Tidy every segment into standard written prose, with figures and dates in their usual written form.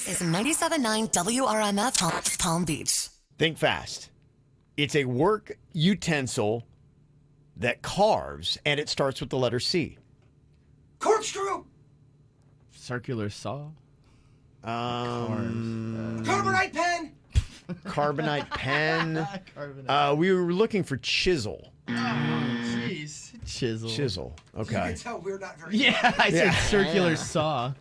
This is 97.9 WRMF Palm Beach. Think fast. It's a work utensil that carves, and it starts with the letter C. Corkscrew. Circular saw. Carbonite pen. Carbonite pen. We were looking for chisel. Jeez. Chisel. Chisel. You Okay. can tell we're not very Yeah, I said Yeah. circular saw.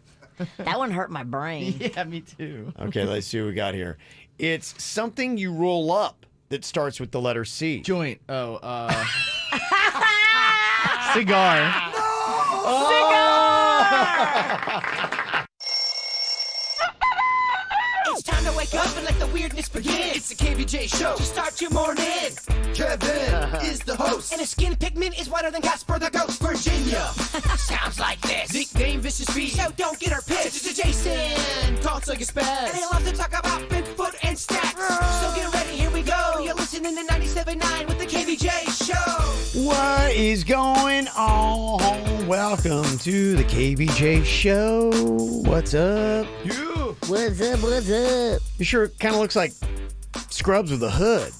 That one hurt my brain. Yeah, me too. Okay, let's see what we got here. It's something you roll up that starts with the letter C. Joint. Cigar. It's time to wake up and let the weirdness begin. It's the KVJ show to start your morning. Kevin is the host, and his skin pigment is whiter than Casper the Ghost. Virginia sounds like this. Nickname Vicious Beast, so don't get her pissed. Jason talks like a spaz, and he loves to talk about Bigfoot and stats. So get ready, here we go. You're listening to 97.9 with the KVJ show. What is going on? Welcome to the KVJ show. What's up? What's up? What's up? You sure it kind of looks like Scrubs with a hood.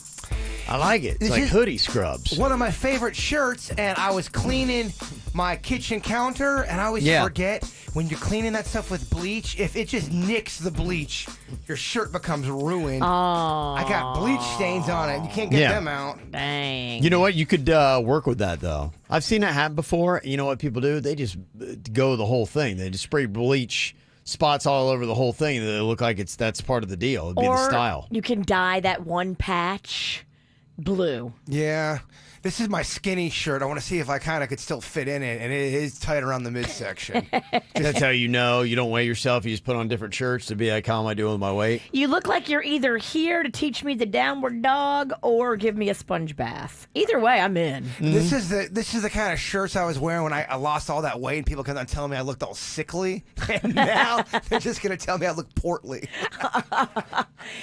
I like it. It's This like is- hoodie Scrubs. One of my favorite shirts, and I was cleaning my kitchen counter, and I always forget when you're cleaning that stuff with bleach, if it just nicks the bleach, your shirt becomes ruined. Oh, I got bleach stains on it. You can't get them out. dang. You know what? You could work with that, though. I've seen that happen before. You know what people do? They just go the whole thing. They just spray bleach spots all over the whole thing. They look like that's part of the deal. It'd be the style. You can dye that one patch blue. Yeah. This is my skinny shirt. I want to see if I kind of could still fit in it, and it is tight around the midsection. That's how you know you don't weigh yourself. You just put on different shirts to be like, how am I doing with my weight? You look like you're either here to teach me the downward dog or give me a sponge bath. Either way, I'm in. This is the kind of shirts I was wearing when I lost all that weight, and people kept on telling me I looked all sickly. And now they're just going to tell me I look portly.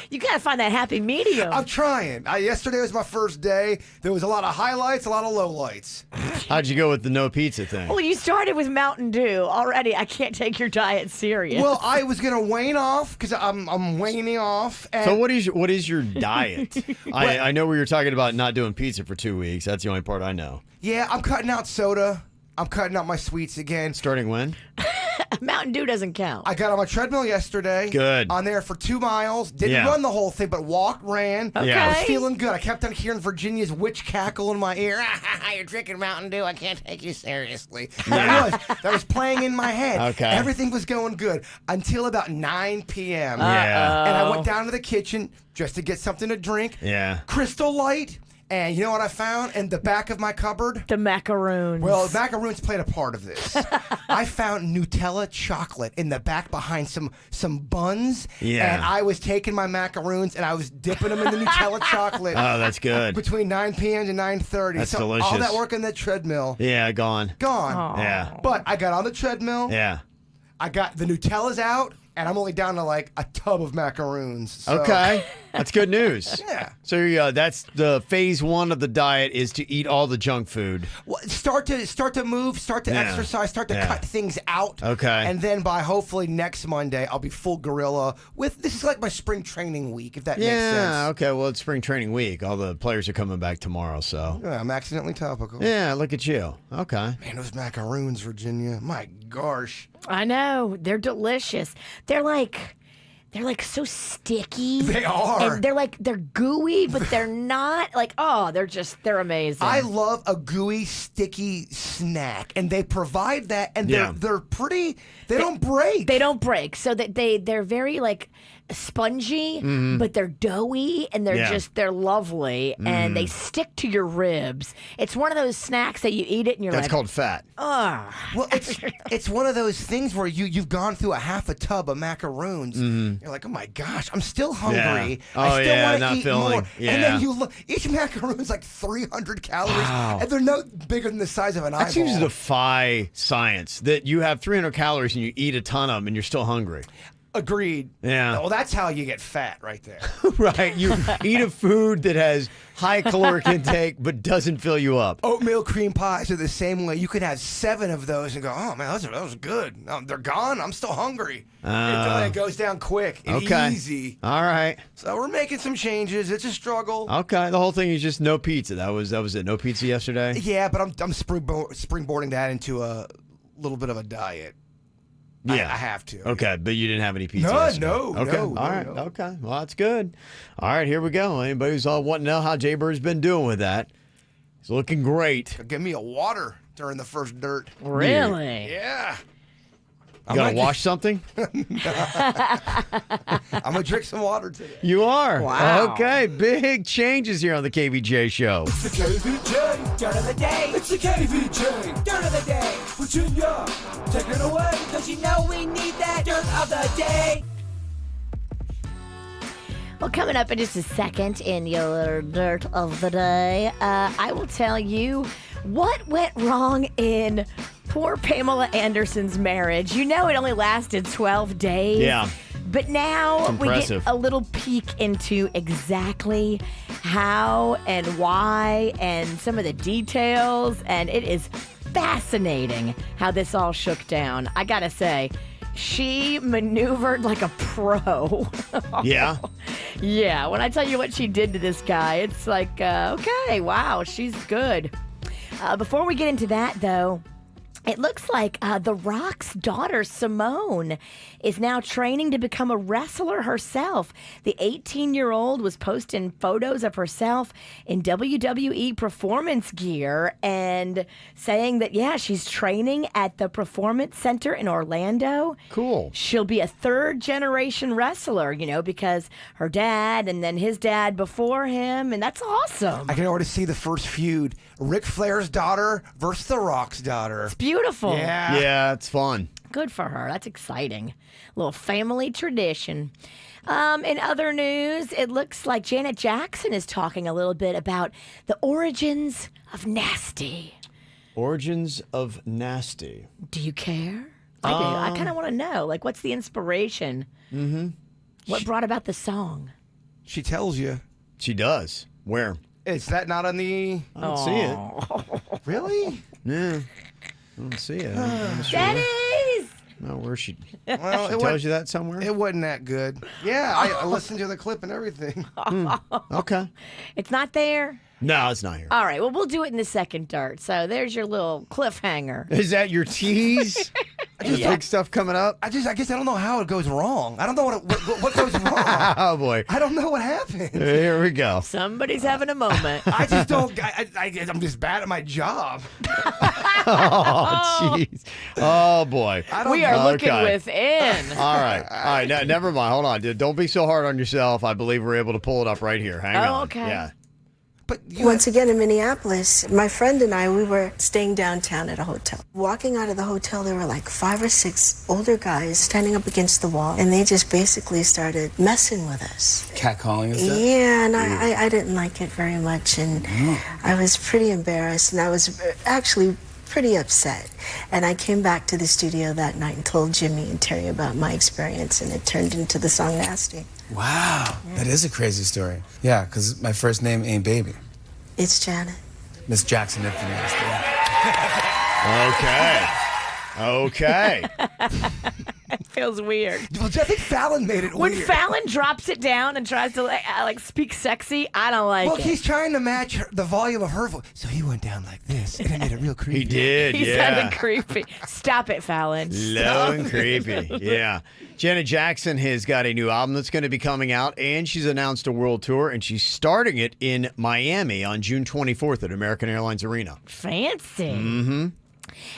You gotta find that happy medium. I'm trying. Yesterday was my first day. There was a lot of highlights, a lot of lowlights. How'd you go with the no pizza thing? Well, you started with Mountain Dew. Already, I can't take your diet serious. Well, I was going to wane off because I'm waning off. And So what is your diet? I know we were talking about not doing pizza for 2 weeks. That's the only part I know. yeah, I'm cutting out soda. I'm cutting out my sweets again. Starting when? Mountain Dew doesn't count. I got on my treadmill yesterday. Good. On there for 2 miles. Didn't run the whole thing, but walked, ran. Okay. Yeah. I was feeling good. I kept on hearing Virginia's witch cackle in my ear. You're drinking Mountain Dew. I can't take you seriously. That was playing in my head. Okay. Everything was going good until about 9 p.m. Yeah. And I went down to the kitchen just to get something to drink. Yeah. Crystal Light. And you know what I found in the back of my cupboard? The macaroons. Well, macaroons played a part of this. I found Nutella chocolate in the back behind some buns. Yeah. And I was taking my macaroons and I was dipping them in the Nutella chocolate. Oh, that's good. Between 9 p.m. to 9:30. That's so delicious. all that work on that treadmill, Yeah, gone. gone. Yeah. But I got on the treadmill. Yeah. I got the Nutella's out. And I'm only down to like a tub of macaroons. So, Okay. That's good news. Yeah. So that's the phase 1 of the diet is to eat all the junk food. Well, start to move, start to Yeah. exercise, start to Yeah. cut things out. Okay. And then by hopefully next Monday, I'll be full gorilla with this is like my spring training week, if that makes sense. Yeah, okay. Well, it's spring training week. All the players are coming back tomorrow, so. Yeah, I'm accidentally topical. Yeah, look at you. Okay. Man, those macaroons, Virginia. My gosh. I know. They're delicious. They're like so sticky. They are. And they're gooey, but they're not like, they're amazing. I love a gooey, sticky snack, and they provide that, and Yeah. they're pretty. They don't break. They don't break. So that they're very like spongy, but they're doughy and they're lovely and they stick to your ribs. It's one of those snacks that you eat it and you're That's like, called fat. ugh. Well, it's one of those things where you've gone through a half a tub of macaroons. You're like, oh my gosh, I'm still hungry. Oh, I still yeah, want not to eat feeling- more. yeah. And then you look, each macaroon's like 300 calories, Wow. and they're no bigger than the size of an eyeball. That seems to defy science that you have 300 calories and you eat a ton of them and you're still hungry. Agreed. Yeah. Well, that's how you get fat right there. Right. You eat a food that has high caloric intake but doesn't fill you up. Oatmeal cream pies are the same way. You could have 7 of those and go, oh, man, that was good. They're gone. I'm still hungry. It goes down quick and easy. All right. So we're making some changes. It's a struggle. Okay. The whole thing is just no pizza. That was it. No pizza yesterday? Yeah, but I'm springboarding that into a little bit of a diet. Yeah. I have to. Okay, but you didn't have any pizza yesterday. No. Okay. All right. No. Okay. Well, that's good. All right, here we go. Anybody who's all wanting to know how Jay Bird's been doing with that, he's looking great. Give me a water during the first dirt. Really? Yeah. You got to wash something? I'm going to drink some water today. You are? Wow. Okay, big changes here on the KVJ show. It's the KVJ dirt of the day. It's the KVJ dirt of the day. Virginia, take it away. Cause you know we need that dirt of the day. Well, coming up in just a second in your dirt of the day, I will tell you what went wrong in poor Pamela Anderson's marriage. You know it only lasted 12 days. Yeah. But now we get impressive. a little peek into exactly how and why and some of the details. And it is fascinating how this all shook down. I gotta say, she maneuvered like a pro. Yeah? Yeah, when I tell you what she did to this guy, it's like, okay, wow, she's good. Before we get into that, though, it looks like The Rock's daughter, Simone, is now training to become a wrestler herself. The 18-year-old was posting photos of herself in WWE performance gear and saying that, yeah, she's training at the Performance Center in Orlando. Cool. She'll be a third-generation wrestler, because her dad and then his dad before him, and that's awesome. I can already see the first feud. Ric Flair's daughter versus The Rock's daughter. It's beautiful. Yeah. Yeah, it's fun. Good for her. That's exciting. A little family tradition. In other news, it looks like Janet Jackson is talking a little bit about the origins of nasty. Origins of nasty. Do you care? I do. I kind of want to know. Like, what's the inspiration? Mm-hmm. What brought about the song? She tells you. She does. Where? Is that not on the... I don't see it. Really? Yeah. I don't see it. Denny's! No, where's she? Well, She tells you that somewhere? It wasn't that good. Yeah, I listened to the clip and everything. Okay. It's not there? No, it's not here. All right. Well, we'll do it in the second dart. So there's your little cliffhanger. Is that your tease? Just big stuff coming up? I guess I don't know how it goes wrong. I don't know what goes wrong. Oh, boy. I don't know what happened. Here we go. Somebody's having a moment. I just don't. I'm just bad at my job. Oh, jeez. Oh, boy. We are looking Okay. within. All right. No, never mind. Hold on. Don't be so hard on yourself. I believe we're able to pull it up right here. Hang on. Okay. Yeah. But Once again in Minneapolis, my friend and I, we were staying downtown at a hotel. Walking out of the hotel, there were like 5 or 6 older guys standing up against the wall, and they just basically started messing with us. Catcalling and stuff? Yeah, and I didn't like it very much, and I was pretty embarrassed, and I was actually pretty upset. And I came back to the studio that night and told Jimmy and Terry about my experience, and it turned into the song Nasty. Wow, that is a crazy story. Yeah, because my first name ain't Baby. It's Janet. Miss Jackson if you nasty. Okay. It feels weird. Well, I think Fallon made it When weird. Fallon drops it down and tries to like speak sexy, I don't like Well, it. he's trying to match the volume of her voice. So he went down like this, and it made it real creepy. He did, He yeah. sounded creepy. Stop it, Fallon. Low and creepy. Yeah. Janet Jackson has got a new album that's going to be coming out, and she's announced a world tour, and she's starting it in Miami on June 24th at American Airlines Arena. Fancy. Mm-hmm.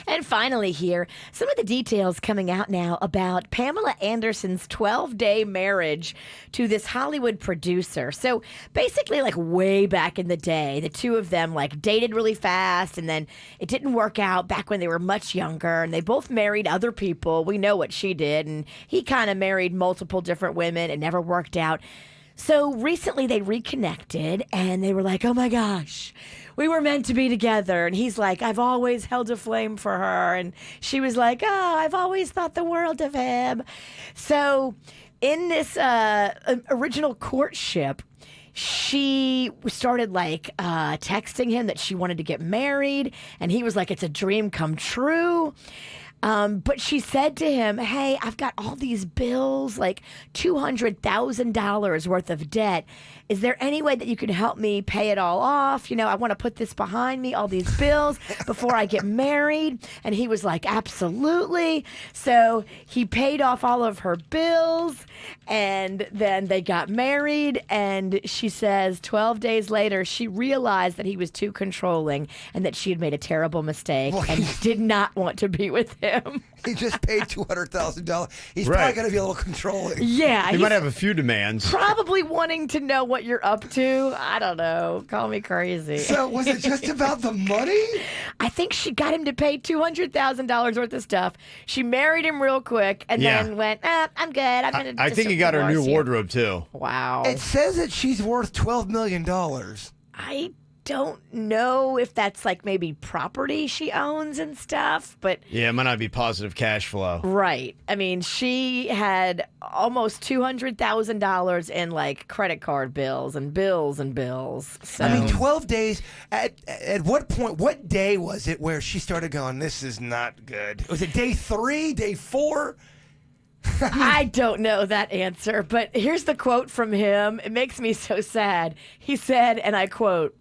And finally here, some of the details coming out now about Pamela Anderson's 12-day marriage to this Hollywood producer. So basically, like way back in the day, the two of them like dated really fast, and then it didn't work out back when they were much younger, and they both married other people. We know what she did, and he kind of married multiple different women. It never worked out. So recently they reconnected and they were like, oh my gosh, we were meant to be together. And he's like, I've always held a flame for her. And she was like, oh, I've always thought the world of him. So in this original courtship, she started like texting him that she wanted to get married. And he was like, it's a dream come true. But she said to him, hey, I've got all these bills, like $200,000 worth of debt. Is there any way that you can help me pay it all off? You know, I want to put this behind me, all these bills, before I get married. And he was like, absolutely. So he paid off all of her bills, and then they got married. And she says 12 days later, she realized that he was too controlling and that she had made a terrible mistake and did not want to be with him. He just paid $200,000. He's probably going to be a little controlling. Yeah. He might have a few demands. Probably wanting to know what you're up to. I don't know. Call me crazy. So was it just about the money? I think she got him to pay $200,000 worth of stuff. She married him real quick and then went, I'm good. I'm going to I think he got her a new wardrobe, too. Wow. It says that she's worth $12 million. I don't know if that's like maybe property she owns and stuff, but Yeah, it might not be positive cash flow. right. I mean, she had almost $200,000 in like credit card bills and bills and bills. So I mean, 12 days. At what point, what day was it where she started going, this is not good? Was it day 3, day 4? I don't know that answer, but here's the quote from him. It makes me so sad. He said, and I quote,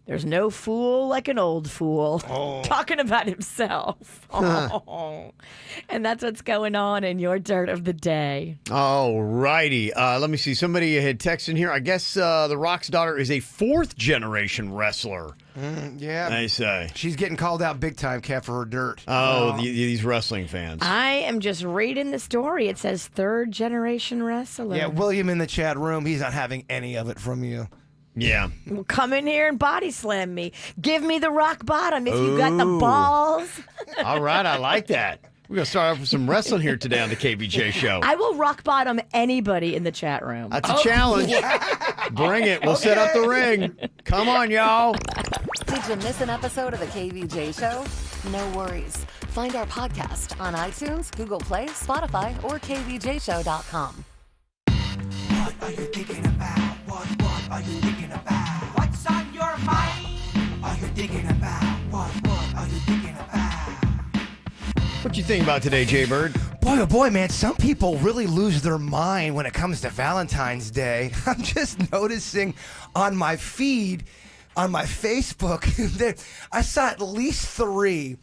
"There's no fool like an old fool." Talking about himself. Oh. And that's what's going on in your dirt of the day. All righty. Let me see. Somebody had texted in here. I guess The Rock's daughter is a 4th-generation wrestler. Yeah. They say. She's getting called out big time, Kat, for her dirt. These wrestling fans. I am just reading the story. It says 3rd-generation wrestler. Yeah, William in the chat room, he's not having any of it from you. Yeah. Well, come in here and body slam me. Give me the rock bottom if you got the balls. All right. I like that. We're going to start off with some wrestling here today on the KVJ show. I will rock bottom anybody in the chat room. That's a challenge. Bring it. We'll set up the ring. Come on, y'all. Did you miss an episode of the KVJ show? No worries. Find our podcast on iTunes, Google Play, Spotify, or kvjshow.com. What are you thinking about? What are you thinking about? What's on your mind? Are you thinking about? What are you thinking about? What you think about today, Jay Bird? Boy, oh boy, man, some people really lose their mind when it comes to Valentine's Day. I'm just noticing on my feed, on my Facebook, that I saw at least 3.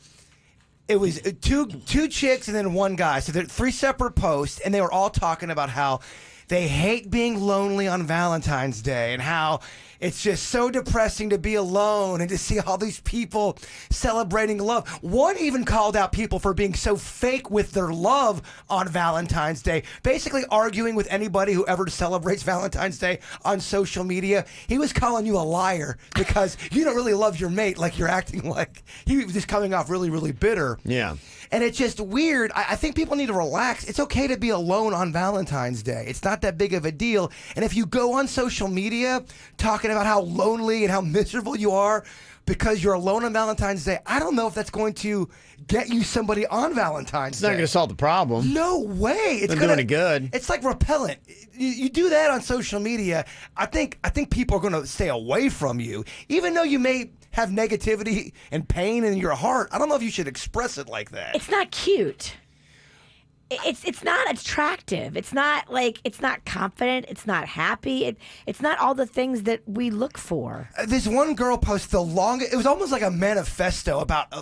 It was two chicks and then one guy. So they're 3 separate posts, and they were all talking about how they hate being lonely on Valentine's Day and how it's just so depressing to be alone and to see all these people celebrating love. One even called out people for being so fake with their love on Valentine's Day, basically arguing with anybody who ever celebrates Valentine's Day on social media. He was calling you a liar because you don't really love your mate like you're acting like. He was just coming off really, really bitter. Yeah. And it's just weird. I think people need to relax. It's okay to be alone on Valentine's Day. It's not that big of a deal. And if you go on social media talking about how lonely and how miserable you are because you're alone on Valentine's Day, I don't know if that's going to get you somebody on Valentine's Day. It's not going to solve the problem. No way. It's Doesn't do any good. It's like repellent. You do that on social media, I think people are going to stay away from you. Even though you may have negativity and pain in your heart, I don't know if you should express it like that. It's not cute. It's not attractive. It's not confident. It's not happy. It's not all the things that we look for. This one girl posted the longest. It was almost like a manifesto about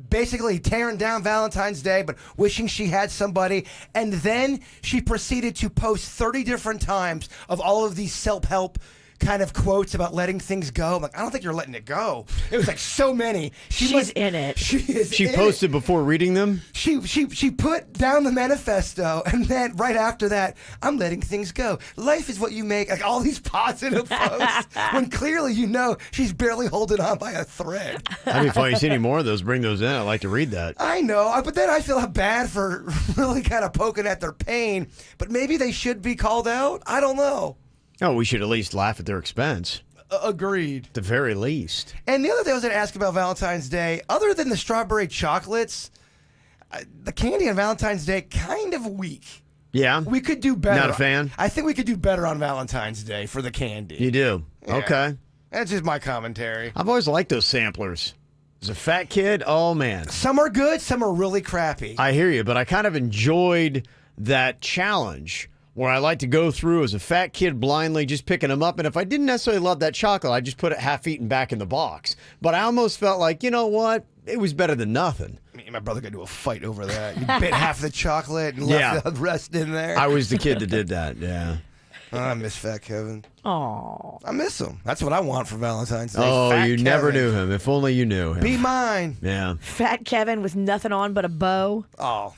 basically tearing down Valentine's Day, but wishing she had somebody. And then she proceeded to post 30 different times of all of these self-help kind of quotes about letting things go. I'm like, I don't think you're letting it go. It was like so many. She's in it. She posted before reading them? She put down the manifesto, and then right after that, I'm letting things go. Life is what you make. Like all these positive posts, when clearly you know she's barely holding on by a thread. That'd be funny. You see any more of those, bring those in. I'd like to read that. I know, but then I feel bad for really kind of poking at their pain. But maybe they should be called out. I don't know. Oh, we should at least laugh at their expense. Agreed. At the very least. And the other thing I was going to ask about Valentine's Day, other than the strawberry chocolates, the candy on Valentine's Day kind of weak. Yeah? We could do better. Not a fan? I think we could do better on Valentine's Day for the candy. You do? Yeah. Okay. That's just my commentary. I've always liked those samplers. As a fat kid, oh man. Some are good, some are really crappy. I hear you, but I kind of enjoyed that challenge where I like to go through as a fat kid blindly just picking them up. And if I didn't necessarily love that chocolate, I just put it half-eaten back in the box. But I almost felt like, you know what? It was better than nothing. Me and my brother got into a fight over that. You bit half the chocolate and left the rest in there. I was the kid that did that, yeah. I miss Fat Kevin. Aw. I miss him. That's what I want for Valentine's Day. Oh, Fat you Kevin. never knew him. If only you knew him. Be mine. Yeah. Fat Kevin with nothing on but a bow. Oh,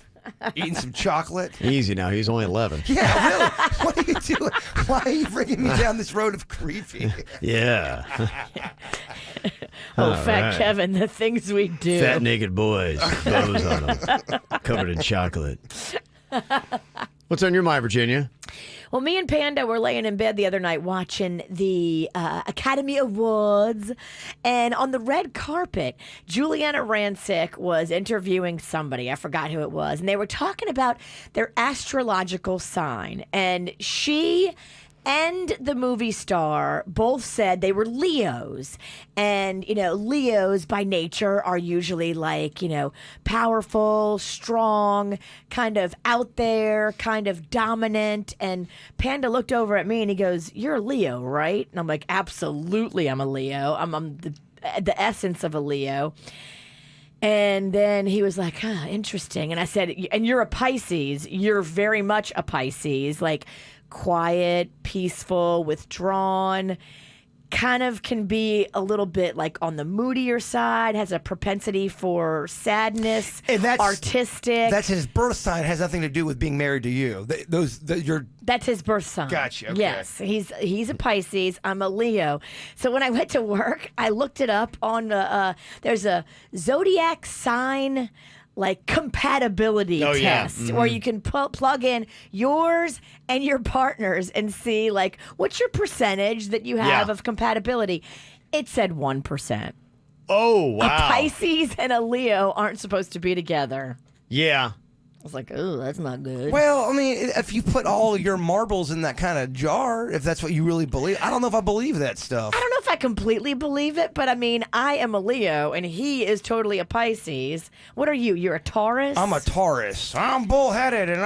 eating some chocolate. Easy now. He's only 11. Yeah, really. What are you doing? Why are you bringing me down this road of creepy? Yeah. Fat right. Kevin, the things we do. Fat naked boys, bows on them, covered in chocolate. What's on your mind, Virginia? Well, me and Panda were laying in bed the other night watching the Academy Awards, and on the red carpet, Juliana Rancic was interviewing somebody. I forgot who it was, and they were talking about their astrological sign, and she and the movie star both said they were Leos. And, you know, Leos by nature are usually like, you know, powerful, strong, kind of out there, kind of dominant. And Panda looked over at me and he goes, "You're a Leo, right?" And I'm like, "Absolutely, I'm a Leo. I'm the essence of a Leo." And then he was like, "Huh, interesting." And I said, "And you're a Pisces. You're very much a Pisces, like quiet, peaceful, withdrawn, kind of can be a little bit like on the moodier side, has a propensity for sadness, And that's artistic." That's his birth sign. Has nothing to do with being married to you. That's his birth sign. Gotcha, okay. Yes, he's a Pisces. I'm a Leo. So when I went to work, I looked it up on there's a zodiac sign like compatibility test where you can plug in yours and your partner's and see like what's your percentage that you have of compatibility. It said 1%. Oh, wow. A Pisces and a Leo aren't supposed to be together. Yeah. I was like, "Oh, that's not good." Well, I mean, if you put all your marbles in that kind of jar, if that's what you really believe, I don't know if I believe that stuff. I don't know if I completely believe it, but I mean, I am a Leo and he is totally a Pisces. What are you? You're a Taurus? I'm a Taurus. I'm bullheaded, and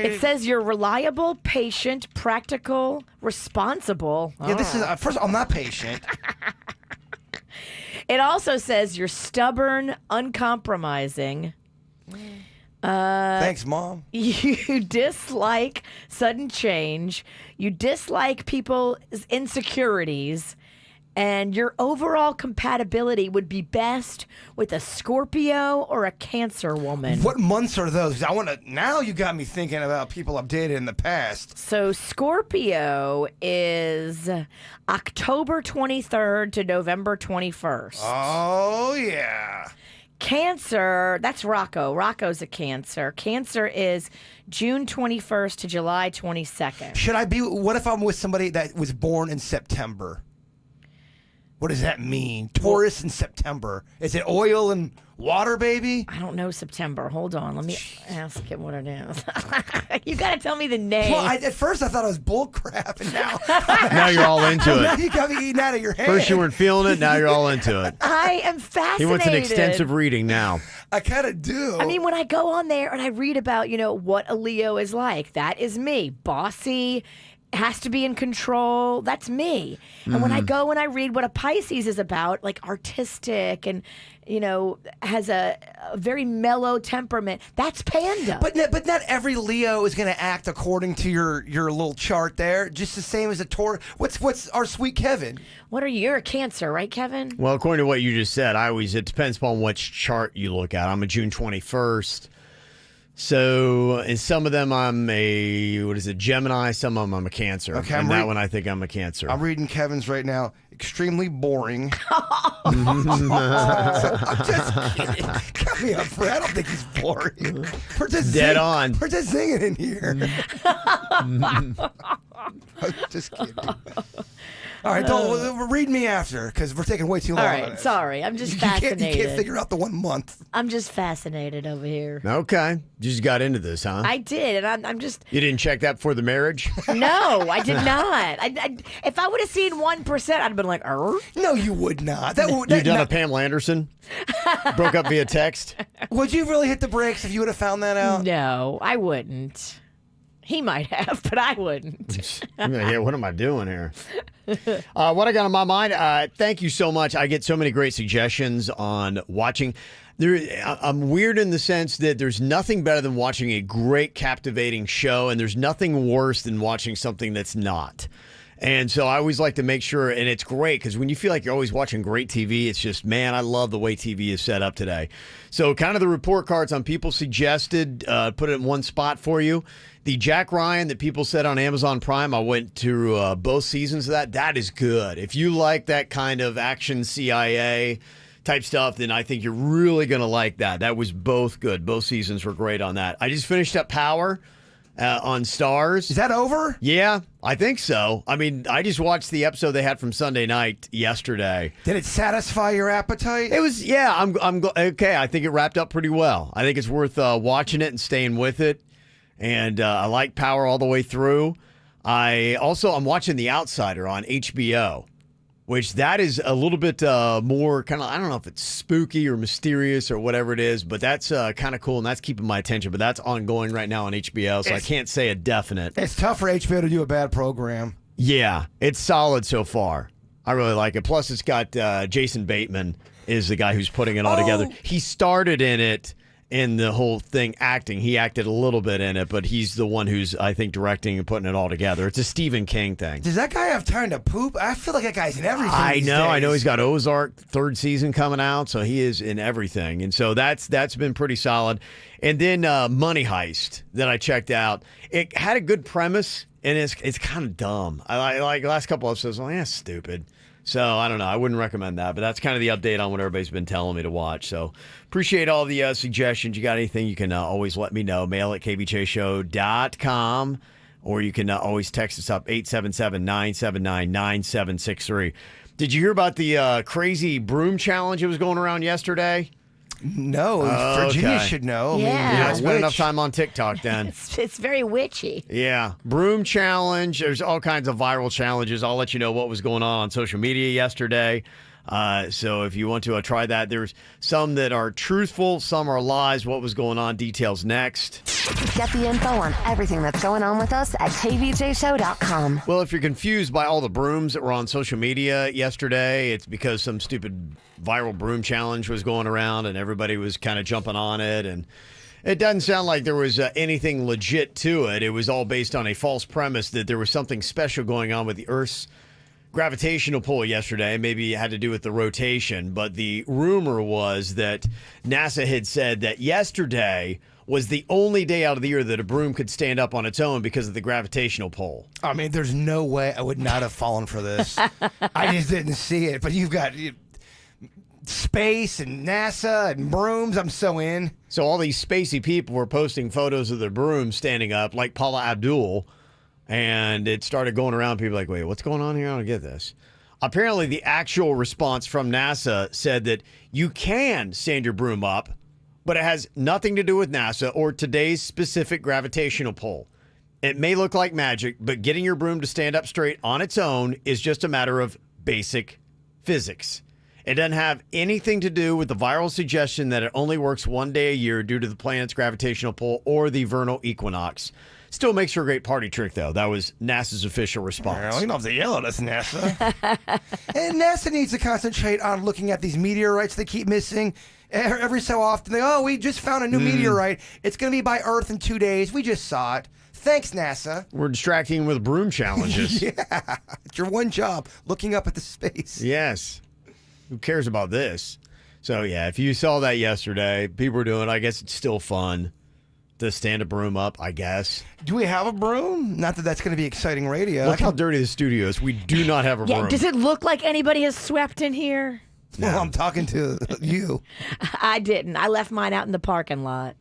It says you're reliable, patient, practical, responsible. Yeah, this is first. I'm not patient. It also says you're stubborn, uncompromising. Thanks, Mom. You dislike sudden change. You dislike people's insecurities. And your overall compatibility would be best with a Scorpio or a Cancer woman. What months are those? I want to. Now you got me thinking about people I've dated in the past. So Scorpio is October 23rd to November 21st. Oh, yeah. Cancer, that's Rocco. Rocco's a Cancer. Cancer is June 21st to July 22nd. Should I be? What if I'm with somebody that was born in September? What does that mean? Taurus in September. Is it oil and water, baby? I don't know September. Hold on. Let me ask him what it is. You got to tell me the name. Well, at first I thought it was bull crap, and now Now you're all into now it. you got me eating out of your hand. First you weren't feeling it, now you're all into it. I am fascinated. He wants an extensive reading now. I kind of do. I mean, when I go on there and I read about, you know, what a Leo is like, that is me. Bossy, has to be in control. That's me. And when I go and I read what a Pisces is about, like artistic and, you know, has a very mellow temperament, that's Panda. But not every Leo is going to act according to your little chart there. Just the same as a Taurus. What's our sweet Kevin? What are you? You're a Cancer, right, Kevin? Well, according to what you just said, it depends upon which chart you look at. I'm a June 21st. So in some of them, I'm a Gemini. Some of them, I'm a Cancer. Okay, and that one, I think I'm a Cancer. I'm reading Kevin's right now. Extremely boring. I'm just kidding. Cut me up, Fred. I don't think he's boring. We're just Dead on. We're just singing in here. Just kidding. All right, don't read me after because we're taking way too long. All on right, this. sorry. I'm just You fascinated. can't figure out the 1 month. I'm just fascinated over here. Okay. You just got into this, huh? I did, and I'm just. You didn't check that before the marriage? No, I did not. If I would have seen 1%, I'd have been like, No, you would not. You done a Pamela Anderson? Broke up via text? Would you really hit the brakes if you would have found that out? No, I wouldn't. He might have, but I wouldn't. Yeah, what am I doing here? What I got on my mind, thank you so much. I get so many great suggestions on watching. I'm weird in the sense that there's nothing better than watching a great, captivating show, and there's nothing worse than watching something that's not. And so I always like to make sure, and it's great because when you feel like you're always watching great TV, it's just, man, I love the way TV is set up today. So kind of the report cards on people suggested, put it in one spot for you. The Jack Ryan that people said on Amazon Prime, I went through both seasons of that. That is good. If you like that kind of action CIA type stuff, then I think you're really going to like that. That was both good. Both seasons were great on that. I just finished up Power. On Stars. Is that over? Yeah, I think so. I mean, I just watched the episode they had from Sunday night yesterday. Did it satisfy your appetite? It was, yeah, I'm okay. I think it wrapped up pretty well. I think it's worth watching it and staying with it. And I like Power all the way through. I'm watching The Outsider on HBO, which that is a little bit more kind of, I don't know if it's spooky or mysterious or whatever it is, but that's kind of cool, and that's keeping my attention. But that's ongoing right now on HBO, so I can't say a definite. It's tough for HBO to do a bad program. Yeah, it's solid so far. I really like it. Plus, it's got Jason Bateman is the guy who's putting it all together. He started in it. In the whole thing, acting. He acted a little bit in it, but he's the one who's, I think, directing and putting it all together. It's a Stephen King thing. Does that guy have time to poop? I feel like that guy's in everything. I know he's got Ozark 3rd season coming out, so he is in everything. And so that's been pretty solid. And then Money Heist that I checked out. It had a good premise, and it's kind of dumb. I like the last couple episodes, well, yeah, stupid. So, I don't know. I wouldn't recommend that, but that's kind of the update on what everybody's been telling me to watch. So, appreciate all the suggestions. You got anything, you can always let me know. Mail at kvjshow.com, or you can always text us up, 877-979-9763. Did you hear about the crazy broom challenge that was going around yesterday? No, Virginia should know. Yeah. I spent enough time on TikTok then. It's very witchy. Yeah. Broom challenge. There's all kinds of viral challenges. I'll let you know what was going on social media yesterday. So if you want to try that, there's some that are truthful, some are lies. What was going on? Details next. Get the info on everything that's going on with us at kvjshow.com. Well, if you're confused by all the brooms that were on social media yesterday, it's because some stupid viral broom challenge was going around and everybody was kind of jumping on it. And it doesn't sound like there was anything legit to it. It was all based on a false premise that there was something special going on with the Earth's gravitational pull yesterday. Maybe it had to do with the rotation, but the rumor was that NASA had said that yesterday was the only day out of the year that a broom could stand up on its own because of the gravitational pull. I mean, there's no way I would not have fallen for this. I just didn't see it. But you've got space and NASA and brooms. I'm so in. So all these spacey people were posting photos of their brooms standing up, like Paula Abdul. And it started going around. People like, wait, what's going on here? I don't get this. Apparently, the actual response from NASA said that you can stand your broom up, but it has nothing to do with NASA or today's specific gravitational pull. It may look like magic, but getting your broom to stand up straight on its own is just a matter of basic physics. It doesn't have anything to do with the viral suggestion that it only works one day a year due to the planet's gravitational pull or the vernal equinox. Still makes for a great party trick, though. That was NASA's official response. Well, you don't have to yell at us, NASA. And NASA needs to concentrate on looking at these meteorites they keep missing. Every so often, we just found a new meteorite. It's going to be by Earth in 2 days. We just saw it. Thanks, NASA. We're distracting with broom challenges. Yeah. It's your one job, looking up at the space. Yes. Who cares about this? So, yeah, if you saw that yesterday, people were doing it. I guess it's still fun to stand a broom up, I guess. Do we have a broom? Not that that's going to be exciting radio. Look how dirty the studio is. We do not have a broom. Does it look like anybody has swept in here? Well, I'm talking to you. I didn't. I left mine out in the parking lot.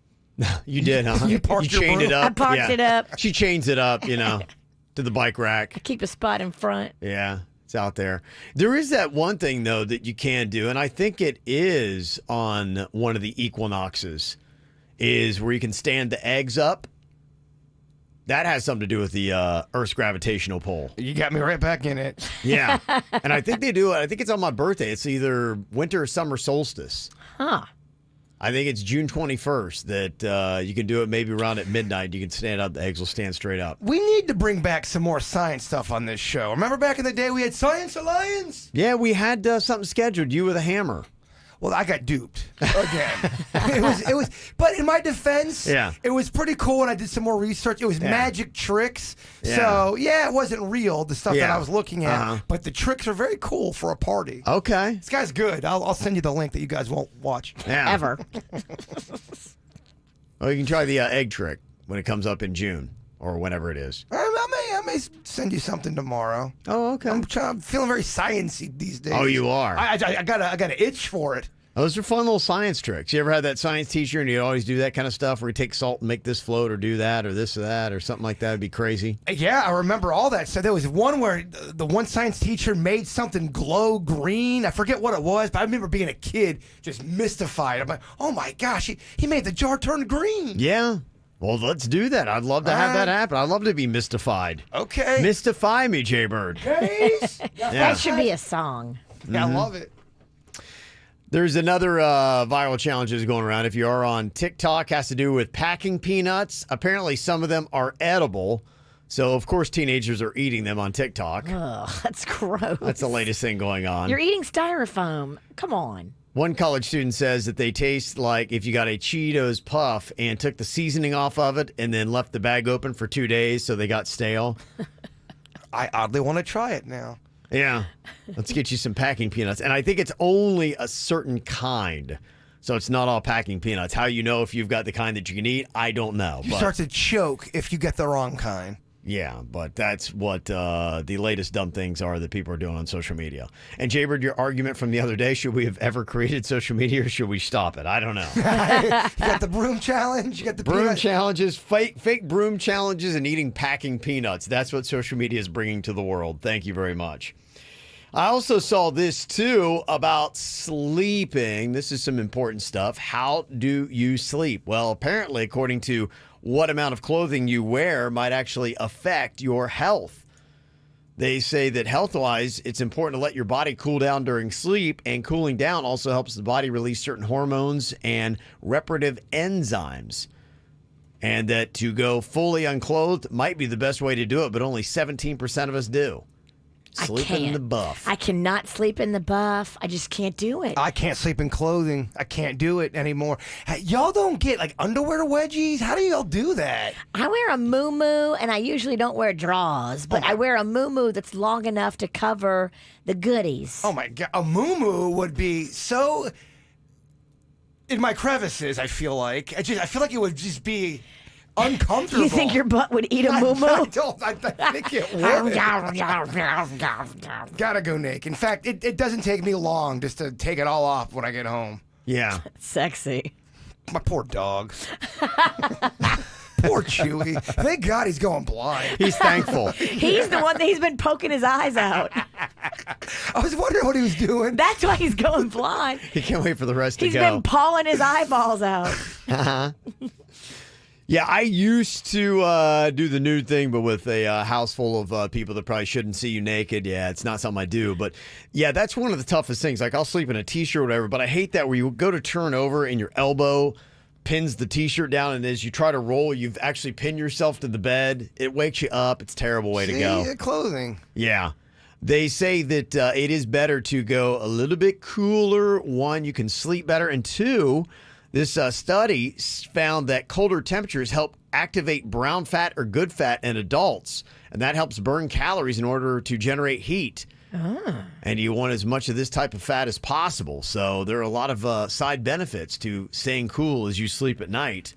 You did, huh? You parked your chained broom? it up. I parked it up. She chains it up, to to the bike rack. Keep a spot in front. Yeah, it's out there. There is that one thing, though, that you can do, and I think it is on one of the equinoxes, is where you can stand the eggs up. That has something to do with the Earth's gravitational pull. You got me right back in it. Yeah. And I think they do it. I think it's on my birthday. It's either winter or summer solstice. Huh. I think it's June 21st that you can do it maybe around at midnight. You can stand up. The eggs will stand straight up. We need to bring back some more science stuff on this show. Remember back in the day we had Science Alliance? Yeah, we had something scheduled. You with a hammer. Well, I got duped again. it was. But in my defense, it was pretty cool when I did some more research. It was magic tricks. Yeah. So it wasn't real, the stuff that I was looking at. But the tricks are very cool for a party. Okay, this guy's good. I'll send you the link that you guys won't watch ever. Well, you can try the egg trick when it comes up in June or whenever it is. I may send you something tomorrow. Oh, okay. I'm feeling very sciencey these days. Oh, you are. I got an itch for it. Those are fun little science tricks. You ever had that science teacher and you always do that kind of stuff where you take salt and make this float or do that or this or that or something like that? It'd be crazy. Yeah, I remember all that. So there was one where the one science teacher made something glow green. I forget what it was, but I remember being a kid just mystified. I'm like, oh my gosh, he made the jar turn green. Yeah. Well, let's do that. I'd love to have that happen. I'd love to be mystified. Okay. Mystify me, Jaybird. That should be a song. Yeah, I love it. There's another viral challenge that's going around. If you are on TikTok, has to do with packing peanuts. Apparently, some of them are edible. So, of course, teenagers are eating them on TikTok. Oh, that's gross. That's the latest thing going on. You're eating styrofoam. Come on. One college student says that they taste like if you got a Cheetos puff and took the seasoning off of it and then left the bag open for 2 days so they got stale. I oddly want to try it now. Yeah. Let's get you some packing peanuts. And I think it's only a certain kind. So it's not all packing peanuts. How you know if you've got the kind that you can eat, I don't know. You start to choke if you get the wrong kind. Yeah, but that's what the latest dumb things are that people are doing on social media. And Jaybird, your argument from the other day, should we have ever created social media or should we stop it? I don't know. You got the broom challenge. You got the broom challenges, fake broom challenges, and eating packing peanuts. That's what social media is bringing to the world. Thank you very much. I also saw this, too, about sleeping. This is some important stuff. How do you sleep? Well, apparently, according to what amount of clothing you wear might actually affect your health. They say that health-wise, it's important to let your body cool down during sleep, and cooling down also helps the body release certain hormones and reparative enzymes. And that to go fully unclothed might be the best way to do it, but only 17% of us do. Sleep in the buff. I cannot sleep in the buff. I just can't do it. I can't sleep in clothing. I can't do it anymore. Hey, y'all don't get like underwear wedgies? How do y'all do that? I wear a muumuu, and I usually don't wear drawers, but I wear a muumuu that's long enough to cover the goodies. Oh my God. A muumuu would be so in my crevices, I feel like. I feel like it would just be uncomfortable. You think your butt would eat a muumuu? I think it would. Gotta go naked. In fact, it doesn't take me long just to take it all off when I get home. Yeah. Sexy. My poor dog. Poor Chewy. Thank God he's going blind. He's thankful. He's the one that he's been poking his eyes out. I was wondering what he was doing. That's why he's going blind. He can't wait for the rest to go. He's been pawing his eyeballs out. Uh-huh. Yeah, I used to do the nude thing, but with a house full of people that probably shouldn't see you naked. Yeah, it's not something I do. But yeah, that's one of the toughest things. Like I'll sleep in a t-shirt or whatever, but I hate that where you go to turn over and your elbow pins the t-shirt down, and as you try to roll, you've actually pinned yourself to the bed. It wakes you up. It's a terrible way to go. Clothing. Yeah. They say that it is better to go a little bit cooler. One, you can sleep better. And two, this study found that colder temperatures help activate brown fat or good fat in adults, and that helps burn calories in order to generate heat. And you want as much of this type of fat as possible. So there are a lot of side benefits to staying cool as you sleep at night.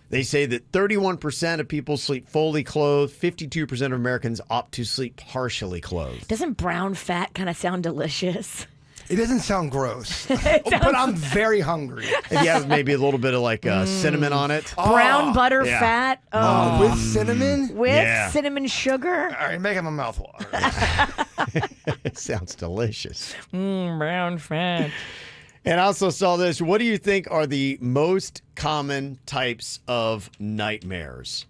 They say that 31% of people sleep fully clothed. 52% of Americans opt to sleep partially clothed. Doesn't brown fat kind of sound delicious? It doesn't sound gross, but I'm very hungry. If you have maybe a little bit of like cinnamon on it. Brown butter yeah. fat. With cinnamon? With cinnamon sugar. All right, making my mouth water. It sounds delicious. Brown fat. And I also saw this. What do you think are the most common types of nightmares?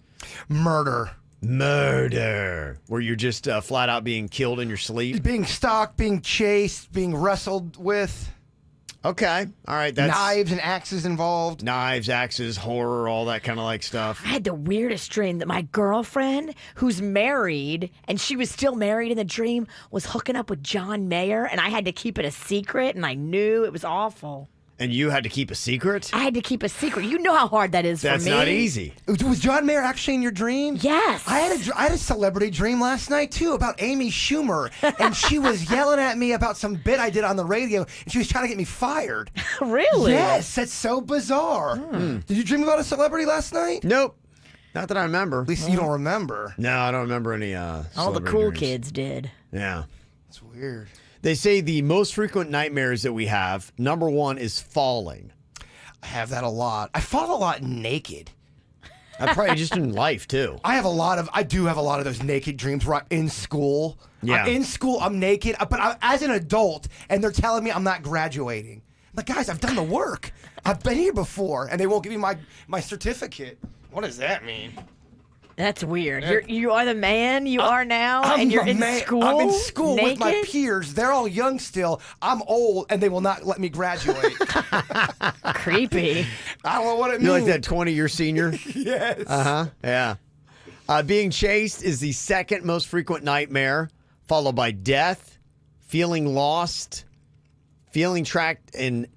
Murder. Murder. Where you're just flat out being killed in your sleep? Being stalked, being chased, being wrestled with. Okay. All right. That's Knives and axes involved. knives, axes, horror, all that kind of like stuff. I had the weirdest dream that my girlfriend, who's married, and she was still married in the dream, was hooking up with John Mayer, and I had to keep it a secret, and I knew it was awful. And you had to keep a secret? I had to keep a secret. You know how hard that is for me. That's not easy. Was John Mayer actually in your dream? Yes. I had a celebrity dream last night, too, about Amy Schumer. And she was yelling at me about some bit I did on the radio, and she was trying to get me fired. Really? Yes, that's so bizarre. Did you dream about a celebrity last night? Nope. Not that I remember. At least you don't remember. No, I don't remember any All the celebrity cool dreams. kids did. Yeah. It's weird. They say the most frequent nightmares that we have, number one is falling. I have that a lot. I fall a lot naked. Probably just in life, too. I do have a lot of those naked dreams where I'm in school. Yeah. In school, I'm naked, but as an adult, and they're telling me I'm not graduating. I'm like, guys, I've done the work. I've been here before, and they won't give me my certificate. What does that mean? That's weird. You are the man you are now, I'm and you're a in man. school. I'm in school with my naked? peers. They're all young still. I'm old, and they will not let me graduate. Creepy. I don't know what it You're means. like that 20-year senior? Yes. Uh-huh. Yeah. Being chased is the second most frequent nightmare, followed by death, feeling lost, feeling trapped and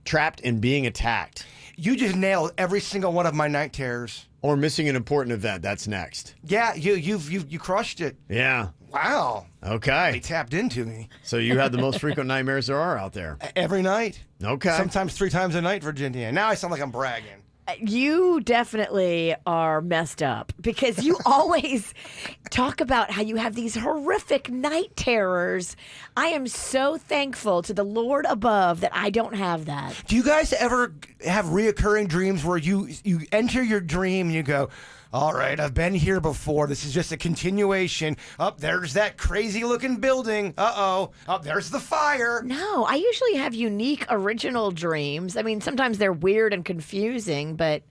being attacked. You just nailed every single one of my night terrors. Or missing an important event. That's next. Yeah, you crushed it. Yeah. Wow. They Okay. tapped into me So you have the most frequent nightmares there are out there. every night. Okay. Sometimes 3 times a night, Virginia. Now I sound like I'm bragging. You definitely are messed up because you always talk about how you have these horrific night terrors. I am so thankful to the Lord above that I don't have that. Do you guys ever have reoccurring dreams where you enter your dream and you go, all right, I've been here before. This is just a continuation. There's that crazy looking building. There's the fire. No, I usually have unique, original dreams. I mean, sometimes they're weird and confusing, but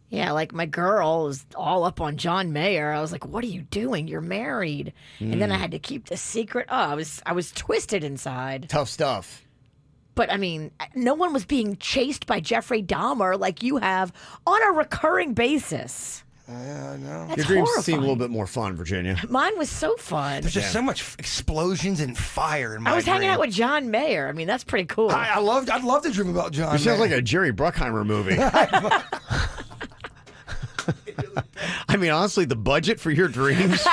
yeah, like my girl was all up on John Mayer. I was like, "What are you doing? You're married." And then I had to keep the secret. Oh, I was twisted inside. Tough stuff. But I mean, no one was being chased by Jeffrey Dahmer like you have on a recurring basis. Yeah, I know. That's Your dreams horrifying. seem a little bit more fun, Virginia. Mine was so fun. There's just so much explosions and fire in my I was hanging dream. out with John Mayer. I mean, that's pretty cool. I'd love to dream about John. It sounds Mayer. like a Jerry Bruckheimer movie. I mean, honestly, the budget for your dreams.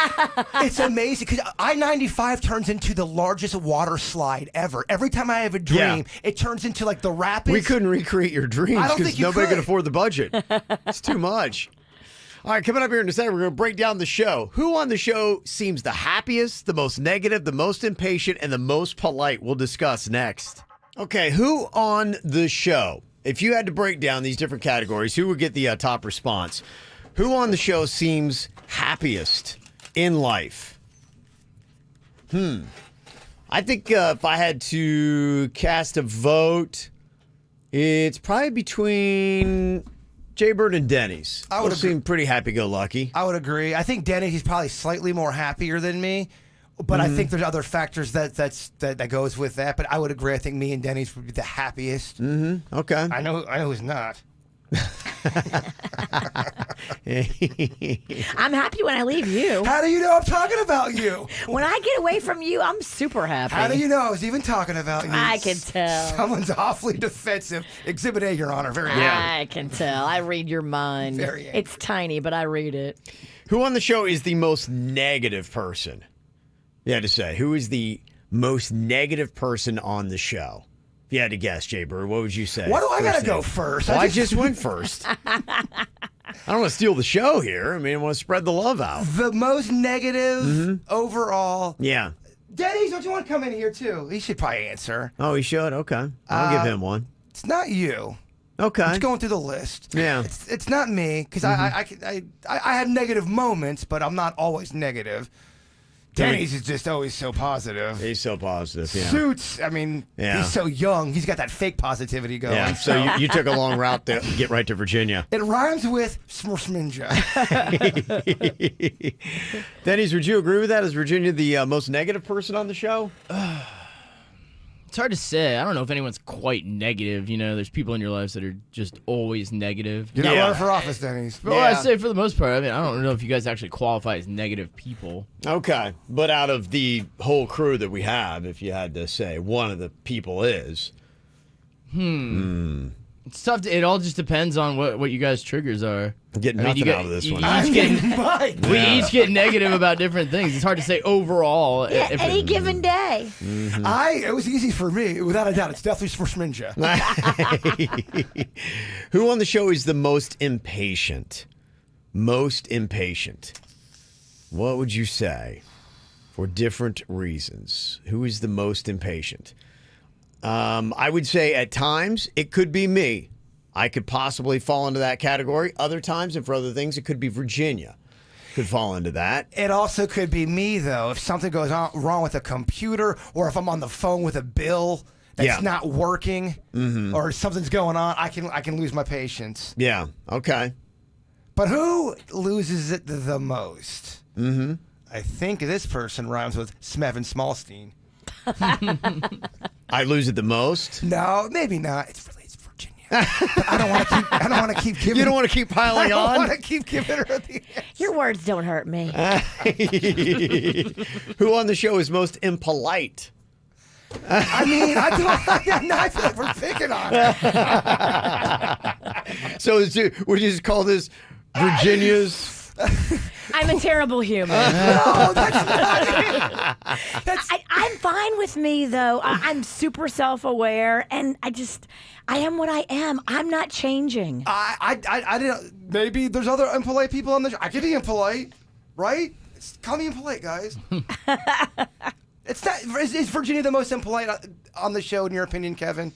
It's amazing because I-95 turns into the largest water slide ever. Every time I have a dream, it turns into like the rapids. We couldn't recreate your dreams I don't because think you nobody could. could afford the budget. It's too much. All right, coming up here in a second, we're going to break down the show. Who on the show seems the happiest, the most negative, the most impatient, and the most polite? We'll discuss next. Okay, who on the show, if you had to break down these different categories, who would get the top response? Who on the show seems happiest in life? I think if I had to cast a vote, it's probably between Jaybird and Dennys. I would Both agree. seem pretty happy-go-lucky. I would agree. I think Denny, he's probably slightly more happier than me, but I think there's other factors that goes with that. But I would agree. I think me and Denny's would be the happiest. Okay. I know who's not. I'm happy when I leave you. How do you know I'm talking about you? When I get away from you, I'm super happy. How do you know I was even talking about you? I can tell. Someone's awfully defensive. Exhibit A, Your Honor. Very I can tell. I read your mind. Very It's tiny, but I read it. Who on the show is the most negative person? You had to say. Who is the most negative person on the show? If you had to guess, Jaybird, what would you say? Why do I gotta First go name. first? Well, I just went first. I don't want to steal the show here. I mean, I want to spread the love out. The most negative overall. Yeah. Denny's, don't you want to come in here too? He should probably answer. Oh, he should? Okay. I'll give him one. It's not you. Okay. I'm just going through the list. Yeah. It's not me because I have negative moments, but I'm not always negative. Denny's is just always so positive. He's so positive, yeah. Suits, I mean, Yeah. he's so young. He's got that fake positivity going. Yeah, so you took a long route to get right to Virginia. It rhymes with smorsminja. Denny's, would you agree with that? Is Virginia the most negative person on the show? It's hard to say. I don't know if anyone's quite negative. You know, there's people in your lives that are just always negative. You're not running for office, Denny's. But I'd say for the most part, I mean, I don't know if you guys actually qualify as negative people. Okay, but out of the whole crew that we have, if you had to say one of the people is... It's tough. It all just depends on what you guys' triggers are. I'm getting nothing out of this one. We each get negative about different things. It's hard to say overall. Yeah, any given day. It was easy for me, without a doubt. It's definitely smorsminja. Who on the show is the most impatient? Most impatient. What would you say? For different reasons. Who is the most impatient? I would say at times it could be me. I could possibly fall into that category. Other times, and for other things, it could be Virginia. Could fall into that. It also could be me, though. If something goes wrong with a computer, or if I'm on the phone with a bill that's not working, or something's going on, I can lose my patience. Yeah. Okay. But who loses it the most? I think this person rhymes with Smevin Smallstein. I lose it the most? No, maybe not. It's Virginia. But I don't want to keep giving. You don't want to keep piling on? I don't want to keep giving her the answer. Your words don't hurt me. Who on the show is most impolite? I mean, I feel like we're picking on her. So would you just call this Virginia's? I'm a terrible human. No, that's not. I'm fine with me, though. I'm super self-aware, and I am what I am. I'm not changing. I didn't. Maybe there's other impolite people on the show. I could be impolite, right? Call me impolite, guys. It's not. Is Virginia the most impolite on the show, in your opinion, Kevin?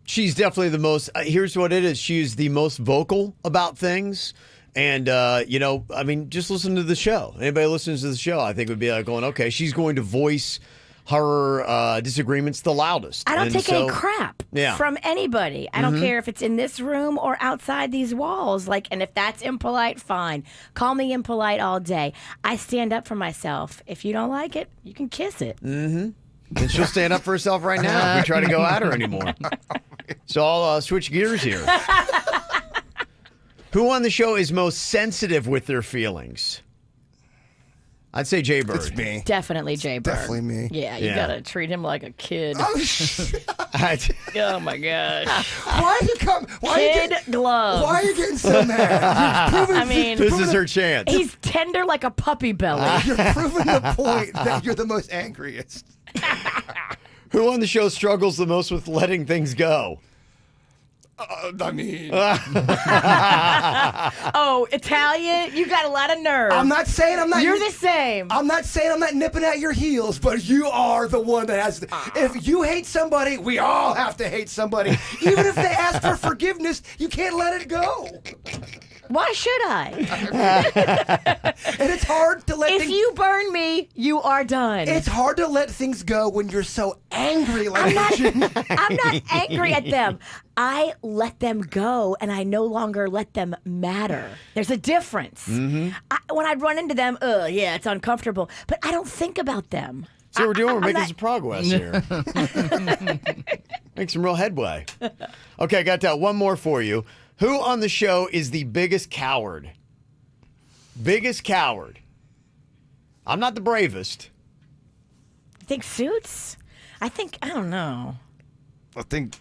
She's definitely the most. Here's what it is. She's the most vocal about things. And, I mean, just listen to the show. Anybody listens to the show, I think would be like going, okay, she's going to voice her disagreements the loudest. I don't take any crap from anybody. I don't care if it's in this room or outside these walls. And if that's impolite, fine. Call me impolite all day. I stand up for myself. If you don't like it, you can kiss it. And she'll stand up for herself right now if we try to go at her anymore. So I'll switch gears here. Who on the show is most sensitive with their feelings? I'd say Jay Bird. It's me. Definitely Jay Bird. Definitely me. Yeah, you gotta treat him like a kid. Oh my gosh. Why are you coming? Kid gloves. Why are you getting so mad? This is her chance. He's tender like a puppy belly. You're proving the point that you're the most angriest. Who on the show struggles the most with letting things go? I mean, oh, Italian, you got a lot of nerve. I'm not saying I'm not. You're the same. I'm not saying I'm not nipping at your heels, but you are the one that has. If you hate somebody, we all have to hate somebody. Even if they ask for forgiveness, you can't let it go. Why should I? And it's hard to let. If you burn me, you are done. It's hard to let things go when you're so angry. I'm not angry at them. I let them go, and I no longer let them matter. There's a difference. When I run into them, yeah, it's uncomfortable, but I don't think about them. So we're making some progress here. Make some real headway. Okay, I got one more for you. Who on the show is the biggest coward? Biggest coward. I'm not the bravest. You think Suits? I don't know. I think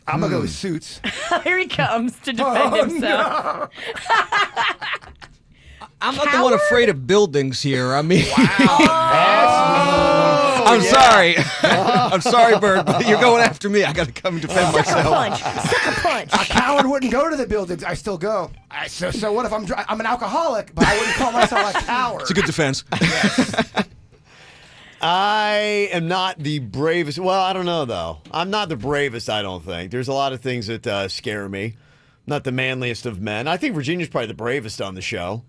I'm going to go with Suits. Here he comes to defend himself. No. I'm not the one afraid of buildings here. I mean, I'm sorry. I'm sorry, Bird, but you're going after me. I got to come and defend myself. Sucker punch. A coward wouldn't go to the buildings. I still go. So what if I'm an alcoholic, but I wouldn't call myself a coward? It's a good defense. I am not the bravest. Well, I don't know, though. I'm not the bravest, I don't think. There's a lot of things that scare me. Not the manliest of men. I think Virginia's probably the bravest on the show,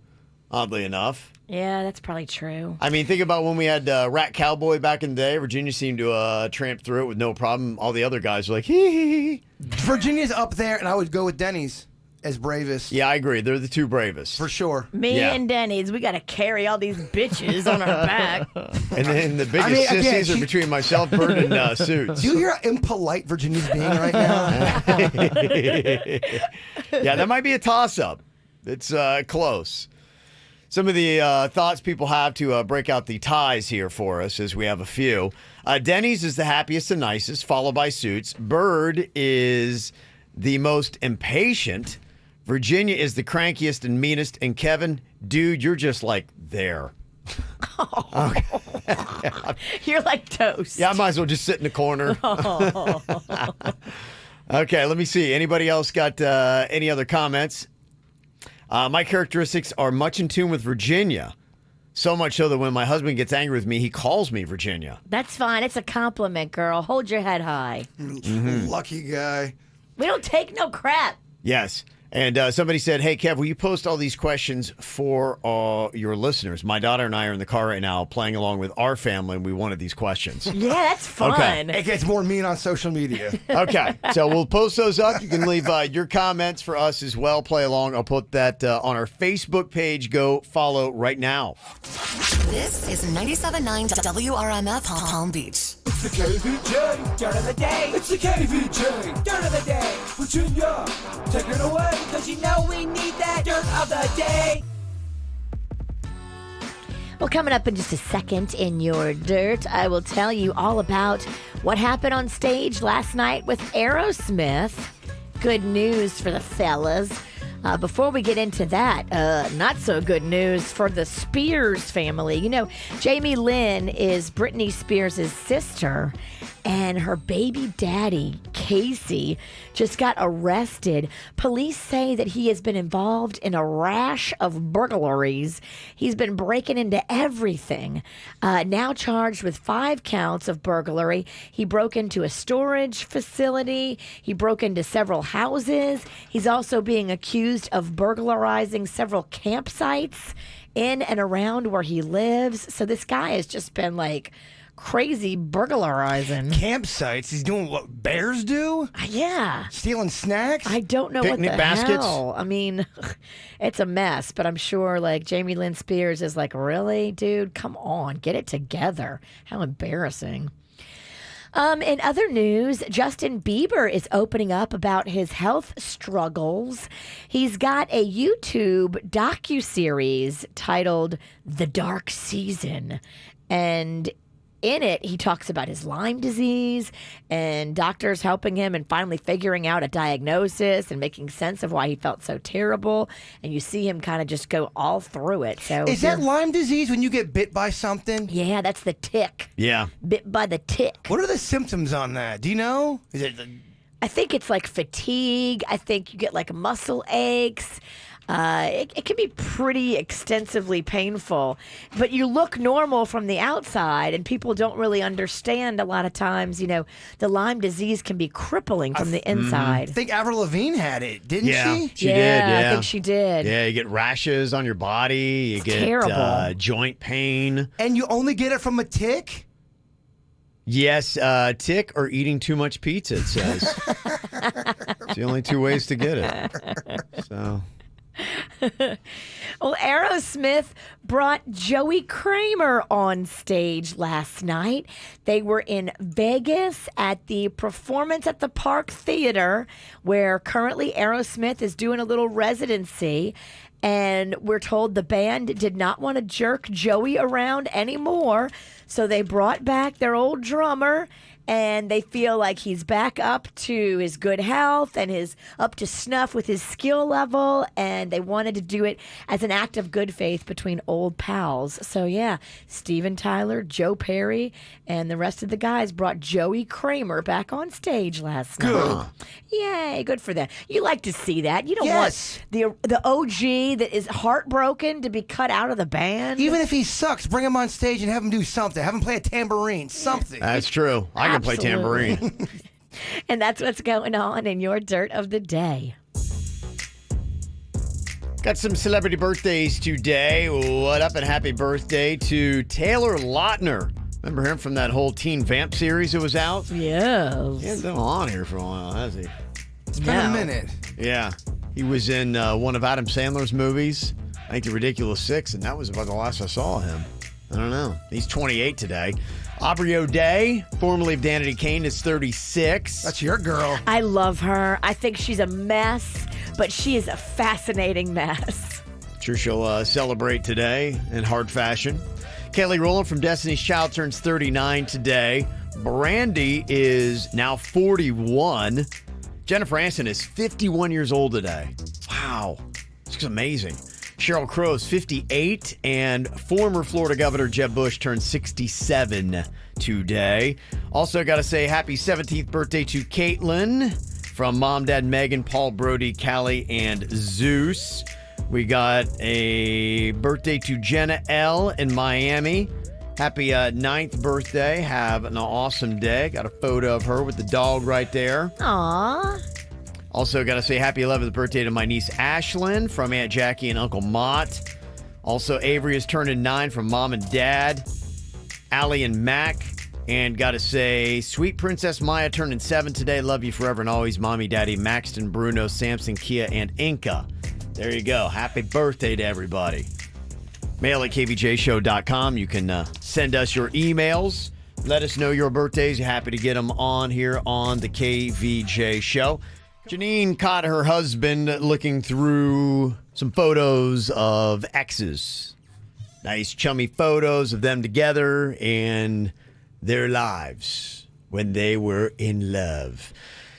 oddly enough. Yeah, that's probably true. I mean, think about when we had Rat Cowboy back in the day. Virginia seemed to tramp through it with no problem. All the other guys were like, hee hee hee. Virginia's up there, and I would go with Dennys as bravest. Yeah, I agree. They're the two bravest. For sure. Me and Denny's, we got to carry all these bitches on our back. And then the biggest sissies are between myself, Bird, and Suits. Do you hear how impolite Virginia's being right now? Yeah, that might be a toss-up. It's close. Some of the thoughts people have to break out the ties here for us, as we have a few. Denny's is the happiest and nicest, followed by Suits. Bird is the most impatient. Virginia is the crankiest and meanest. And Kevin, dude, you're just like there. You're like toast. Yeah, I might as well just sit in the corner. Okay, let me see. Anybody else got any other comments? My characteristics are much in tune with Virginia. So much so that when my husband gets angry with me, he calls me Virginia. That's fine. It's a compliment, girl. Hold your head high. Lucky guy. We don't take no crap. Yes. And somebody said, hey, Kev, will you post all these questions for your listeners? My daughter and I are in the car right now playing along with our family, and we wanted these questions. Yeah, that's fun. Okay. It gets more mean on social media. Okay, so we'll post those up. You can leave your comments for us as well. Play along. I'll put that on our Facebook page. Go follow right now. This is 97.9 WRMF Palm Beach. It's the KVJ Dirt of the Day. It's the KVJ Dirt of the Day. Virginia, take it away, because you know we need that Dirt of the Day. Well, coming up in just a second in your dirt, I will tell you all about what happened on stage last night with Aerosmith. Good news for the fellas. Before we get into that, not so good news for the Spears family. You know, Jamie Lynn is Britney Spears' sister, and her baby daddy, Casey, just got arrested. Police say that he has been involved in a rash of burglaries. He's been breaking into everything. Now charged with 5 counts of burglary. He broke into a storage facility. He broke into several houses. He's also being accused of burglarizing several campsites in and around where he lives. So this guy has just been like crazy burglarizing. Campsites? He's doing what bears do? Yeah. Stealing snacks? I don't know Picnic what the baskets? hell. I mean, it's a mess, but I'm sure like Jamie Lynn Spears is like, really, dude? Come on, get it together. How embarrassing. In other news, Justin Bieber is opening up about his health struggles. He's got a YouTube docuseries titled The Dark Season, and in it, he talks about his Lyme disease and doctors helping him and finally figuring out a diagnosis and making sense of why he felt so terrible. And you see him kind of just go all through it. So is that Lyme disease when you get bit by something? Yeah, that's the tick. Yeah. Bit by the tick. What are the symptoms on that? Do you know? Is it I think it's like fatigue. I think you get like muscle aches. It can be pretty extensively painful, but you look normal from the outside, and people don't really understand a lot of times, you know, the Lyme disease can be crippling from the inside. I think Avril Lavigne had it, didn't she? She did, yeah. I think she did. Yeah, you get rashes on your body. You get terrible. Joint pain. And you only get it from a tick? Yes, tick or eating too much pizza, it says. It's the only 2 ways to get it. So... Well, Aerosmith brought Joey Kramer on stage last night. They were in Vegas at the Performance at the Park Theater, where currently Aerosmith is doing a little residency. And we're told the band did not want to jerk Joey around anymore, so they brought back their old drummer, and they feel like he's back up to his good health and is up to snuff with his skill level, and they wanted to do it as an act of good faith between old pals. So yeah, Steven Tyler, Joe Perry, and the rest of the guys brought Joey Kramer back on stage last night. Yay, good for them. You like to see that. You don't want the OG that is heartbroken to be cut out of the band. Even if he sucks, bring him on stage and have him do something. Have him play a tambourine, something. That's true. I can play tambourine. And that's what's going on in your dirt of the day. Got some celebrity birthdays today. What up and happy birthday to Taylor Lautner. Remember him from that whole Teen Vamp series that was out? Yes. He hasn't been on here for a while, has he? It's been a minute. Yeah. He was in one of Adam Sandler's movies, I think The Ridiculous Six, and that was about the last I saw of him. I don't know. He's 28 today. Aubrey O'Day, formerly of Danity Kane, is 36. That's your girl. I love her. I think she's a mess, but she is a fascinating mess. Sure she'll celebrate today in hard fashion. Kelly Rowland from Destiny's Child turns 39 today. Brandy is now 41. Jennifer Aniston is 51 years old today. Wow. This is amazing. Sheryl Crow is 58, and former Florida Governor Jeb Bush turned 67 today. Also got to say happy 17th birthday to Caitlin from Mom, Dad, Megan, Paul, Brody, Callie, and Zeus. We got a birthday to Jenna L. in Miami. Happy 9th birthday. Have an awesome day. Got a photo of her with the dog right there. Aww. Also got to say happy 11th birthday to my niece Ashlyn from Aunt Jackie and Uncle Mott. Also, Avery is turning 9 from Mom and Dad. Allie and Mac. And got to say, sweet Princess Maya turning 7 today. Love you forever and always, Mommy, Daddy, Maxton, Bruno, Samson, Kia, and Inca. There you go. Happy birthday to everybody. Mail at kvjshow.com. You can send us your emails. Let us know your birthdays. You're happy to get them on here on the KVJ Show. Janine caught her husband looking through some photos of exes. Nice chummy photos of them together and their lives when they were in love.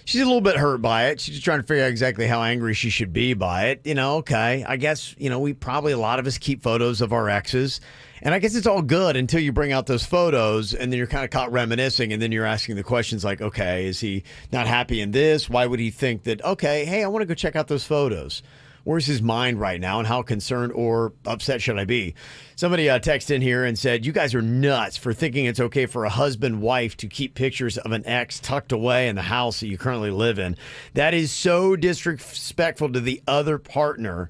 She's a little bit hurt by it. She's just trying to figure out exactly how angry she should be by it. Okay, I guess, a lot of us keep photos of our exes. And I guess it's all good until you bring out those photos and then you're kind of caught reminiscing and then you're asking the questions like, okay, is he not happy in this? Why would he think that, okay, hey, I want to go check out those photos? Where's his mind right now and how concerned or upset should I be? Somebody texted in here and said, you guys are nuts for thinking it's okay for a husband-wife to keep pictures of an ex tucked away in the house that you currently live in. That is so disrespectful to the other partner.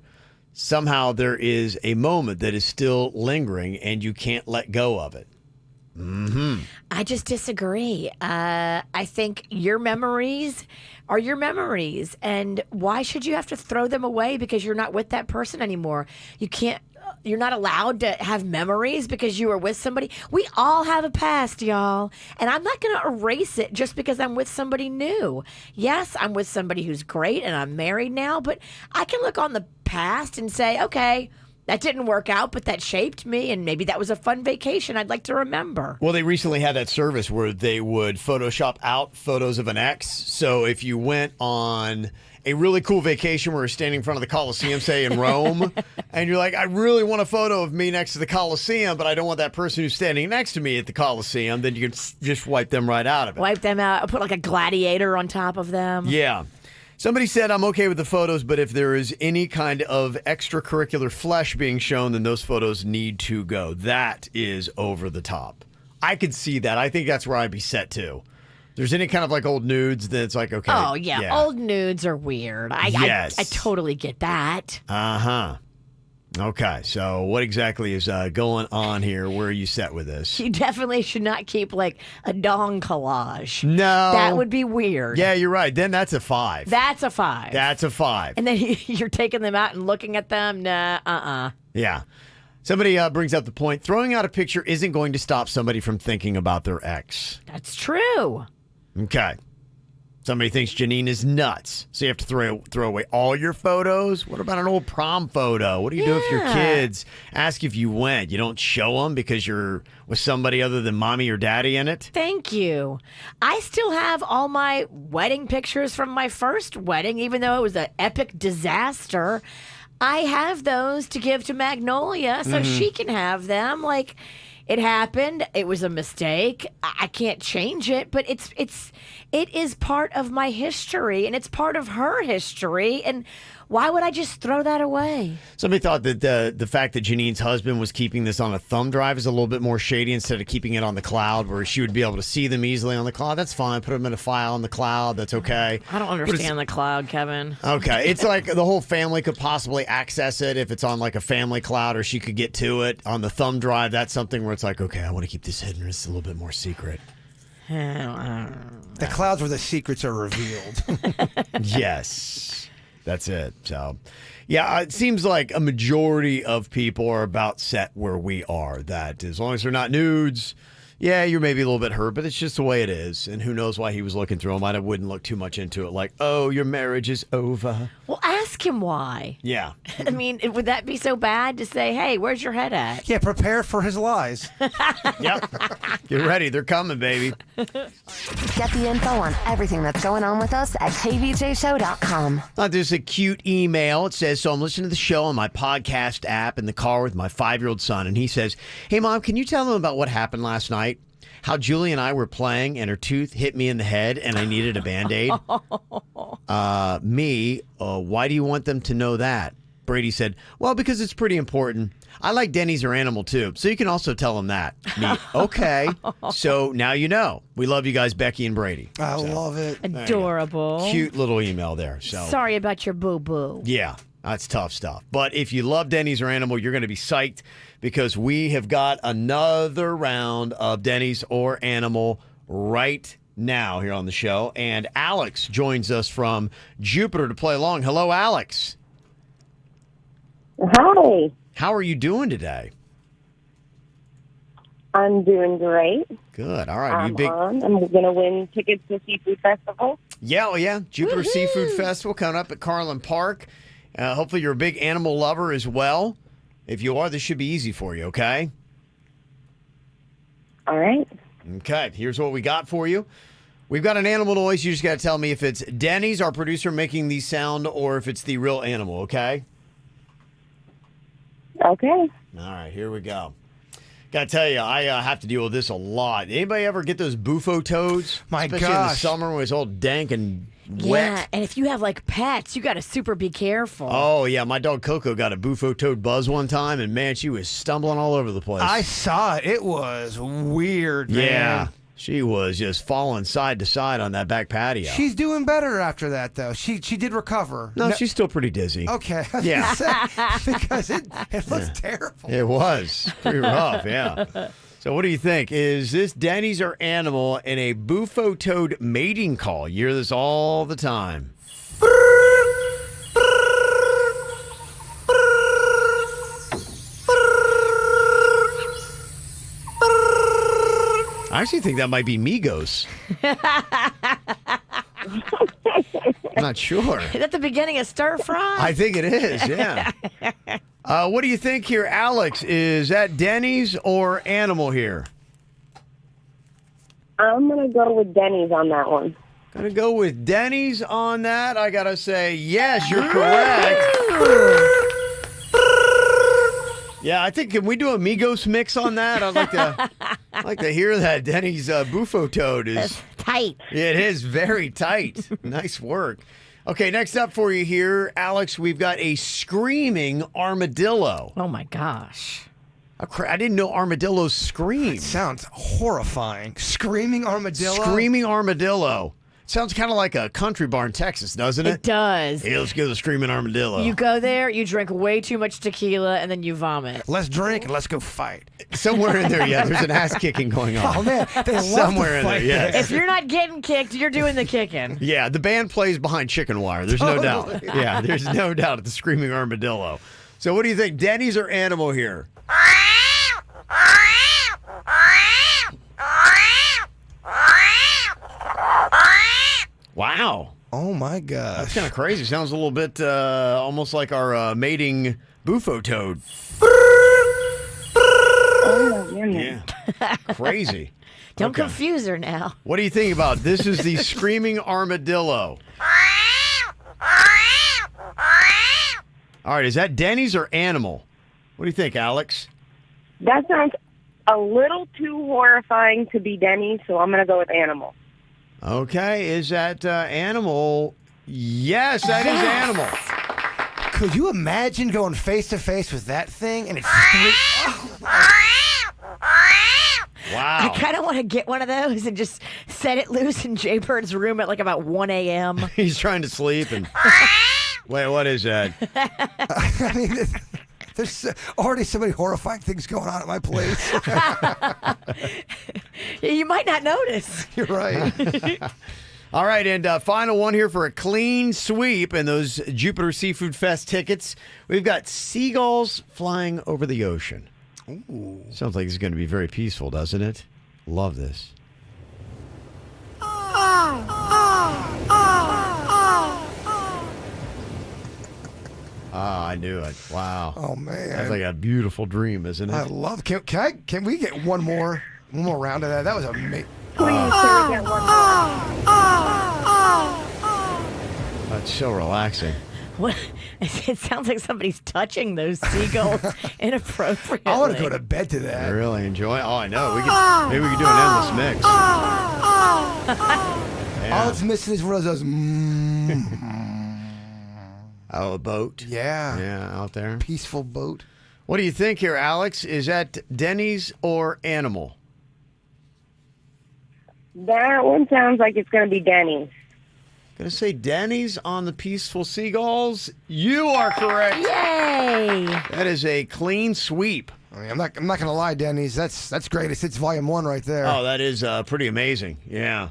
Somehow there is a moment that is still lingering and you can't let go of it. Mm-hmm. I just disagree. I think your memories are your memories. And why should you have to throw them away because you're not with that person anymore? You're not allowed to have memories because you were with somebody. We all have a past, y'all. And I'm not going to erase it just because I'm with somebody new. Yes, I'm with somebody who's great and I'm married now, but I can look on the past and say, okay, that didn't work out, but that shaped me, and maybe that was a fun vacation I'd like to remember. Well, they recently had that service where they would Photoshop out photos of an ex. So if you went on a really cool vacation where you're standing in front of the Coliseum, say in Rome, and you're like, I really want a photo of me next to the Coliseum, but I don't want that person who's standing next to me at the Coliseum, then you can just wipe them right out of it. Wipe them out, put like a gladiator on top of them. Yeah. Somebody said, I'm okay with the photos, but if there is any kind of extracurricular flesh being shown, then those photos need to go. That is over the top. I could see that. I think that's where I'd be set to. If there's any kind of like old nudes, then it's like, okay. Oh, yeah. Old nudes are weird. I totally get that. Uh-huh. Okay, so what exactly is going on here? Where are you set with this? You definitely should not keep like a dong collage. No. That would be weird. Yeah, you're right. Then that's a 5. That's a 5. That's a 5. And then you're taking them out and looking at them? Nah, Yeah. Somebody brings up the point, throwing out a picture isn't going to stop somebody from thinking about their ex. That's true. Okay. Somebody thinks Janine is nuts, so you have to throw away all your photos. What about an old prom photo? What do you do if your kids ask if you went? You don't show them because you're with somebody other than mommy or daddy in it? Thank you. I still have all my wedding pictures from my first wedding, even though it was an epic disaster. I have those to give to Magnolia so she can have them. Like, it happened. It was a mistake. I can't change it, but it is part of my history, and it's part of her history. And why would I just throw that away? Somebody thought that the fact that Janine's husband was keeping this on a thumb drive is a little bit more shady instead of keeping it on the cloud where she would be able to see them easily on the cloud. That's fine. Put them in a file on the cloud. That's okay. I don't understand the cloud, Kevin. Okay. It's like the whole family could possibly access it if it's on like a family cloud, or she could get to it on the thumb drive. That's something where it's like, okay, I want to keep this hidden. It's a little bit more secret. The clouds where the secrets are revealed. Yes. That's it. So, yeah, it seems like a majority of people are about set where we are. That as long as they're not nudes, yeah, you're maybe a little bit hurt, but it's just the way it is. And who knows why he was looking through them. I wouldn't look too much into it like, oh, your marriage is over. Well, ask him why. Yeah. I mean, would that be so bad to say, hey, where's your head at? Yeah, prepare for his lies. Yep. Get ready. They're coming, baby. Get the info on everything that's going on with us at kvjshow.com. There's a cute email. It says, so I'm listening to the show on my podcast app in the car with my 5-year-old son. And he says, hey, Mom, can you tell them about what happened last night? How Julie and I were playing and her tooth hit me in the head and I needed a Band-Aid. Why do you want them to know that? Brady said, well, because it's pretty important. I like Denny's or Animal too, so you can also tell them that. Me, okay, so now you know. We love you guys, Becky and Brady. I love it. Adorable. Cute little email there. So sorry about your boo-boo. yeah, that's tough stuff. But if you love Denny's or Animal, you're going to be psyched because we have got another round of Denny's or Animal right now here on the show. And Alex joins us from Jupiter to play along. Hello, Alex. Hi. How are you doing today? I'm doing great. Good. All right. I'm going to win tickets to Seafood Festival. Yeah, well, yeah. Jupiter Seafood Festival coming up at Carlin Park. Hopefully you're a big animal lover as well. If you are, this should be easy for you, okay? All right. Okay. Here's what we got for you. We've got an animal noise. You just got to tell me if it's Denny's, our producer, making these sound, or if it's the real animal, okay? Okay. All right, here we go. Gotta tell you, I have to deal with this a lot. Anybody ever get those bufo toads? My Especially in the gosh. summer when it's all dank and Yeah, wet. and if you have like pets, you got to super be careful. Oh, yeah, my dog Coco got a bufo toad buzz one time, and man, she was stumbling all over the place. I saw it. It was weird, man. Yeah, she was just falling side to side on that back patio. She's doing better after that, though. She did recover. No, she's still pretty dizzy. Okay. Yeah. Because it looks terrible. It was pretty rough, yeah. So what do you think? Is this Denny's or Animal in a bufo toad mating call? You hear this all the time. I actually think that might be Migos. I'm not sure. Is that the beginning of stir fry? I think it is, yeah. What do you think here, Alex? Is that Denny's or Animal here? I'm going to go with Denny's on that one. Gonna go with Denny's on that. I gotta say, yes, you're correct. Yeah, I think, can we do a Migos mix on that? I'd like to hear that. Denny's bufo toad is tight. It is very tight. Nice work. Okay, next up for you here, Alex, we've got a screaming armadillo. Oh my gosh. I didn't know armadillos scream. It sounds horrifying. Screaming armadillo? Screaming armadillo. Sounds kind of like a country bar in Texas, doesn't it? It does. Hey, let's go to the screaming armadillo. You go there, you drink way too much tequila, and then you vomit. Let's drink and let's go fight. Somewhere in there, yeah, there's an ass kicking going on. Oh, man, they love Somewhere to in fight there, yes. If you're not getting kicked, you're doing the kicking. Yeah, the band plays behind chicken wire. There's no doubt. Yeah, there's no doubt at the screaming armadillo. So what do you think, Denny's or Animal here? Wow. Oh my gosh. That's kind of crazy. Sounds a little bit almost like our mating bufo toad. Oh, my goodness. Yeah. Crazy. Don't Okay. confuse her now. What do you think about this? Is the screaming armadillo. All right, is that Denny's or animal? What do you think, Alex? That sounds a little too horrifying to be Denny, so I'm going to go with animal. Okay, is that animal? Yes, that is animal. Could you imagine going face to face with that thing and it's Wow. I kind of want to get one of those and just set it loose in Jaybird's room at like about 1 a.m. He's trying to sleep and... Wait, what is that? I mean, there's already so many horrifying things going on at my place. You might not notice. You're right. All right, and final one here for a clean sweep and those Jupiter Seafood Fest tickets. We've got seagulls flying over the ocean. Ooh. Sounds like it's going to be very peaceful, doesn't it? Love this. Ah, I knew it. Wow. Oh man. That's like a beautiful dream, isn't it? I love. Can we get one more round of that? That was amazing. Please, can we get one That's so relaxing. What? It sounds like somebody's touching those seagulls inappropriately. I want to go to bed to I that. really enjoy it. Oh, I know. Maybe we could do an endless mix. Yeah. All it's missing is one of those. Oh, a boat. Yeah. Yeah, out there. Peaceful boat. What do you think here, Alex? Is that Denny's or animal? That one sounds like it's going to be Denny's. Gonna say Denny's on the peaceful seagulls. You are correct. Yay! That is a clean sweep. I mean, I'm not gonna lie, Denny's. That's great. It's volume 1 right there. Oh, that is pretty amazing. Yeah.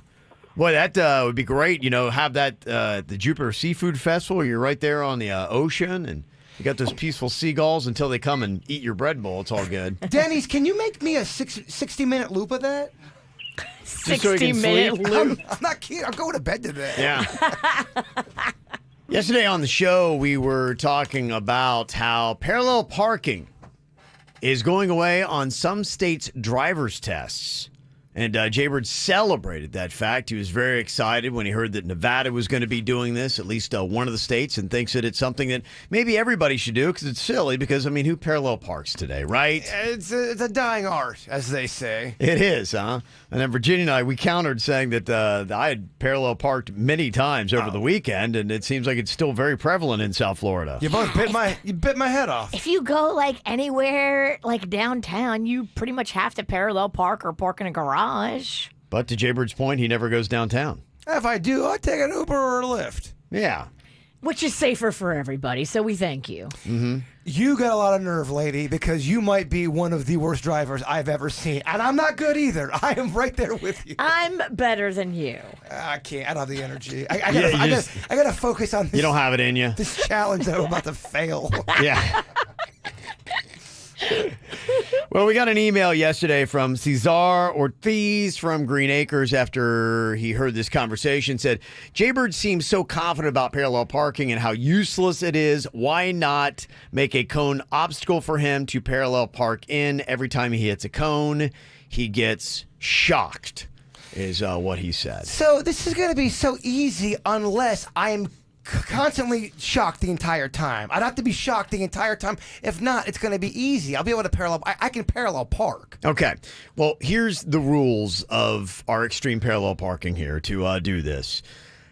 Boy, that would be great. You know, have that the Jupiter Seafood Festival. You're right there on the ocean, and you got those peaceful seagulls until they come and eat your bread bowl. It's all good. Denny's, can you make me a 60-minute loop of that? Just so you can 60-minute sleep? loop. I'm not kidding. I'm going to bed today. Yeah. Yesterday on the show, we were talking about how parallel parking is going away on some states' driver's tests. And Jaybird celebrated that fact. He was very excited when he heard that Nevada was going to be doing this, at least one of the states, and thinks that it's something that maybe everybody should do because it's silly because, I mean, who parallel parks today, right? It's a dying art, as they say. It is, huh? And then Virginia and I, we countered saying that I had parallel parked many times over the weekend, and it seems like it's still very prevalent in South Florida. You both bit my head off. If you go like anywhere like downtown, you pretty much have to parallel park or park in a garage. But to Jaybird's point, he never goes downtown. If I do, I'll take an Uber or a Lyft. Yeah. Which is safer for everybody, so we thank you. Mm-hmm. You got a lot of nerve, lady, because you might be one of the worst drivers I've ever seen. And I'm not good either. I am right there with you. I'm better than you. I can't. I don't have the energy. I gotta focus on this. You don't have it in you. This challenge that I'm about to fail. Yeah. Well, we got an email yesterday from Cesar Ortiz from Green Acres after he heard this conversation. Said, Jaybird seems so confident about parallel parking and how useless it is. Why not make a cone obstacle for him to parallel park in? Every time he hits a cone, he gets shocked, is what he said. So this is going to be so easy unless I'm constantly shocked the entire time. I'd have to be shocked the entire time. If not, it's going to be easy. I'll be able to parallel. I can parallel park. Okay. Well, here's the rules of our extreme parallel parking here to do this.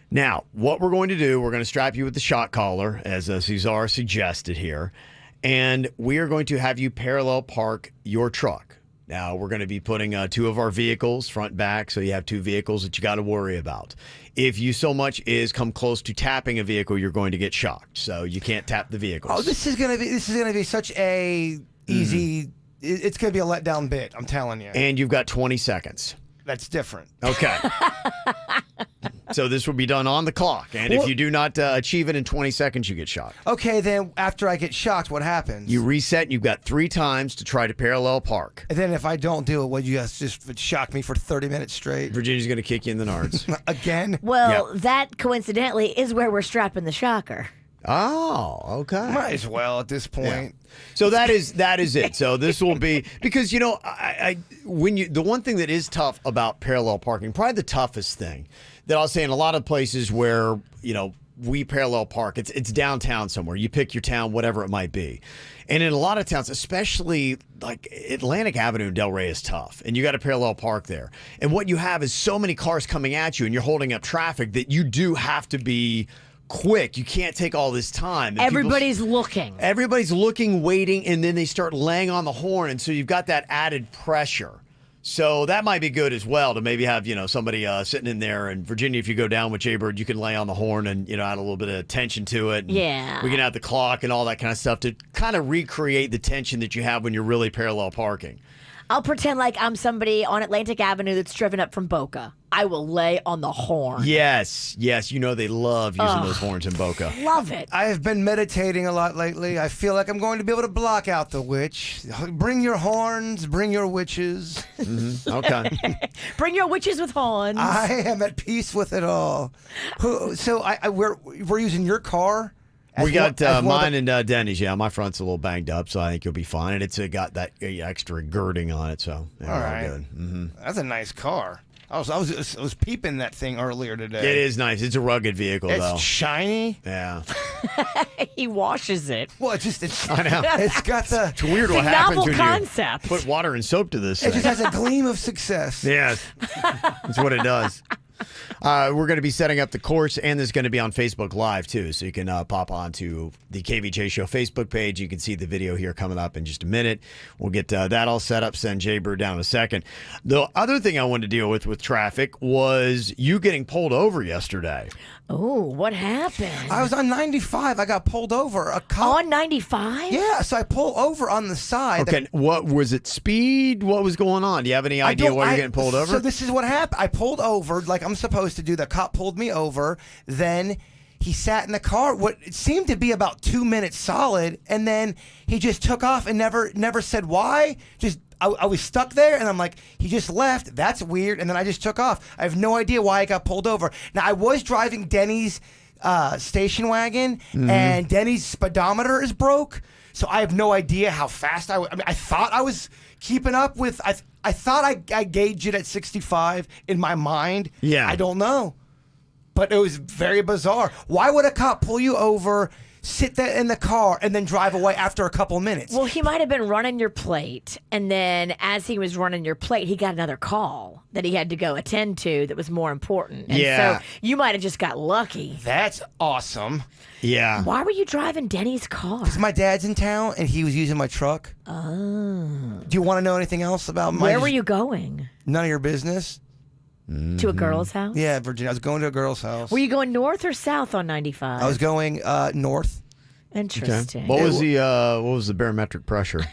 Now, what we're going to do, we're going to strap you with the shock collar, as Cesar suggested here, and we are going to have you parallel park your truck. Now, we're going to be putting 2 of our vehicles front and back, so you have 2 vehicles that you got to worry about. If you so much as come close to tapping a vehicle, you're going to get shocked. So you can't tap the vehicles. Oh, this is gonna be such a easy. It's gonna be a letdown bit. I'm telling you. And you've got 20 seconds. That's different. Okay. So this will be done on the clock. And if you do not achieve it in 20 seconds, you get shocked. Okay, then after I get shocked, what happens? You reset, and you've got 3 times to try to parallel park. And then if I don't do it, would you guys just shock me for 30 minutes straight? Virginia's going to kick you in the nards. Again? Well, that coincidentally is where we're strapping the shocker. Oh, okay. Might as well at this point. Yeah. So that is it. So this will be because the one thing that is tough about parallel parking, probably the toughest thing that I'll say in a lot of places where we parallel park, it's downtown somewhere. You pick your town, whatever it might be. And in a lot of towns, especially like Atlantic Avenue in Delray is tough, and you got to parallel park there. And what you have is so many cars coming at you, and you're holding up traffic that you do have to be quick. You can't take all this time. And everybody's looking. Everybody's looking, waiting, and then they start laying on the horn, and so you've got that added pressure. So that might be good as well to maybe have, somebody sitting in there. And Virginia, if you go down with Jaybird, you can lay on the horn and, add a little bit of tension to it. And yeah. We can add the clock and all that kind of stuff to kind of recreate the tension that you have when you're really parallel parking. I'll pretend like I'm somebody on Atlantic Avenue that's driven up from Boca. I will lay on the horn. Yes. They love using those horns in Boca. Love it. I have been meditating a lot lately. I feel like I'm going to be able to block out the witch. Bring your horns, bring your witches. Mm-hmm. Okay. Bring your witches with horns. I am at peace with it all. So we're using your car? We got mine and Denny's. Yeah, my front's a little banged up, so I think you'll be fine. And it's got that extra girding on it, so all right. Good. Mm-hmm. That's a nice car. I was peeping that thing earlier today. It is nice. It's a rugged vehicle, though. It's shiny. Yeah. He washes it. Well, I know. It's got the. It's weird what happens novel when concept. you put water and soap to this thing. It just has a gleam of success. Yes, that's what it does. We're going to be setting up the course, and this is going to be on Facebook Live, too. So you can pop on to the KVJ Show Facebook page. You can see the video here coming up in just a minute. We'll get that all set up, send Jaybird down in a second. The other thing I wanted to deal with traffic was you getting pulled over yesterday. Oh, what happened? I was on 95. I got pulled over. On 95? Yeah, so I pull over on the side. Okay, what was it? Speed? What was going on? Do you have any idea why you're getting pulled over? So this is what happened. I pulled over like I'm supposed to do. The cop pulled me over. Then he sat in the car. What it seemed to be about 2 minutes solid, and then he just took off and never said why. I was stuck there, and I'm like, he just left. That's weird. And then I just took off. I have no idea why I got pulled over. Now, I was driving Denny's station wagon, and Denny's speedometer is broke. So I have no idea how fast I thought I was keeping up with. I thought I gauged it at 65 in my mind. Yeah. I don't know. But it was very bizarre. Why would a cop pull you over, sit there in the car, and then drive away after a couple minutes? Well, he might have been running your plate, and then as he was running your plate, he got another call that he had to go attend to that was more important. And Yeah. so you might have just got lucky. That's awesome. Yeah. Why were you driving Denny's car? Because my dad's in town, and he was using my truck. Oh. Do you want to know anything else about my... Where were you going? None of your business. To a girl's house? Yeah, Virginia. I was going to a girl's house. Were you going north or south on 95? I was going north. Interesting. What was the barometric pressure?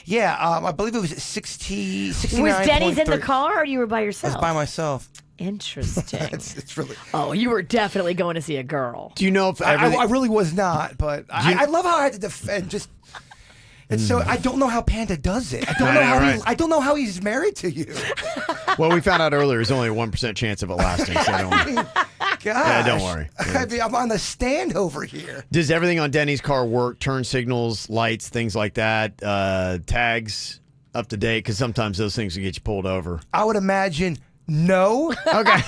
Yeah, I believe it was 69. Was Denny's in the car, or you were by I yourself? was by myself. Interesting. it's really. Oh, you were definitely going to see a girl. Do you know if I really was not, but I love how I had to defend. Just. And so I don't know how Panda does it. I don't know how he's married to you. Well, we found out earlier there's only a 1% chance of it lasting. So Gosh. Yeah, don't worry. I mean, I'm on the stand over here. Does everything on Denny's car work? Turn signals, lights, things like that, tags up to date? Because sometimes those things will get you pulled over. I would imagine no. Okay.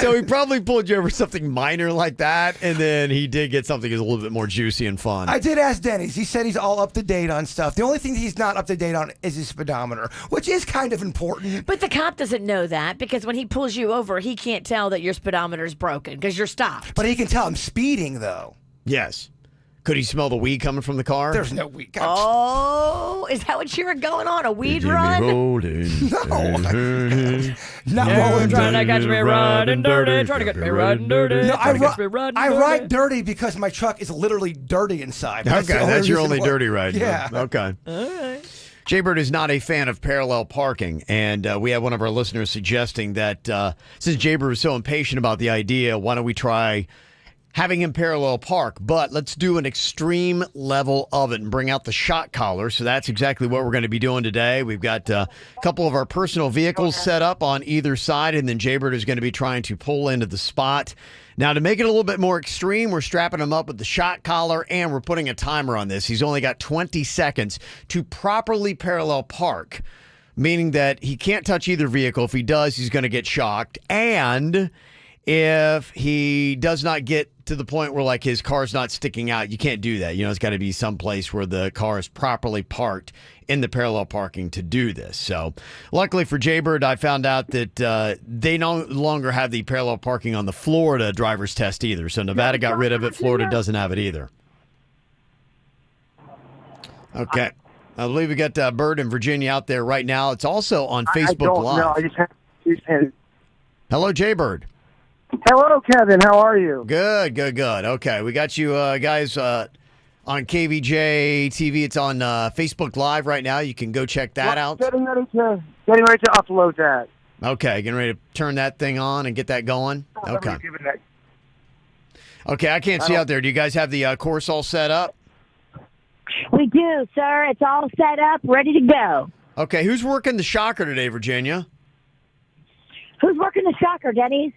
So he probably pulled you over something minor like that, and then he did get something that's a little bit more juicy and fun. I did ask Denny's. He said he's all up to date on stuff. The only thing he's not up to date on is his speedometer, which is kind of important. But the cop doesn't know that, because when he pulls you over, he can't tell that your speedometer's broken because you're stopped. But he can tell I'm speeding, though. Yes. Could he smell the weed coming from the car? There's no weed. Oh, is that what you were going on? A weed run? No. No, trying to catch me riding dirty. Trying to get me riding dirty. No, I ride ride dirty because my truck is literally dirty inside. Okay, that's your only dirty ride. Yeah. Okay. All right. Jaybird is not a fan of parallel parking, and we had one of our listeners suggesting that since Jaybird was so impatient about the idea, why don't we try having him parallel park? But let's do an extreme level of it and bring out the shot collar. So that's exactly what we're going to be doing today. We've got a couple of our personal vehicles set up on either side, and then Jaybird is going to be trying to pull into the spot. Now, to make it a little bit more extreme, we're strapping him up with the shot collar, and we're putting a timer on this. He's only got 20 seconds to properly parallel park, meaning that he can't touch either vehicle. If he does, he's going to get shocked. And if he does not get to the point where, like, his car's not sticking out, you can't do that. You know, it's got to be someplace where the car is properly parked in the parallel parking to do this. So luckily for Jaybird, I found out that they no longer have the parallel parking on the Florida driver's test either. So Nevada got rid of it. Florida doesn't have it either. Okay. I believe we got Bird in Virginia out there right now. It's also on Facebook Live. No, I just had. Hello, Jaybird. Hello, Kevin. How are you? Good. Okay, we got you guys on KVJ TV. It's on Facebook Live right now. You can go check that out. Getting ready to upload that. Okay, getting ready to turn that thing on and get that going. Okay. Okay, I can't see out there. Do you guys have the course all set up? We do, sir. It's all set up, ready to go. Okay, who's working the shocker today, Virginia? Who's working the shocker, Dennys?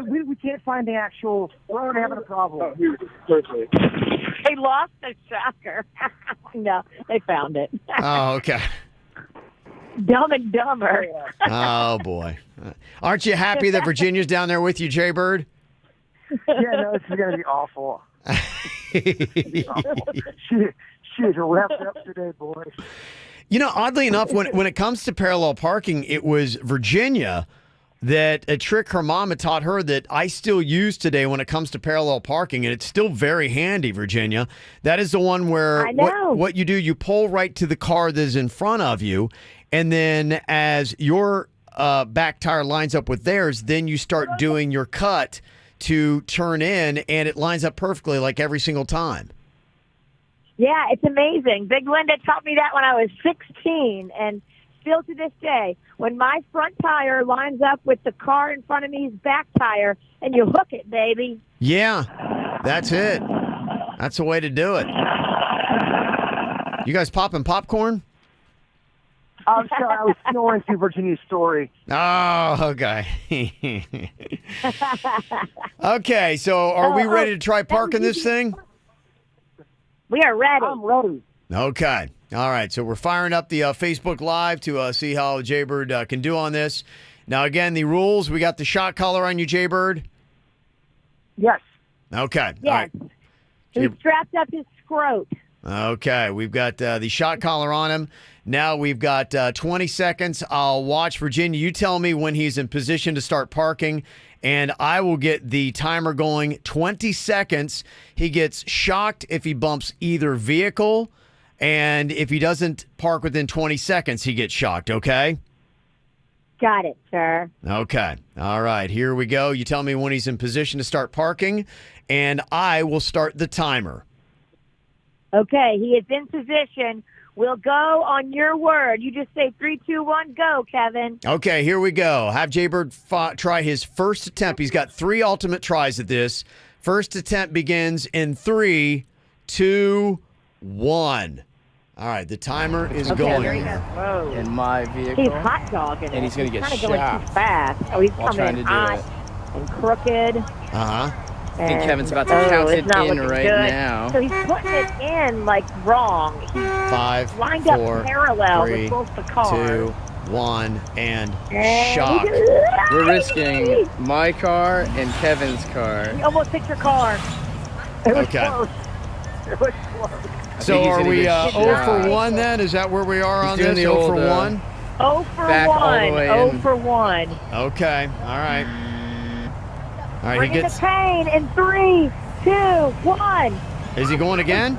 We can't find the actual. We're having a problem. They lost the shocker. No, they found it. Oh, okay. Dumb and Dumber. Oh, boy. Aren't you happy that Virginia's down there with you, Jaybird? Yeah, no, this is going to be awful. She's wrapped up today, boys. You know, oddly enough, when it comes to parallel parking, it was Virginia that a trick her mom had taught her that I still use today when it comes to parallel parking, and it's still very handy, Virginia. That is the one where what you do, you pull right to the car that is in front of you, and then as your back tire lines up with theirs, then you start doing your cut to turn in, and it lines up perfectly like every single time. Yeah, it's amazing. Big Linda taught me that when I was 16, and still to this day, when my front tire lines up with the car in front of me's back tire, and you hook it, baby. Yeah, that's it. That's the way to do it. You guys popping popcorn? I'm sorry, I was still into Virginia's story. Oh, okay. Okay, so are we ready to try parking this thing? We are ready. I'm ready. Okay. All right, so we're firing up the Facebook Live to see how Jaybird can do on this. Now, again, the rules, we got the shot collar on you, Jaybird? Yes. Okay. Yes. All right. He strapped up his scrot. Okay, we've got the shot collar on him. Now we've got 20 seconds. I'll watch Virginia. You tell me when he's in position to start parking, and I will get the timer going. 20 seconds. He gets shocked if he bumps either vehicle, and if he doesn't park within 20 seconds, he gets shocked, okay? Got it, sir. Okay. All right, here we go. You tell me when he's in position to start parking, and I will start the timer. Okay, he is in position. We'll go on your word. You just say 3, 2, 1, go, Kevin. Okay, here we go. Have Jaybird try his first attempt. He's got 3 ultimate tries at this. First attempt begins in 3, 2, 1. All right, the timer is going. In my vehicle. He's hot dogging it. And he's going to get kind of shot. going too fast. Oh, he's coming in hot and crooked. Uh-huh. I think Kevin's about to count it in right good. now. So he's putting it in like wrong. He's 5, lined 4, up parallel 3, with both the cars. 2, 1, and shock. We're risking my car and Kevin's car. You almost hit your car. It was Okay. close. It was close. So are we 0 for 1 then? Is that where we are on this? 0 for 1? 0 for Back all the 1. way 0 in. for 1. Okay, all right. All right, Bring he in gets. the pain in 3, 2, 1. Is he going again?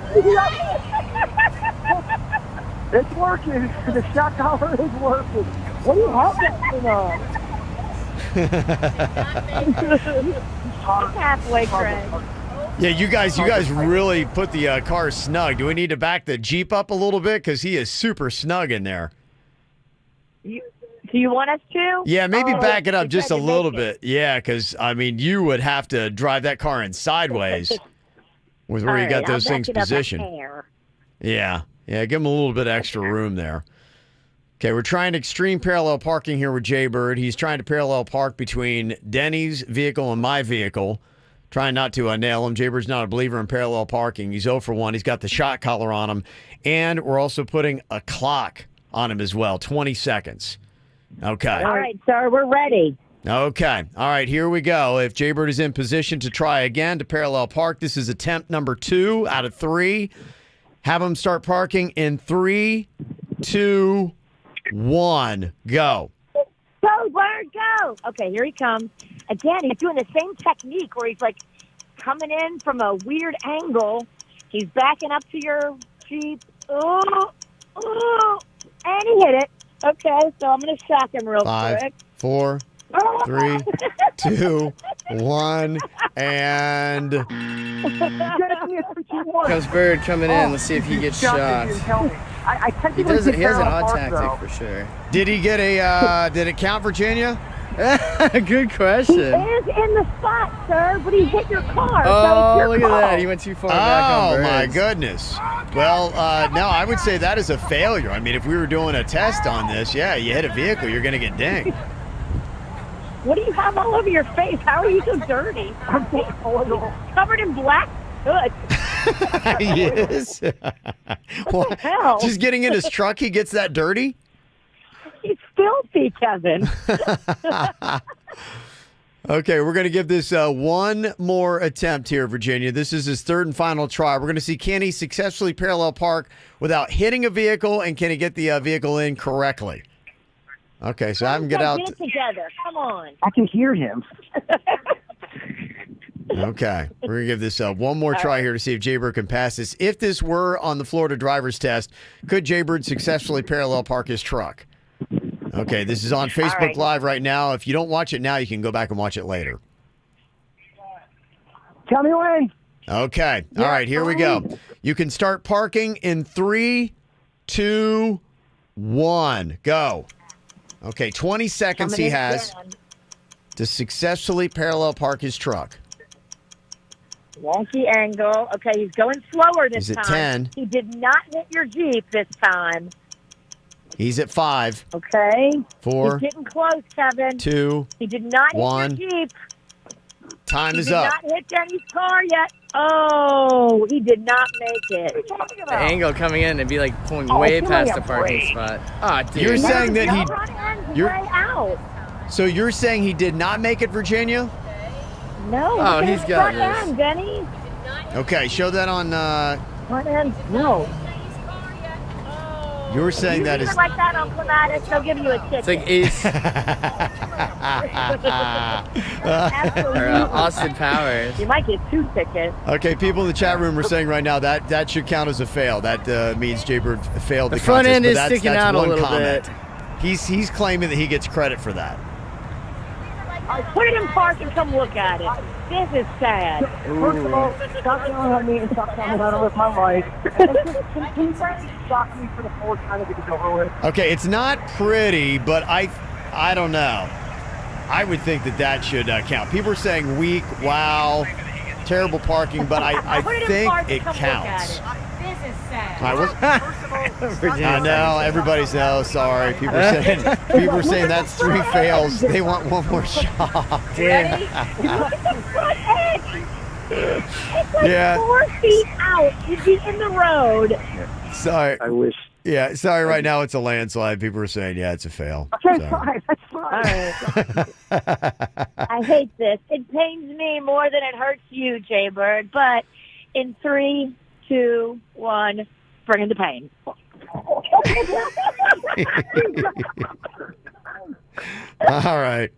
It's working. The shot collar is working. What do you have that thing on? Halfway, Craig. Yeah, you guys really put the car snug. Do we need to back the Jeep up a little bit? Because he is super snug in there. Do you want us to? Yeah, maybe back it up just a little bit. Yeah, because, I mean, you would have to drive that car in sideways with where you got those things positioned. Yeah, give him a little bit extra room there. Okay, we're trying extreme parallel parking here with Jaybird. He's trying to parallel park between Denny's vehicle and my vehicle. Trying not to nail him. Jaybird's not a believer in parallel parking. He's 0 for 1. He's got the shot collar on him. And we're also putting a clock on him as well. 20 seconds. Okay. All right, sir. We're ready. Okay. All right, here we go. If Jaybird is in position to try again to parallel park, this is attempt number 2 out of 3. Have him start parking in 3, 2, 1. Go. Go, Bird, go. Okay, here he comes. Again, he's doing the same technique where he's like coming in from a weird angle. He's backing up to your Jeep. Ooh, and he hit it. Okay, so I'm going to shock him real 5, quick. 4, 3, 2, 1, and... Comes Bird coming in. Let's see if he gets shot. He hasn't an odd tactic for sure. Did he get a, did it count Virginia? Good question. He is in the spot, sir, but he hit your car. Oh, so look at that. He went too far back on Bird. Oh, my goodness. Well, no, I would say that is a failure. I mean, if we were doing a test on this, yeah, you hit a vehicle, you're going to get dinged. What do you have all over your face? How are you so dirty? I'm covered in black soot. He is. What the hell? Just getting in his truck, he gets that dirty? He's filthy, Kevin. Okay, we're going to give this one more attempt here, Virginia. This is his third and final try. We're going to see, can he successfully parallel park without hitting a vehicle, and can he get the vehicle in correctly? Okay, so I can get out. Get it together. Come on. I can hear him. Okay, we're going to give this one more try here to see if Jaybird can pass this. If this were on the Florida driver's test, could Jaybird successfully parallel park his truck? Okay, this is on Facebook Live right now. If you don't watch it now, you can go back and watch it later. Tell me when. Okay, all right, here we go. You can start parking in 3, 2, 1. Go. Okay, 20 seconds he has to successfully parallel park his truck. Wonky angle. Okay, he's going slower this He's at time. 10. He did not hit your Jeep this time. He's at 5. Okay. 4. He's getting close, Kevin. 2. He did not 1. hit your Jeep. Time is He up. did not hit Denny's car yet. Oh, he did not make it. The angle coming in and be like pulling way past the parking spot. Ah, dude. You're saying that he... You're way out. So you're saying he did not make it, Virginia? No. Oh, he's got front this. end, Denny. Okay, show that on... Front end, no. You were saying that is... like that on Clematis, they'll give you a ticket. It's like Ace. Or Austin Powers. You might get 2 tickets. Okay, people in the chat room are saying right now that should count as a fail. That means Jaybird failed the front contest, end but is that's sticking out a one little comment. bit. He's claiming that he gets credit for that. Put it in park and come look at it. This is sad. First of all, stop yelling at me and stop telling me how to live my life. And just can you shock me for the 4th time to get it over with? Okay, it's not pretty, but I don't know. I would think that should count. People are saying weak, wow, terrible parking, but I think it counts. This is sad. All right, I know everybody's sorry. People are saying that's 3 fails. They want one more shot. Ready? Look at the front edge. It's like 4 feet out. You'd be in the road. Sorry. I wish. Yeah, sorry. Right now it's a landslide. People are saying, it's a fail. Okay, So. fine. That's fine. I hate this. It pains me more than it hurts you, Jaybird. But in 3, 2, 1, bring in the pain. All right.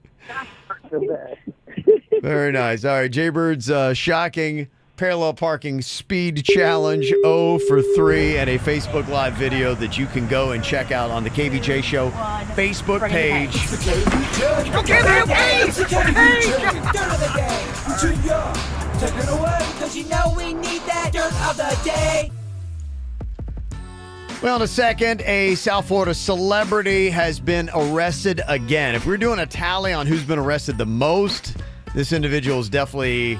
Very nice. All right, Jaybird's shocking parallel parking speed challenge 0 for 3 and a Facebook Live video that you can go and check out on the KVJ Show Facebook page. Take it away, cause you know we need that dirt of the day. Well, in a second, a South Florida celebrity has been arrested again. If we're doing a tally on who's been arrested the most, this individual is definitely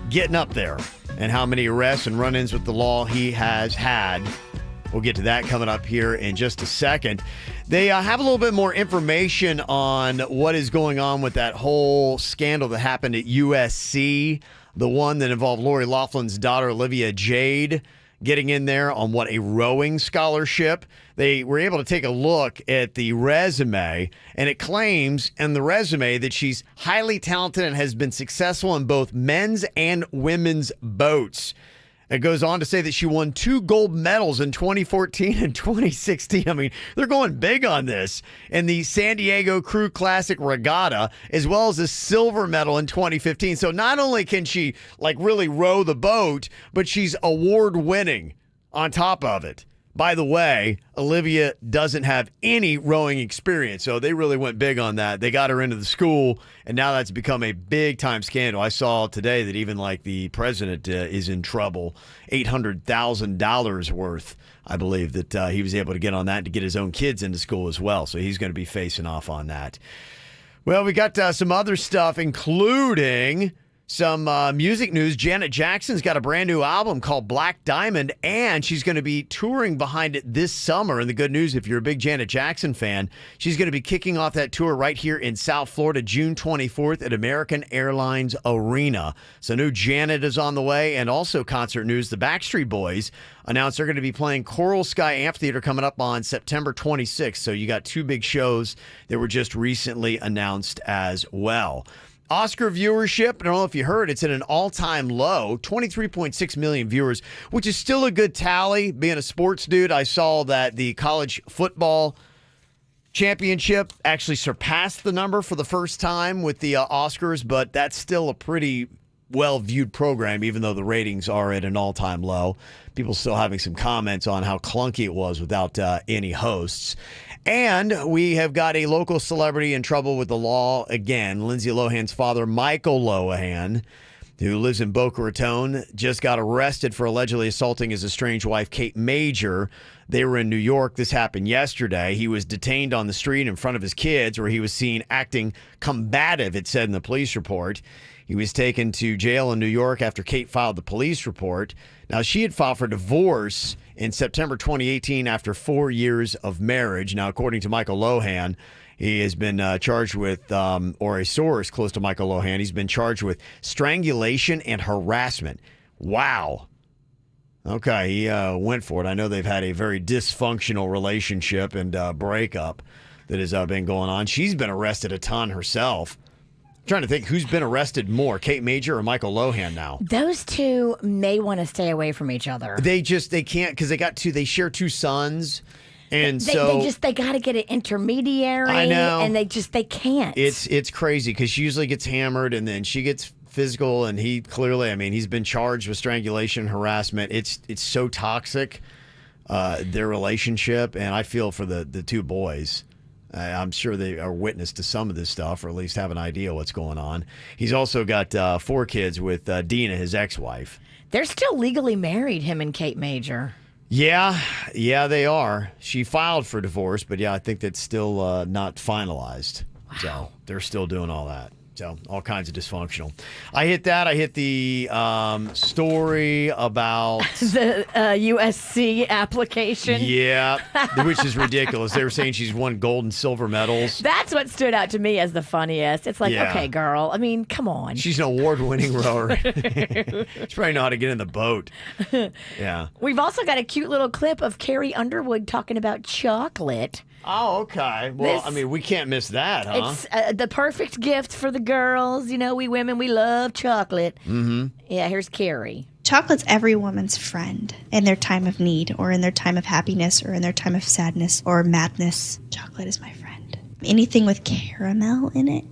getting up there. And how many arrests and run-ins with the law he has had. We'll get to that coming up here in just a second. They have a little bit more information on what is going on with that whole scandal that happened at USC, the one that involved Lori Loughlin's daughter, Olivia Jade, getting in there on a rowing scholarship. They were able to take a look at the resume, and it claims in the resume that she's highly talented and has been successful in both men's and women's boats. It goes on to say that she won 2 gold medals in 2014 and 2016. I mean, they're going big on this. In the San Diego Crew Classic Regatta, as well as a silver medal in 2015. So not only can she really row the boat, but she's award-winning on top of it. By the way, Olivia doesn't have any rowing experience, so they really went big on that. They got her into the school, and now that's become a big-time scandal. I saw today that even the president is in trouble, $800,000 worth, I believe, that he was able to get on that to get his own kids into school as well, so he's going to be facing off on that. Well, we got some other stuff, including some music news. Janet Jackson's got a brand new album called Black Diamond, and she's going to be touring behind it this summer. And the good news, if you're a big Janet Jackson fan, she's going to be kicking off that tour right here in South Florida, June 24th at American Airlines Arena. So new Janet is on the way. And also concert news, the Backstreet Boys announced they're going to be playing Coral Sky Amphitheater coming up on September 26th. So you got 2 big shows that were just recently announced as well. Oscar viewership, I don't know if you heard, it's at an all-time low, 23.6 million viewers, which is still a good tally. Being a sports dude, I saw that the college football championship actually surpassed the number for the first time with the Oscars, but that's still a pretty well-viewed program, even though the ratings are at an all-time low. People still having some comments on how clunky it was without any hosts. And we have got a local celebrity in trouble with the law again. Lindsay Lohan's father, Michael Lohan, who lives in Boca Raton, just got arrested for allegedly assaulting his estranged wife, Kate Major. They were in New York. This happened yesterday. He was detained on the street in front of his kids, where he was seen acting combative, it said in the police report. He was taken to jail in New York after Kate filed the police report. Now, she had filed for divorce in September 2018 after 4 years of marriage. Now, according to Michael Lohan, he has been charged with, or a source close to Michael Lohan, he's been charged with strangulation and harassment. Wow. Okay, he went for it. I know they've had a very dysfunctional relationship and breakup that has been going on. She's been arrested a ton herself. I'm trying to think who's been arrested more, Kate Major or Michael Lohan now. Those two may want to stay away from each other. They can't, because they share 2 sons. And they got to get an intermediary. I know. And they can't. It's crazy, because she usually gets hammered and then she gets physical, and he clearly, he's been charged with strangulation, harassment. It's so toxic, their relationship, and I feel for the 2 boys. I'm sure they are witness to some of this stuff, or at least have an idea what's going on. He's also got 4 kids with Dina, his ex-wife. They're still legally married, him and Kate Major. Yeah, they are. She filed for divorce, but I think that's still not finalized. Wow. So they're still doing all that. So all kinds of dysfunctional. I hit that. I hit the story about the USC application. Yeah, which is ridiculous. They were saying she's won gold and silver medals. That's what stood out to me as the funniest. It's like, okay, girl. Come on. She's an award-winning rower. She probably know how to get in the boat. Yeah. We've also got a cute little clip of Carrie Underwood talking about chocolate. Oh, okay. Well, we can't miss that, huh? It's the perfect gift for the girls. We women, we love chocolate. Mm-hmm. Yeah, here's Carrie. Chocolate's every woman's friend in their time of need, or in their time of happiness, or in their time of sadness or madness. Chocolate is my friend. Anything with caramel in it,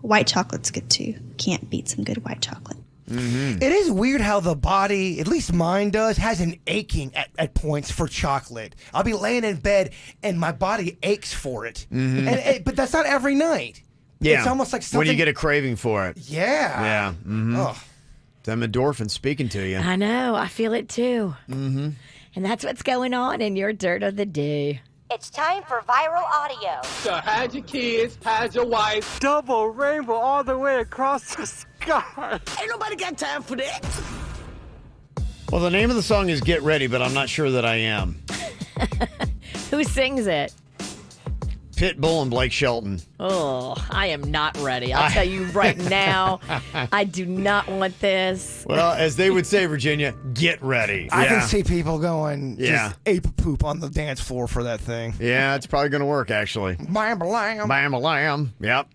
white chocolate's good too. Can't beat some good white chocolate. Mm-hmm. It is weird how the body, at least mine does, has an aching at points for chocolate. I'll be laying in bed and my body aches for it. Mm-hmm. But that's not every night. Yeah. It's almost like something... when you get a craving for it. Yeah. Yeah. Mm-hmm. Oh. Them endorphins speaking to you. I know. I feel it too. Mm-hmm. And that's what's going on in your dirt of the day. It's time for viral audio. So how'd your kids, how'd your wife? Double rainbow all the way across the sky. Ain't nobody got time for that. Well, the name of the song is Get Ready, but I'm not sure that I am. Who sings it? Pitbull and Blake Shelton. Oh, I am not ready. I'll tell you right now, I do not want this. Well, as they would say, Virginia, get ready. I can see people going Yeah. just ape poop on the dance floor for that thing. Yeah, it's probably going to work, actually. Bam-a-lam. Bam-a-lam. Yep.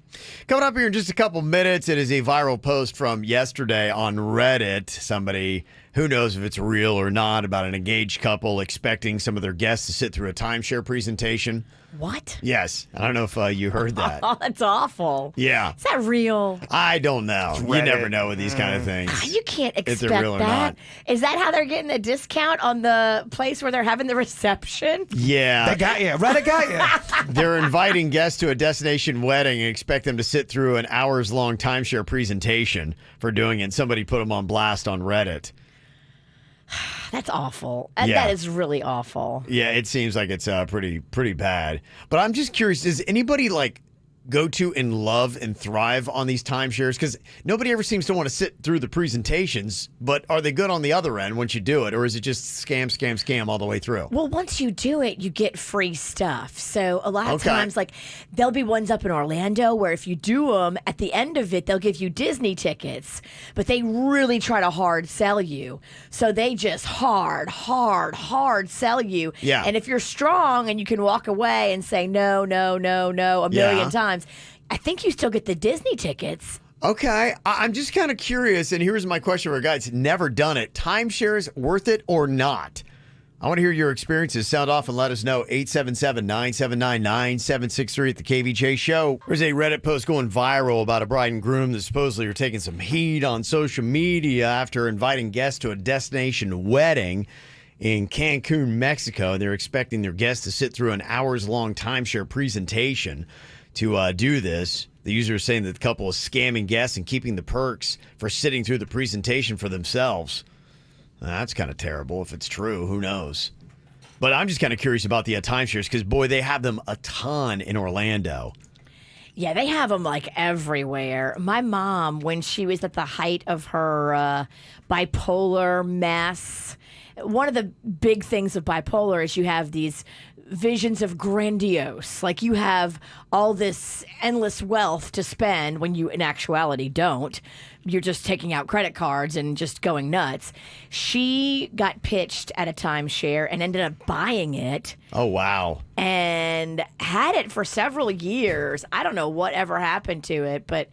Coming up here in just a couple minutes, it is a viral post from yesterday on Reddit. Somebody, who knows if it's real or not, about an engaged couple expecting some of their guests to sit through a timeshare presentation. What? Yes. I don't know if you heard that. Oh, that's awful. Yeah. Is that real? I don't know. You Reddit. never know with these kind of things. You can't If expect they're real or that. not. Is that how they're getting a discount on the place where they're having the reception? Yeah. They got you. Reddit got you. They're inviting guests to a destination wedding and expect them to sit through an hours-long timeshare presentation for doing it. Somebody put them on blast on Reddit. That's awful. And Yeah. that is really awful. Yeah, it seems like it's pretty bad. But I'm just curious, does anybody go to and love and thrive on these timeshares? Because nobody ever seems to want to sit through the presentations, but are they good on the other end once you do it? Or is it just scam all the way through? Well, once you do it, you get free stuff. So a lot of Okay. times, there'll be ones up in Orlando where if you do them, at the end of it, they'll give you Disney tickets. But they really try to hard sell you. So they just hard sell you. Yeah. And if you're strong and you can walk away and say no a million times, I think you still get the Disney tickets. Okay, I'm just kind of curious, and here's my question for a guy that's never done it. Timeshares, worth it or not? I want to hear your experiences. Sound off and let us know. 877-979-9763 at the KVJ Show. There's a Reddit post going viral about a bride and groom that supposedly are taking some heat on social media after inviting guests to a destination wedding in Cancun, Mexico. They're expecting their guests to sit through an hours-long timeshare presentation to do this. The user is saying that the couple is scamming guests and keeping the perks for sitting through the presentation for themselves. That's kind of terrible if it's true. Who knows? But I'm just kind of curious about the timeshares because, boy, they have them a ton in Orlando. Yeah, they have them everywhere. My mom, when she was at the height of her bipolar mess, one of the big things of bipolar is you have these visions of grandiose. You have all this endless wealth to spend when you, in actuality, don't. You're just taking out credit cards and just going nuts. She got pitched at a timeshare and ended up buying it. Oh, wow. And had it for several years. I don't know what ever happened to it, but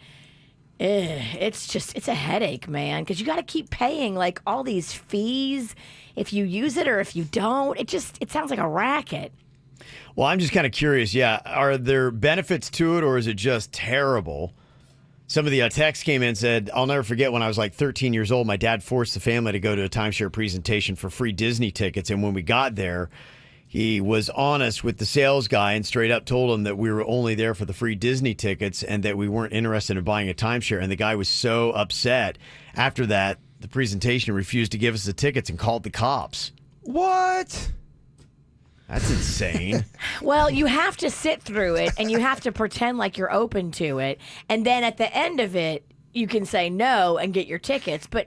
it's a headache, man, because you got to keep paying all these fees if you use it or if you don't. It sounds like a racket. Well, I'm just kind of curious. Yeah, are there benefits to it or is it just terrible? Some of the texts came in and said, I'll never forget when I was 13 years old, my dad forced the family to go to a timeshare presentation for free Disney tickets. And when we got there, he was honest with the sales guy and straight up told him that we were only there for the free Disney tickets and that we weren't interested in buying a timeshare. And the guy was so upset. After that, the presentation refused to give us the tickets and called the cops. What? That's insane. Well, you have to sit through it and you have to pretend like you're open to it. And then at the end of it, you can say no and get your tickets. But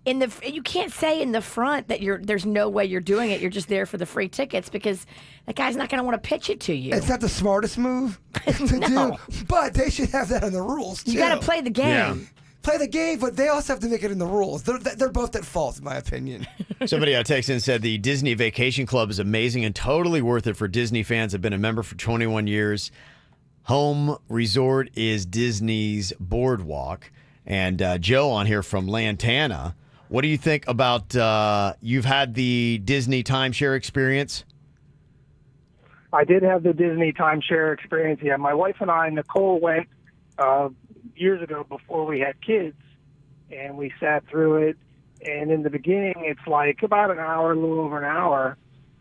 you can't say in the front that there's no way you're doing it. You're just there for the free tickets because that guy's not going to want to pitch it to you. It's not the smartest move to do, but they should have that in the rules too. You got to play the game. Yeah. Play the game, but they also have to make it in the rules. They're both at fault, in my opinion. Somebody texted in and said the Disney Vacation Club is amazing and totally worth it for Disney fans. I've been a member for 21 years. Home resort is Disney's Boardwalk. And Joe on here from Lantana. What do you think about you've had the Disney timeshare experience? I did have the Disney timeshare experience. Yeah, my wife and I, Nicole, went years ago before we had kids, and we sat through it. And in the beginning, it's about an hour, a little over an hour.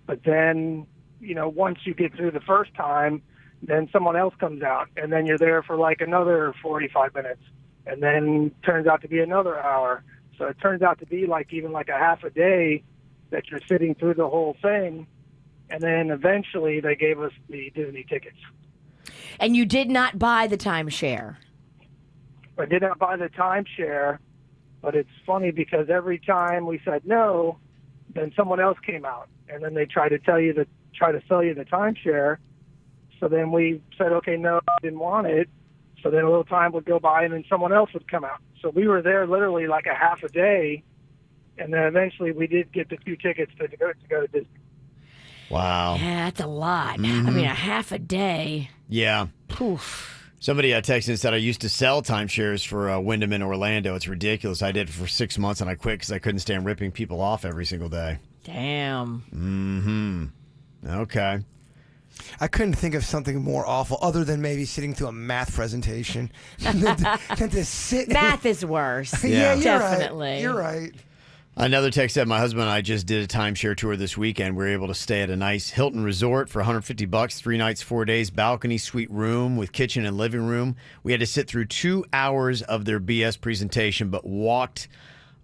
But then, once you get through the first time, then someone else comes out, and then you're there for another 45 minutes. And then turns out to be another hour. So it turns out to be even a half a day that you're sitting through the whole thing. And then eventually they gave us the Disney tickets. And you did not buy the timeshare. I did not buy the timeshare, but it's funny because every time we said no, then someone else came out, and then they try to sell you the timeshare. So then we said, okay, no, I didn't want it. So then a little time would go by, and then someone else would come out. So we were there literally a half a day, and then eventually we did get the 2 tickets to go to Disney. Wow. Yeah, that's a lot. Mm-hmm. I mean, a half a day. Yeah. Poof. Somebody texted and said, I used to sell timeshares for Wyndham in Orlando. It's ridiculous. I did it for 6 months, and I quit because I couldn't stand ripping people off every single day. Damn. Mm-hmm. Okay. I couldn't think of something more awful other than maybe sitting through a math presentation. than to sit. Math is worse. Yeah, you're definitely. Right. You're right. Another text said, my husband and I just did a timeshare tour this weekend. We were able to stay at a nice Hilton resort for $150, 3 nights, 4 days, balcony suite room with kitchen and living room. We had to sit through 2 hours of their BS presentation, but walked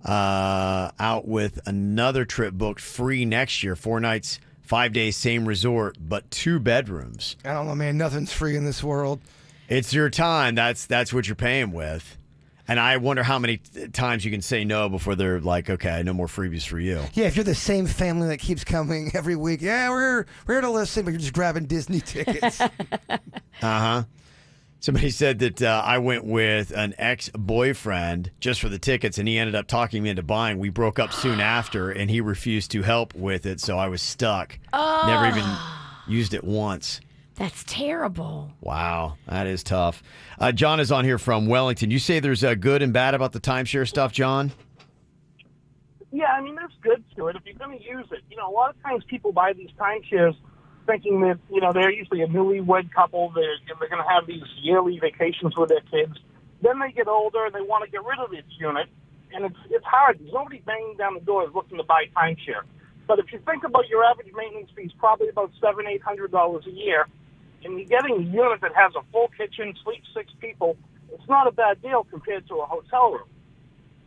out with another trip booked free next year. 4 nights, 5 days, same resort, but 2 bedrooms. I don't know, man. Nothing's free in this world. It's your time. That's what you're paying with. And I wonder how many times you can say no before they're like, okay, no more freebies for you. Yeah, if you're the same family that keeps coming every week, yeah, we're here to listen, but you're just grabbing Disney tickets. Uh-huh. Somebody said that I went with an ex-boyfriend just for the tickets, and he ended up talking me into buying. We broke up soon after, and he refused to help with it, so I was stuck. Oh. Never even used it once. That's terrible. Wow, that is tough. John is on here from Wellington. You say there's good and bad about the timeshare stuff, John? Yeah, I mean, there's good to it if you're going to use it. A lot of times people buy these timeshares thinking that, they're usually a newlywed couple. They're going to have these yearly vacations with their kids. Then they get older and they want to get rid of this unit. And it's hard. There's nobody banging down the doors looking to buy timeshare. But if you think about your average maintenance fee is probably about $700-800 a year, and you're getting a unit that has a full kitchen, sleeps 6 people, it's not a bad deal compared to a hotel room.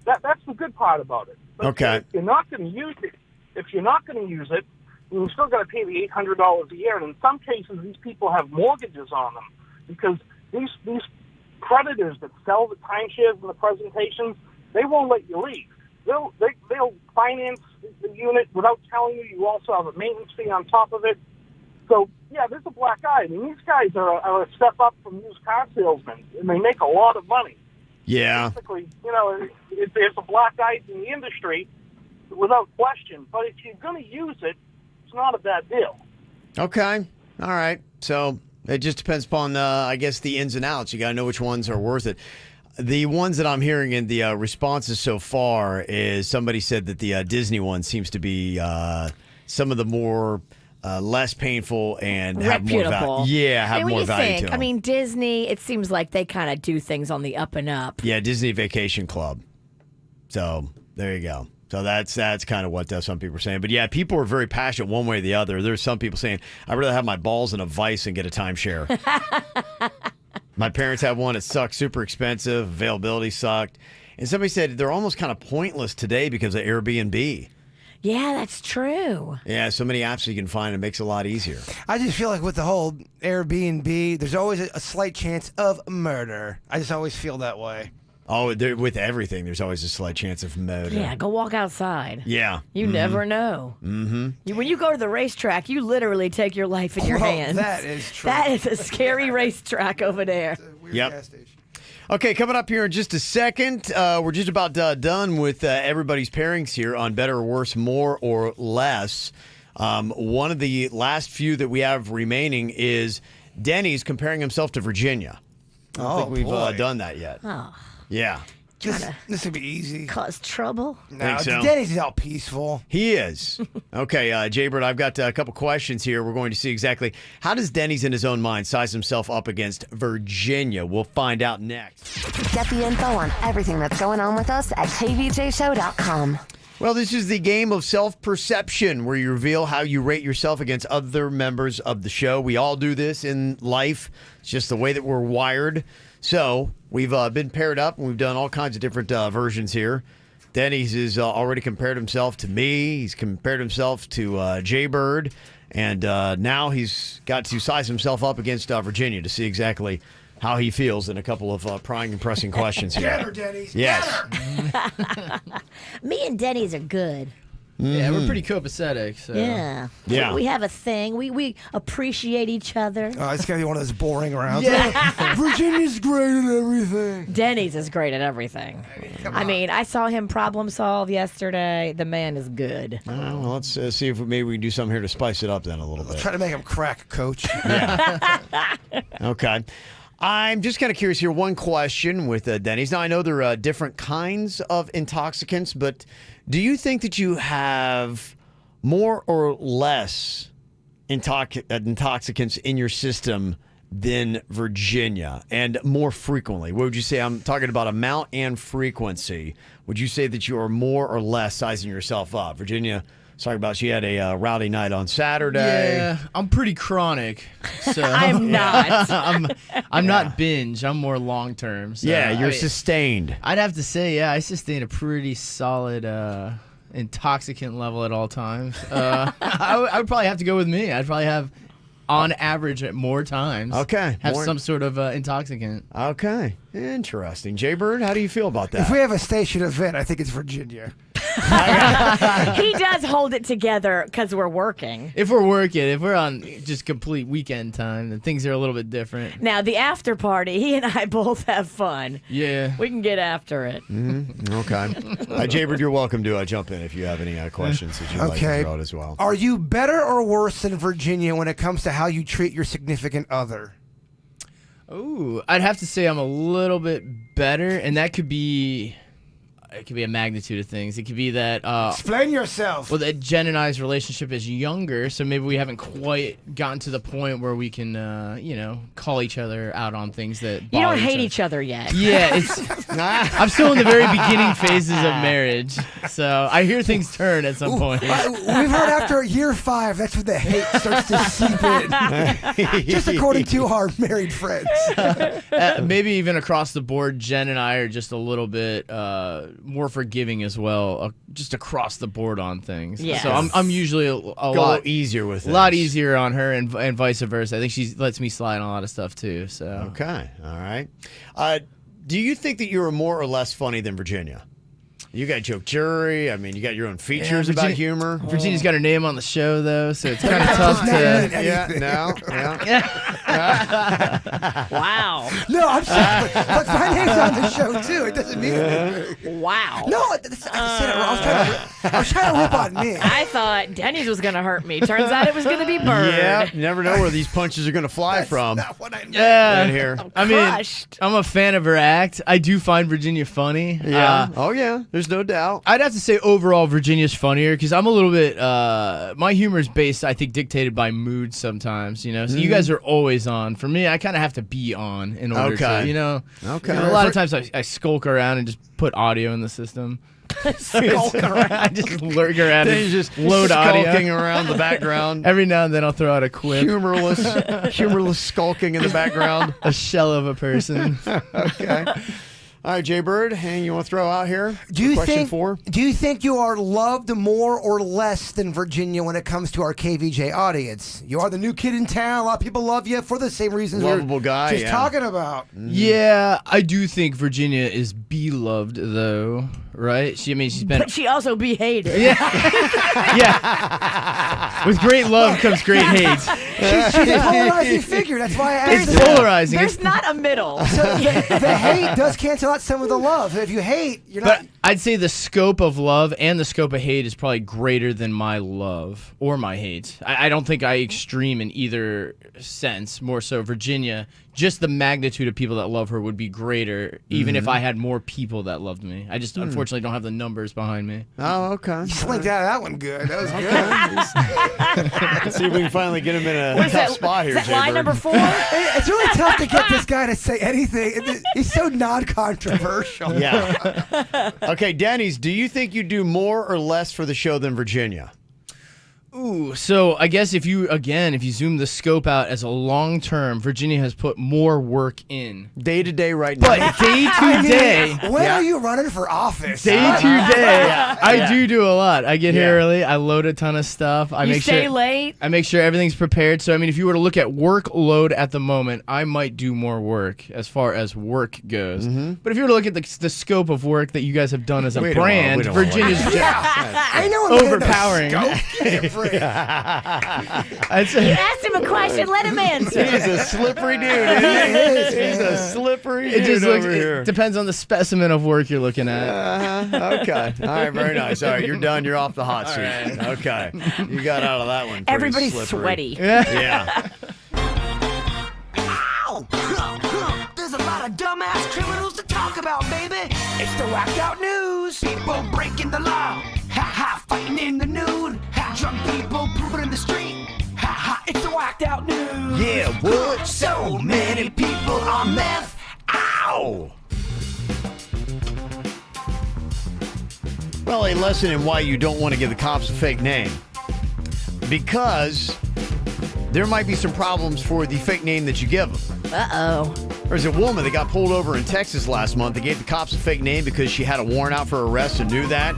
That's the good part about it. But okay. If you're not going to use it, you still got to pay the $800 a year. And in some cases, these people have mortgages on them because these creditors that sell the timeshares and the presentations, they won't let you leave. They'll finance the unit without telling you. You also have a maintenance fee on top of it. So, yeah, there's a black eye. I mean, these guys are a step up from used car salesmen, and they make a lot of money. Yeah. Basically, it's a black eye in the industry without question. But if you're going to use it, it's not a bad deal. Okay. All right. So it just depends upon, I guess, the ins and outs. You got to know which ones are worth it. The ones that I'm hearing in the responses so far is somebody said that the Disney one seems to be some of the more less painful and have more value. Yeah, have more value to them. I mean, Disney, it seems like they kind of do things on the up and up. Yeah, Disney Vacation Club. So there you go. So that's kind of what some people are saying. But yeah, people are very passionate one way or the other. There's some people saying, I'd rather have my balls in a vice and get a timeshare. My parents have one. It sucked, super expensive. Availability sucked. And somebody said they're almost kind of pointless today because of Airbnb. Yeah, that's true. Yeah, so many apps you can find. It makes it a lot easier. I just feel like with the whole Airbnb, there's always a slight chance of murder. I just always feel that way. Oh, with everything, there's always a slight chance of murder. Yeah, go walk outside. Yeah. You never know. Mm-hmm. When you go to the racetrack, you literally take your life in your hands. That is true. That is a scary racetrack over there. Yep. Okay, coming up here in just a second, we're just about done with everybody's pairings here on Better or Worse, More or Less. One of the last few that we have remaining is Denny's comparing himself to Virginia. I don't think we've done that yet. Oh. Yeah. This would be easy. Cause trouble? No, Think so? Denny's is all peaceful. He is. Okay, Jaybird, I've got a couple questions here. We're going to see exactly how does Denny's in his own mind size himself up against Virginia? We'll find out next. Get the info on everything that's going on with us at kvjshow.com. Well, this is the game of self-perception where you reveal how you rate yourself against other members of the show. We all do this in life. It's just the way that we're wired. So we've been paired up, and we've done all kinds of different versions here. Dennys has already compared himself to me. He's compared himself to Jaybird. And now he's got to size himself up against Virginia to see exactly how he feels in a couple of prying and pressing questions here. Get her, Dennys. Yes. Me and Denny's are good. Yeah, we're pretty copacetic. So. Yeah. Yeah. We have a thing. We appreciate each other. It's going to be one of those boring rounds. Yeah. Virginia's great at everything. Denny's is great at everything. I mean, I saw him problem solve yesterday. The man is good. Well, let's see if maybe we can do something here to spice it up then a little bit. Try to make him crack, Coach. Okay. I'm just kind of curious here. One question with Dennys. Now, I know there are different kinds of intoxicants, but do you think that you have more or less intoxicants in your system than Virginia, and more frequently? What would you say? I'm talking about amount and frequency. Would you say that you are more or less sizing yourself up? Virginia, talking about she had a rowdy night on Saturday. Yeah, I'm pretty chronic. So I'm not. I'm not binge. I'm more long term. So, Yeah, you're sustained. I'd have to say, I sustain a pretty solid intoxicant level at all times. I would probably have to go with me. I'd probably have, on average, at more times. Okay. Have some sort of intoxicant. Okay. Interesting. Jaybird, how do you feel about that? If we have a station event, I think it's Virginia. He does hold it together because we're working. If we're working, if we're on just complete weekend time, then things are a little bit different. Now, the after party, he and I both have fun. Yeah. We can get after it. Okay. Jaybird, you're welcome to jump in if you have any questions that you'd like to throw out as well. Are you better or worse than Virginia when it comes to how you treat your significant other? Ooh, I'd have to say I'm a little bit better, and that could be... It could be a magnitude of things. It could be that... Explain yourself. Well, that Jen and I's relationship is younger, so maybe we haven't quite gotten to the point where we can, call each other out on things that You bother don't hate each other yet. Yeah, I'm still in the very beginning phases of marriage, so I hear things turn at some point. We've heard after year 5, that's when the hate starts to seep in. Just according to our married friends. Maybe even across the board, Jen and I are just a little bit more forgiving as well, just across the board on things. Yes. So I'm usually a lot easier with a lot easier on her, and vice versa. I think she lets me slide on a lot of stuff too. So Okay, all right. Do you think that you're more or less funny than Virginia? You got joke jury. I mean, you got your own features about humor. Virginia's got her name on the show though, so it's kind of tough to. Wow. No, I'm sorry, but my name's on the show too. It doesn't mean anything. Wow. No, I said it. I was trying to rip on me. I thought Denny's was going to hurt me. Turns out it was going to be Bird. Yeah, you never know where these punches are going to fly from. Not what I meant. Yeah, Right here. I mean, Crushed. I'm a fan of her act. I do find Virginia funny. Yeah. Oh, yeah. There's no doubt. I'd have to say overall Virginia's funnier because I'm a little bit. My humor is based, I think, dictated by mood sometimes. So you guys are always on. For me, I kind of have to be on in order to. Okay. A lot of times I skulk around and just put audio in the system. Skulk around. I just lurk around Then and you're just load audio. skulking around the background. Every now and then I'll throw out a quip. Humorless skulking in the background. A shell of a person. Okay. All right, Jaybird, anything you want to throw out here? Do you Question 4? Do you think you are loved more or less than Virginia when it comes to our KVJ audience? You are the new kid in town. A lot of people love you for the same reasons Lovable we're guy, just yeah. talking about. Yeah, I do think Virginia is beloved though, right? She's been. But she also be hated. Yeah. With great love comes great hate. She's a polarizing figure. That's why I asked. It's polarizing. There's not a middle. So the hate does cancel out some of the love. If you hate, you're not. But I'd say the scope of love and the scope of hate is probably greater than my love or my hate. I don't think I extreme in either sense. More so, Virginia, just the magnitude of people that love her would be greater, even if I had more people that loved me. I just unfortunately don't have the numbers behind me. Oh, okay. You slinked out of that one good. That was good. Let's see if we can finally get him in a What is tough that? spot here, Is that line Jaybird. number 4? It's really tough to get this guy to say anything. He's so non-controversial. Yeah. Okay, Dennys, do you think you do more or less for the show than Virginia? Ooh, so I guess if you zoom the scope out as a long term, Virginia has put more work in. Day to day right now. But day to day. When are you running for office? Day to day, I do a lot. I get here early. I load a ton of stuff. I make stay sure late. I make sure everything's prepared. So I mean, if you were to look at workload at the moment, I might do more work as far as work goes. But if you were to look at the scope of work that you guys have done as a brand, Virginia's I know overpowering. You asked him a question, let him answer. He's a slippery dude. Isn't he? He's a slippery dude over here. It depends on the specimen of work you're looking at. Okay. All right, very nice. All right, you're done. You're off the hot seat. Right. Okay. You got out of that one. Everybody's slippery. sweaty. Yeah. Ow! There's a lot of dumbass criminals to talk about, baby. It's the whacked out news. People breaking the law. Ha ha, fighting in the nude. Ha, drunk people pooping in the street. Ha ha, it's the whacked out news. Yeah, what? So many people on meth. Ow! Well, a lesson in why you don't want to give the cops a fake name. Because there might be some problems for the fake name that you give them. Uh-oh. There's a woman that got pulled over in Texas last month. They gave the cops a fake name because she had a warrant out for arrest and knew that.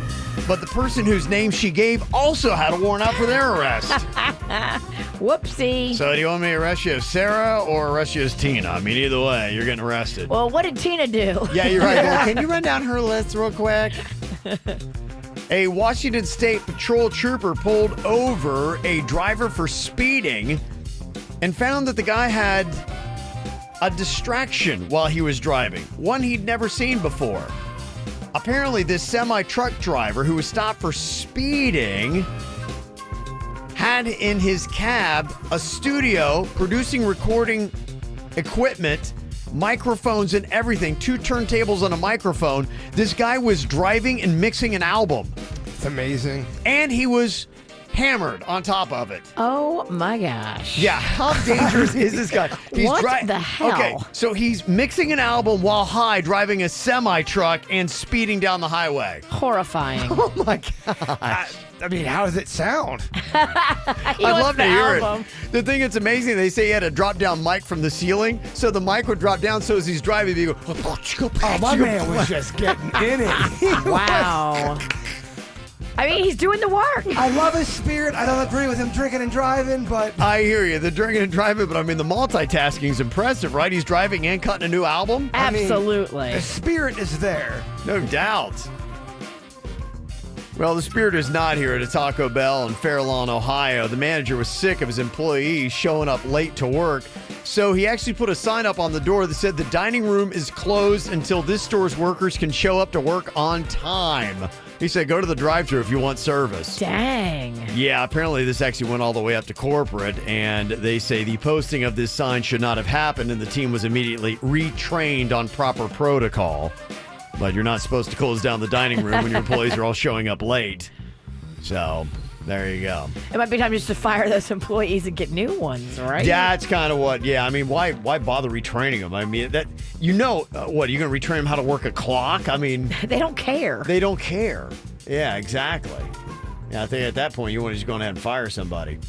But the person whose name she gave also had a warrant out for their arrest. Whoopsie. So do you want me to arrest you as Sarah or arrest you as Tina? I mean, either way, you're getting arrested. Well, what did Tina do? Yeah, you're right. Well, can you run down her list real quick? A Washington State Patrol trooper pulled over a driver for speeding and found that the guy had a distraction while he was driving, one he'd never seen before. Apparently, this semi-truck driver who was stopped for speeding had in his cab a studio producing recording equipment, microphones and everything, 2 turntables and a microphone. This guy was driving and mixing an album. It's amazing. And he was hammered on top of it. Oh my gosh. Yeah, how dangerous is this guy? What the hell? Okay, so he's mixing an album while high, driving a semi-truck and speeding down the highway. Horrifying. Oh my gosh. I mean, how does it sound? I'd love to hear it. The thing that's amazing, they say he had a drop-down mic from the ceiling, so the mic would drop down, so as he's driving, he'd go... Oh, my man was just getting in it. Wow. I mean, he's doing the work. I love his spirit. I don't agree with him drinking and driving, but... I hear you. The drinking and driving, but I mean, the multitasking is impressive, right? He's driving and cutting a new album. Absolutely. I mean, the spirit is there. No doubt. Well, the spirit is not here at a Taco Bell in Fairlawn, Ohio. The manager was sick of his employees showing up late to work, so he actually put a sign up on the door that said the dining room is closed until this store's workers can show up to work on time. He said, go to the drive-thru if you want service. Dang. Yeah, apparently this actually went all the way up to corporate, and they say the posting of this sign should not have happened, and the team was immediately retrained on proper protocol. But you're not supposed to close down the dining room when your employees are all showing up late. So, there you go. It might be time just to fire those employees and get new ones, right? Yeah, it's kind of what, I mean, why bother retraining them? I mean, that, what, are you going to retrain them how to work a clock? I mean... They don't care. They don't care. Yeah, exactly. Yeah, I think at that point, you want to just go ahead and fire somebody.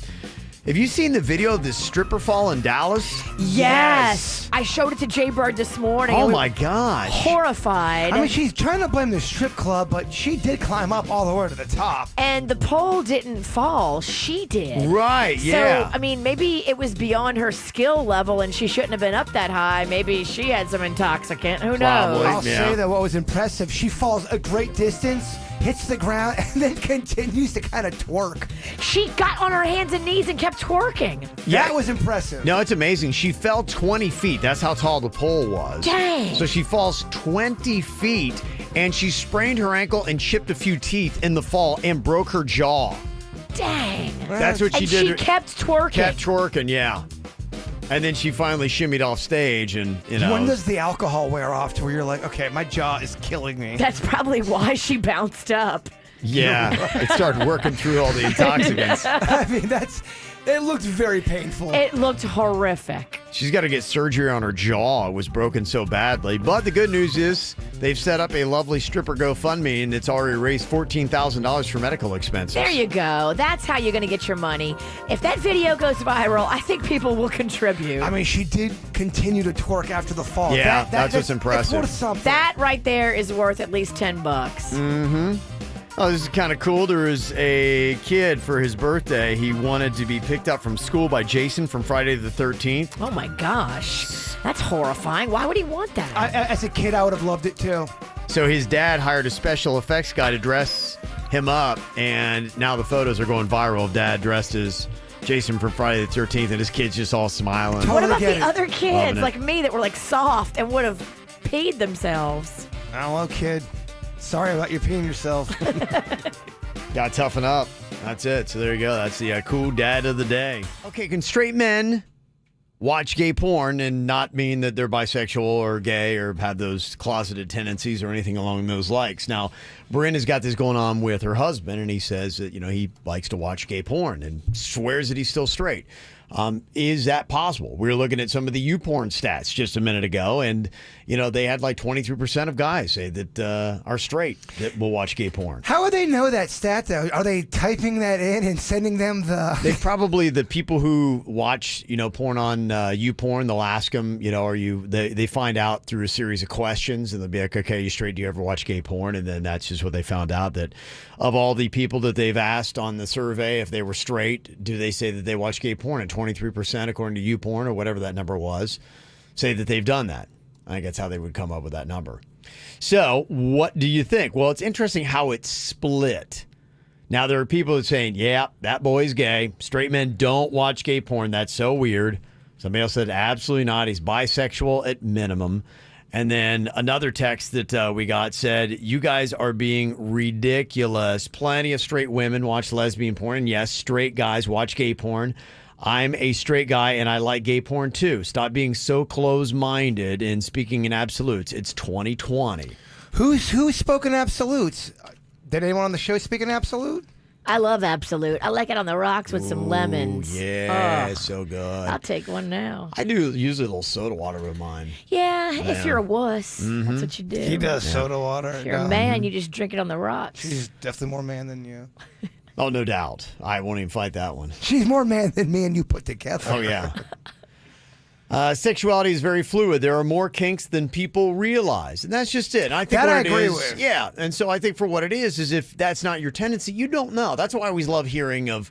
Have you seen the video of this stripper fall in Dallas? Yes. I showed it to Jay Bird this morning. Oh, my gosh. Horrified. I mean, she's trying to blame the strip club, but she did climb up all the way to the top. And the pole didn't fall. She did. Right, yeah. So, I mean, maybe it was beyond her skill level and she shouldn't have been up that high. Maybe she had some intoxicant. Who knows? I'll say that what was impressive, she falls a great distance, hits the ground, and then continues to kind of twerk. She got on her hands and knees and kept twerking. Yeah. That was impressive. No, it's amazing. She fell 20 feet. That's how tall the pole was. Dang. So she falls 20 feet, and she sprained her ankle and chipped a few teeth in the fall and broke her jaw. Dang. That's what she did. She kept twerking. Kept twerking, yeah. And then she finally shimmied off stage, and, When does the alcohol wear off to where you're like, okay, my jaw is killing me? That's probably why she bounced up. Yeah, it started working through all the intoxicants. I mean, it looked very painful. It looked horrific. She's got to get surgery on her jaw. It was broken so badly. But the good news is they've set up a lovely stripper GoFundMe, and it's already raised $14,000 for medical expenses. There you go. That's how you're going to get your money. If that video goes viral, I think people will contribute. I mean, she did continue to twerk after the fall. Yeah, that's what's impressive. It's worth something. That right there is worth at least $10. Mm-hmm. Oh, this is kind of cool. There was a kid for his birthday. He wanted to be picked up from school by Jason from Friday the 13th. Oh, my gosh. That's horrifying. Why would he want that? As a kid, I would have loved it, too. So his dad hired a special effects guy to dress him up, and now the photos are going viral of Dad dressed as Jason from Friday the 13th, and his kid's just all smiling. What about the other Loving kids it. like me that were like soft and would have peed themselves? I don't know, kid. Sorry about you peeing yourself. Got to toughen up. That's it. So there you go. That's the cool dad of the day. Okay, can straight men watch gay porn and not mean that they're bisexual or gay or have those closeted tendencies or anything along those likes? Now, Bryn has got this going on with her husband, and he says that, he likes to watch gay porn and swears that he's still straight. Is that possible? We were looking at some of the YouPorn stats just a minute ago, and they had like 23% of guys say that are straight that will watch gay porn. How would they know that stat, though? Are they typing that in and sending them the... They probably, the people who watch, porn on YouPorn, they'll ask them, they find out through a series of questions, and they'll be like, okay, you straight, do you ever watch gay porn? And then that's just what they found out, that of all the people that they've asked on the survey, if they were straight, do they say that they watch gay porn? And 23%, according to YouPorn, or whatever that number was, say that they've done that. I think that's how they would come up with that number. So what do you think? Well, it's interesting how it's split. Now, there are people that are saying, yeah, that boy's gay. Straight men don't watch gay porn. That's so weird. Somebody else said, absolutely not. He's bisexual at minimum. And then another text that we got said, you guys are being ridiculous. Plenty of straight women watch lesbian porn. And yes, straight guys watch gay porn. I'm a straight guy, and I like gay porn, too. Stop being so close-minded and speaking in absolutes. It's 2020. Who's spoken absolutes? Did anyone on the show speak in absolute? I love Absolute. I like it on the rocks with some lemons. Yeah, Ugh. it's so good. I'll take one now. I do usually a little soda water with mine. Yeah, if you're a wuss, Mhm. that's what you do. He does soda water. If you're a man, you just drink it on the rocks. She's definitely more man than you. Oh, no doubt. I won't even fight that one. She's more man than me and you put together. Oh, yeah. Sexuality is very fluid. There are more kinks than people realize. And that's just it. And I think That what I it agree is- with. Yeah. And so I think for what it is if that's not your tendency, you don't know. That's why I always love hearing of,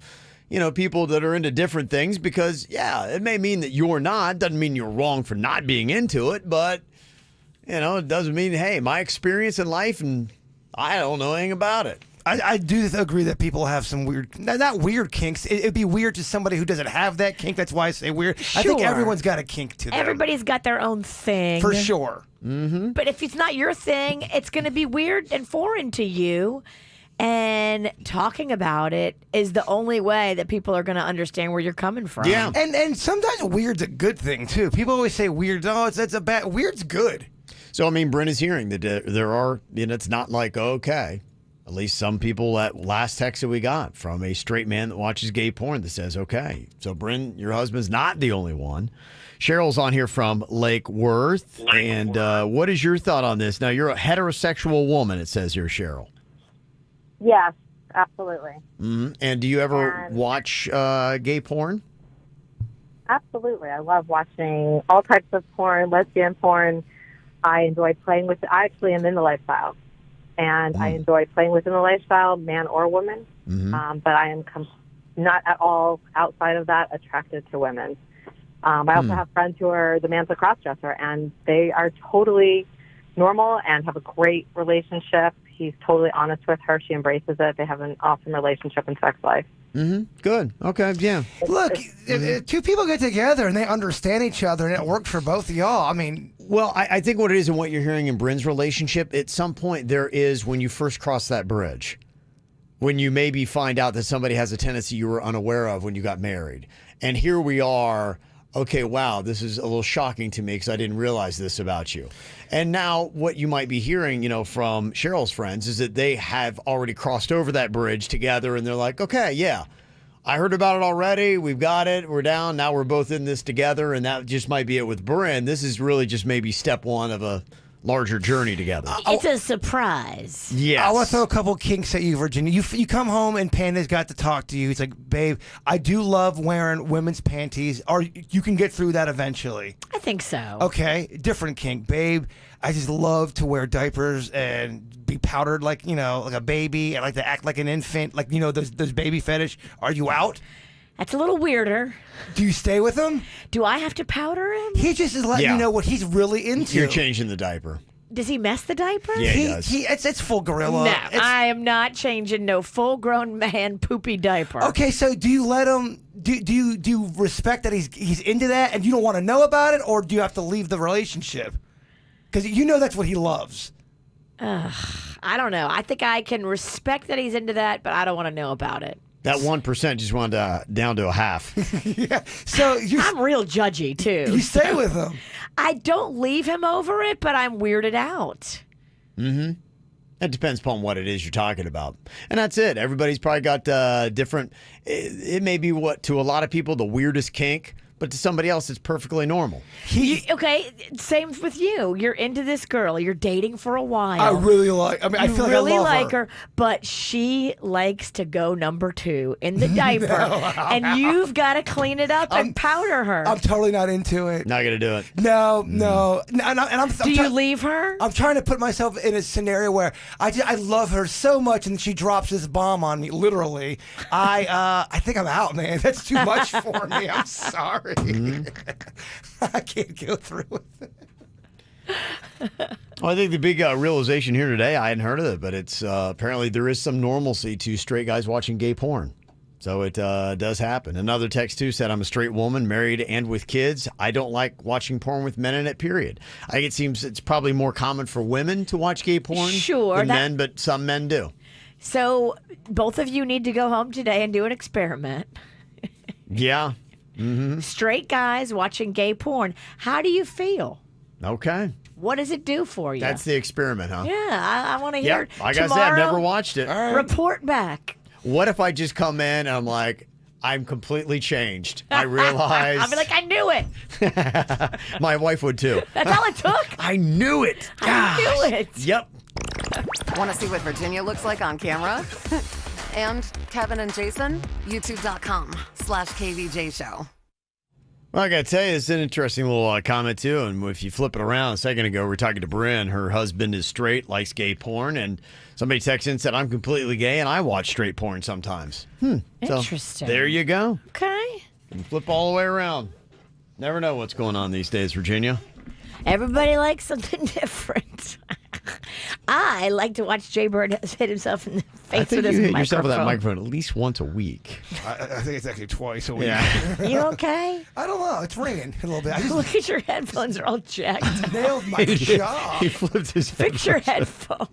people that are into different things because, yeah, it may mean that you're not. Doesn't mean you're wrong for not being into it. But, it doesn't mean, hey, my experience in life and I don't know anything about it. I do agree that people have some weird, not weird kinks. It'd be weird to somebody who doesn't have that kink. That's why I say weird. I think Sure. everyone's got a kink to them. Everybody's got their own thing. For sure. Mm-hmm. But if it's not your thing, it's going to be weird and foreign to you. And talking about it is the only way that people are going to understand where you're coming from. Yeah. And sometimes weird's a good thing, too. People always say weird, it's a bad, weird's good. So, I mean, Bryn is hearing that there are, it's not like, okay. At least some people, that last text that we got from a straight man that watches gay porn that says, okay. So, Bryn, your husband's not the only one. Cheryl's on here from Lake Worth. And what is your thought on this? Now, you're a heterosexual woman, it says here, Cheryl. Yes, absolutely. Mm-hmm. And do you ever watch gay porn? Absolutely. I love watching all types of porn, lesbian porn. I enjoy playing with it. I actually am in the lifestyle. And I enjoy playing within the lifestyle, man or woman. Mm-hmm. But I am not at all outside of that attracted to women. I also have friends who are the man's a crossdresser, and they are totally normal and have a great relationship. He's totally honest with her. She embraces it. They have an awesome relationship and sex life. Mm-hmm. Good. Okay. Yeah. Look, if two people get together and they understand each other and it worked for both of y'all, I mean... Well, I think what it is and what you're hearing in Bryn's relationship, at some point there is when you first cross that bridge, when you maybe find out that somebody has a tendency you were unaware of when you got married. And here we are, okay, wow, this is a little shocking to me because I didn't realize this about you. And now what you might be hearing, from Cheryl's friends is that they have already crossed over that bridge together and they're like, okay, yeah, I heard about it already. We've got it. We're down. Now we're both in this together, and that just might be it with Bryn. This is really just maybe step one of a larger journey together. It's a surprise. Yes. I want to throw a couple kinks at you, Virginia. You come home and Panda's got to talk to you. He's like, babe, I do love wearing women's panties, or you can get through that eventually. I think so. Okay, different kink. Babe, I just love to wear diapers and be powdered like a baby. I like to act like an infant, like, those baby fetish. Are you out? That's a little weirder. Do you stay with him? Do I have to powder him? He just is letting you know what he's really into. You're changing the diaper. Does he mess the diaper? Yeah, he does. It's full gorilla. No, I am not changing no full-grown man poopy diaper. Okay, so do you let him? Do you respect that he's into that, and you don't want to know about it, or do you have to leave the relationship? Because that's what he loves. I don't know. I think I can respect that he's into that, but I don't want to know about it. That 1% just went down to a half. Yeah. So I'm real judgy too. You stay with him. I don't leave him over it, but I'm weirded out. Mm-hmm. It depends upon what it is you're talking about. And that's it. Everybody's probably got different. It may be what to a lot of people the weirdest kink, but to somebody else it's perfectly normal. Okay, same with you. You're into this girl. You're dating for a while. I really like. I feel really like I love like her, but she likes to go number 2 in the diaper, and you've got to clean it up and powder her. I'm totally not into it. Not gonna do it. No. Do you leave her? I'm trying to put myself in a scenario where I love her so much, and she drops this bomb on me. Literally, I think I'm out, man. That's too much for me. I'm sorry. I can't go through with it. Well, I think the big realization here today, I hadn't heard of it, but it's apparently there is some normalcy to straight guys watching gay porn. So it does happen. Another text, too, said, I'm a straight woman, married and with kids. I don't like watching porn with men in it, period. I think it seems it's probably more common for women to watch gay porn than men, but some men do. So both of you need to go home today and do an experiment. Yeah. Mm-hmm. Straight guys watching gay porn. How do you feel? Okay. What does it do for you? That's the experiment, huh? Yeah, I want to hear it. Like I said, I've never watched it. Report back. What if I just come in and I'm like, I'm completely changed. I realize. I'll be like, I knew it. My wife would too. That's all it took. I knew it. I knew it. Yep. Want to see what Virginia looks like on camera? And Kevin and Jason? YouTube.com/KVJ Show. Well, I got to tell you, it's an interesting little comment, too. And if you flip it around, a second ago, we were talking to Bryn. Her husband is straight, likes gay porn. And somebody texted in and said, I'm completely gay, and I watch straight porn sometimes. Interesting. So, there you go. Okay. And flip all the way around. Never know what's going on these days, Virginia. Everybody likes something different. I like to watch Jay Bird hit himself in the face I think with his you hit microphone. yourself with that microphone at least once a week. I think it's actually twice a week. Yeah. You okay? I don't know. It's ringing a little bit. I just Look at your headphones; are all jacked. nailed my jaw. He flipped his Fix your headphones.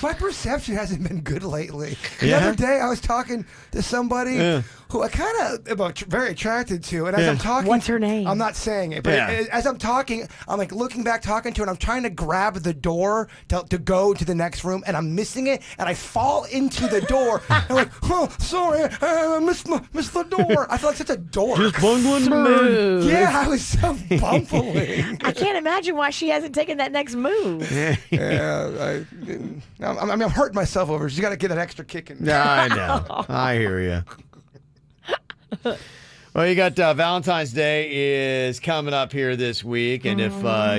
My perception hasn't been good lately. Yeah? The other day, I was talking to somebody who I kind of very attracted to, and as I'm talking, what's her name? I'm not saying it, but as I'm talking, I'm like looking back, talking to her, and I'm trying to grab the door to go to the next room, and I'm missing it, and I fall into the door. I'm like, oh, sorry, I missed the door. I feel like such a dork. Just bungling, man. Yeah, I was so bumbling. I can't imagine why she hasn't taken that next move. I'm hurting myself over. She's got to get that extra kick in. I know. I hear you. Well, you got Valentine's Day is coming up here this week, and if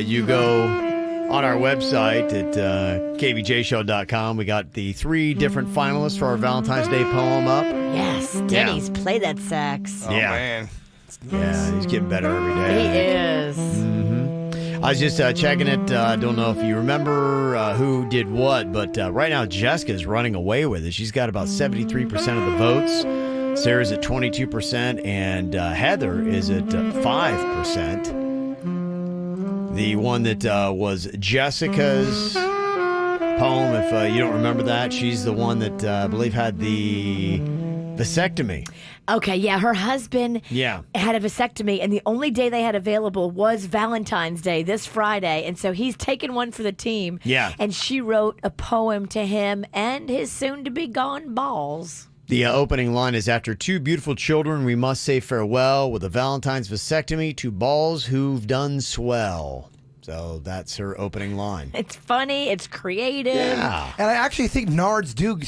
you go on our website at kvjshow.com, we got the 3 different finalists for our Valentine's Day poem up. Yes, Denny's play that sax. Oh, man. Yeah, he's getting better every day. He is. I was just checking it. I don't know if you remember who did what, but right now Jessica's running away with it. She's got about 73% of the votes. Sarah's at 22%, and Heather is at 5%. The one that was Jessica's poem, if you don't remember that, she's the one that I believe had the vasectomy. Okay, yeah, her husband had a vasectomy, and the only day they had available was Valentine's Day, this Friday, and so he's taken one for the team. Yeah. And she wrote a poem to him and his soon-to-be-gone balls. The opening line is, after 2 beautiful children, we must say farewell with a Valentine's vasectomy to balls who've done swell. So that's her opening line. It's funny. It's creative. Yeah. And I actually think nards do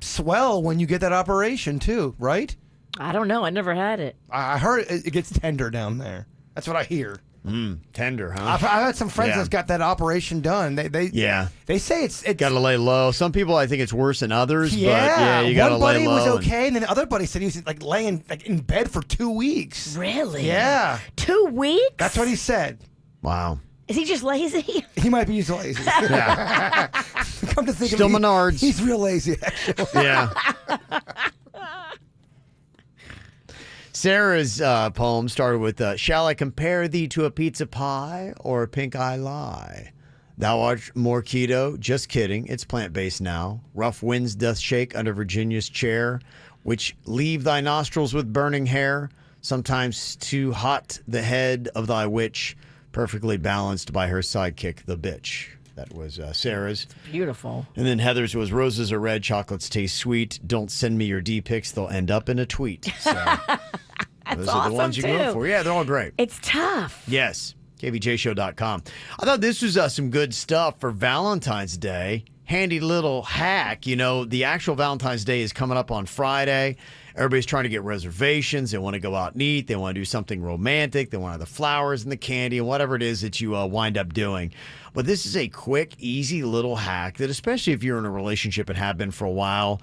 swell when you get that operation too, right? I don't know. I never had it. I heard it gets tender down there. That's what I hear. Tender, huh? I've had some friends that's got that operation done. They say it's got to lay low. Some people, I think it's worse than others. Yeah, but yeah, you got to lay low. One buddy was okay, and then the other buddy said he was like laying like in bed for 2 weeks. Really? Yeah. 2 weeks? That's what he said. Wow. Is he just lazy? He might be just lazy. Yeah. Come to think Still of it, Menards. he's real lazy, actually. Yeah. Sarah's poem started with, shall I compare thee to a pizza pie or a pink eye lie? Thou art more keto. Just kidding. It's plant-based now. Rough winds doth shake under Virginia's chair, which leave thy nostrils with burning hair. Sometimes too hot the head of thy witch, perfectly balanced by her sidekick, the bitch. That was Sarah's. Beautiful. And then Heather's was, roses are red, chocolates taste sweet. Don't send me your D-pics. They'll end up in a tweet. So those are the ones you can look for. Yeah, they're all great. It's tough. Yes. KVJShow.com. I thought this was some good stuff for Valentine's Day. Handy little hack. You know, the actual Valentine's Day is coming up on Friday. Everybody's trying to get reservations. They want to go out and eat. They want to do something romantic. They want to have the flowers and the candy and whatever it is that you wind up doing. But this is a quick, easy little hack that, especially if you're in a relationship and have been for a while,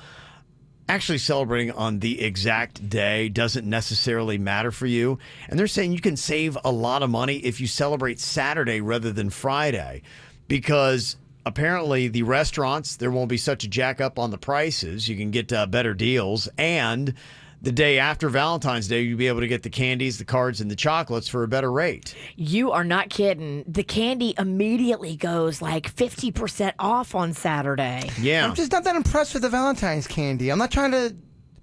actually celebrating on the exact day doesn't necessarily matter for you. And they're saying you can save a lot of money if you celebrate Saturday rather than Friday, because apparently the restaurants, there won't be such a jack up on the prices. You can get better deals. And the day after Valentine's Day, you'll be able to get the candies, the cards, and the chocolates for a better rate. You are not kidding. The candy immediately goes like 50% off on Saturday. Yeah. I'm just not that impressed with the Valentine's candy. I'm not trying to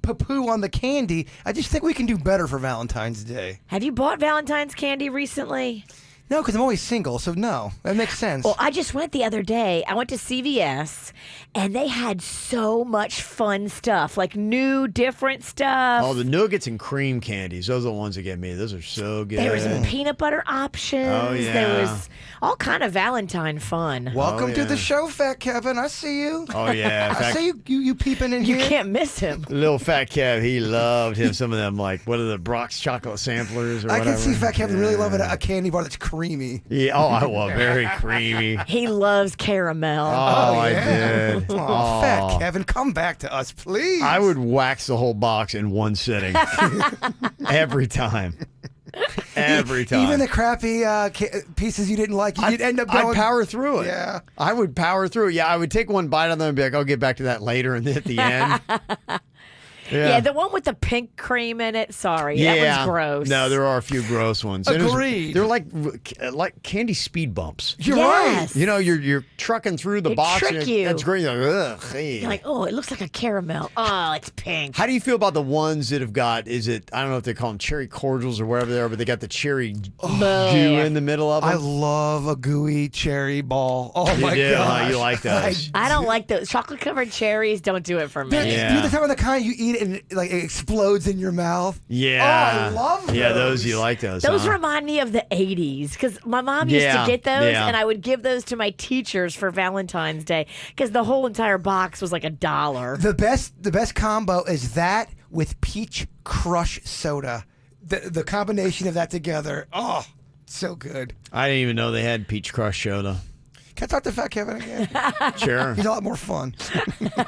poo-poo on the candy. I just think we can do better for Valentine's Day. Have you bought Valentine's candy recently? No, because I'm always single, so no. That makes sense. Well, I just went the other day. I went to CVS, and they had so much fun stuff, like new, different stuff. Oh, the nuggets and cream candies. Those are the ones that get me. Those are so good. There was peanut butter options. Oh, yeah. There was all kind of Valentine fun. Welcome to the show, Fat Kevin. I see you. Oh, yeah. I see you peeping in You here. can't miss him. Little Fat Kev, he loved him. Some of them, like, what are the Brock's chocolate samplers or I whatever? can see Fat Kevin really loving a candy bar that's creamy. Yeah. Oh, I was very creamy. He loves caramel. Oh, I did. Oh, Fat Kevin, come back to us, please. I would wax the whole box in one sitting. Every time. Every time. Even the crappy pieces you didn't like, you'd end up going. I'd power through it. Yeah. I would power through it. Yeah, I would take one bite of them and be like, I'll get back to that later, and then at the end. Yeah, the one with the pink cream in it. Sorry, that one's gross. No, there are a few gross ones. And Agreed. They're like candy speed bumps. You're right. You know, you're trucking through the They box. trick and you. That's great. You're like, ugh, hey. You're like, oh, it looks like a caramel. Oh, it's pink. How do you feel about the ones that have got, I don't know if they call them cherry cordials or whatever they are, but they got the cherry goo in the middle of them? I love a gooey cherry ball. Oh, You my do, huh? god. You like those? I don't like those chocolate-covered cherries. Don't do it for me. You're the type of the kind you eat and it explodes in your mouth. Yeah. Oh, I love those. Yeah, those, you like those. Those huh? remind me of the 80s because my mom used to get those and I would give those to my teachers for Valentine's Day because the whole entire box was like $1. The best combo is that with peach crush soda. The combination of that together. Oh, so good. I didn't even know they had peach crush soda. Can I talk to Fat Kevin again? Sure. He's a lot more fun.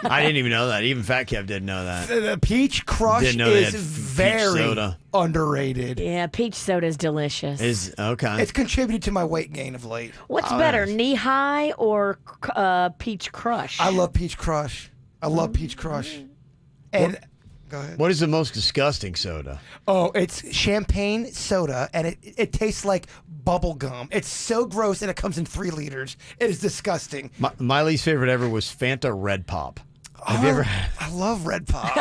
I didn't even know that. Even Fat Kev didn't know that. The peach crush Didn't know they is had peach very soda. underrated. Yeah, peach soda is delicious. Okay. It's contributed to my weight gain of late. What's better, knee high or peach crush? I love peach crush. I love peach crush. And go ahead. What is the most disgusting soda? Oh, it's champagne soda, and it tastes like bubble gum. It's so gross, and it comes in 3 liters. It is disgusting. My least favorite ever was Fanta Red Pop. Have you ever? I love Red Pop.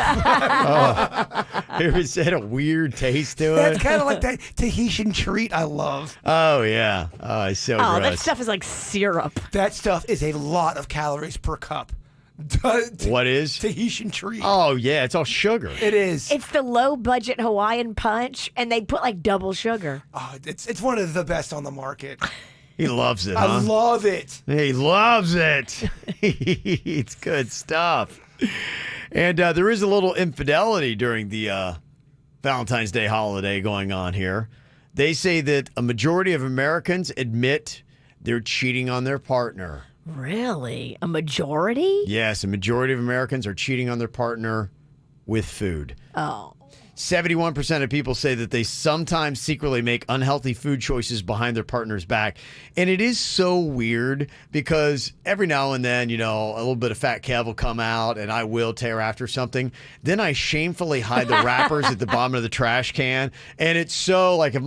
It had a weird taste to it. That's kind of like that Tahitian treat I love. Oh yeah. Oh, it's so Oh, gross. that stuff is like syrup. That stuff is a lot of calories per cup. What is? Tahitian treat. Oh, yeah. It's all sugar. It is. It's the low budget Hawaiian punch, and they put like double sugar. Oh, it's one of the best on the market. He loves it, I huh? love it. He loves it. It's good stuff. And there is a little infidelity during the Valentine's Day holiday going on here. They say that a majority of Americans admit they're cheating on their partner. Really? A majority? Yes, a majority of Americans are cheating on their partner with food. Oh. 71% of people say that they sometimes secretly make unhealthy food choices behind their partner's back. And it is so weird because every now and then, you know, a little bit of Fat Kev will come out and I will tear after something. Then I shamefully hide the wrappers at the bottom of the trash can. And it's so like she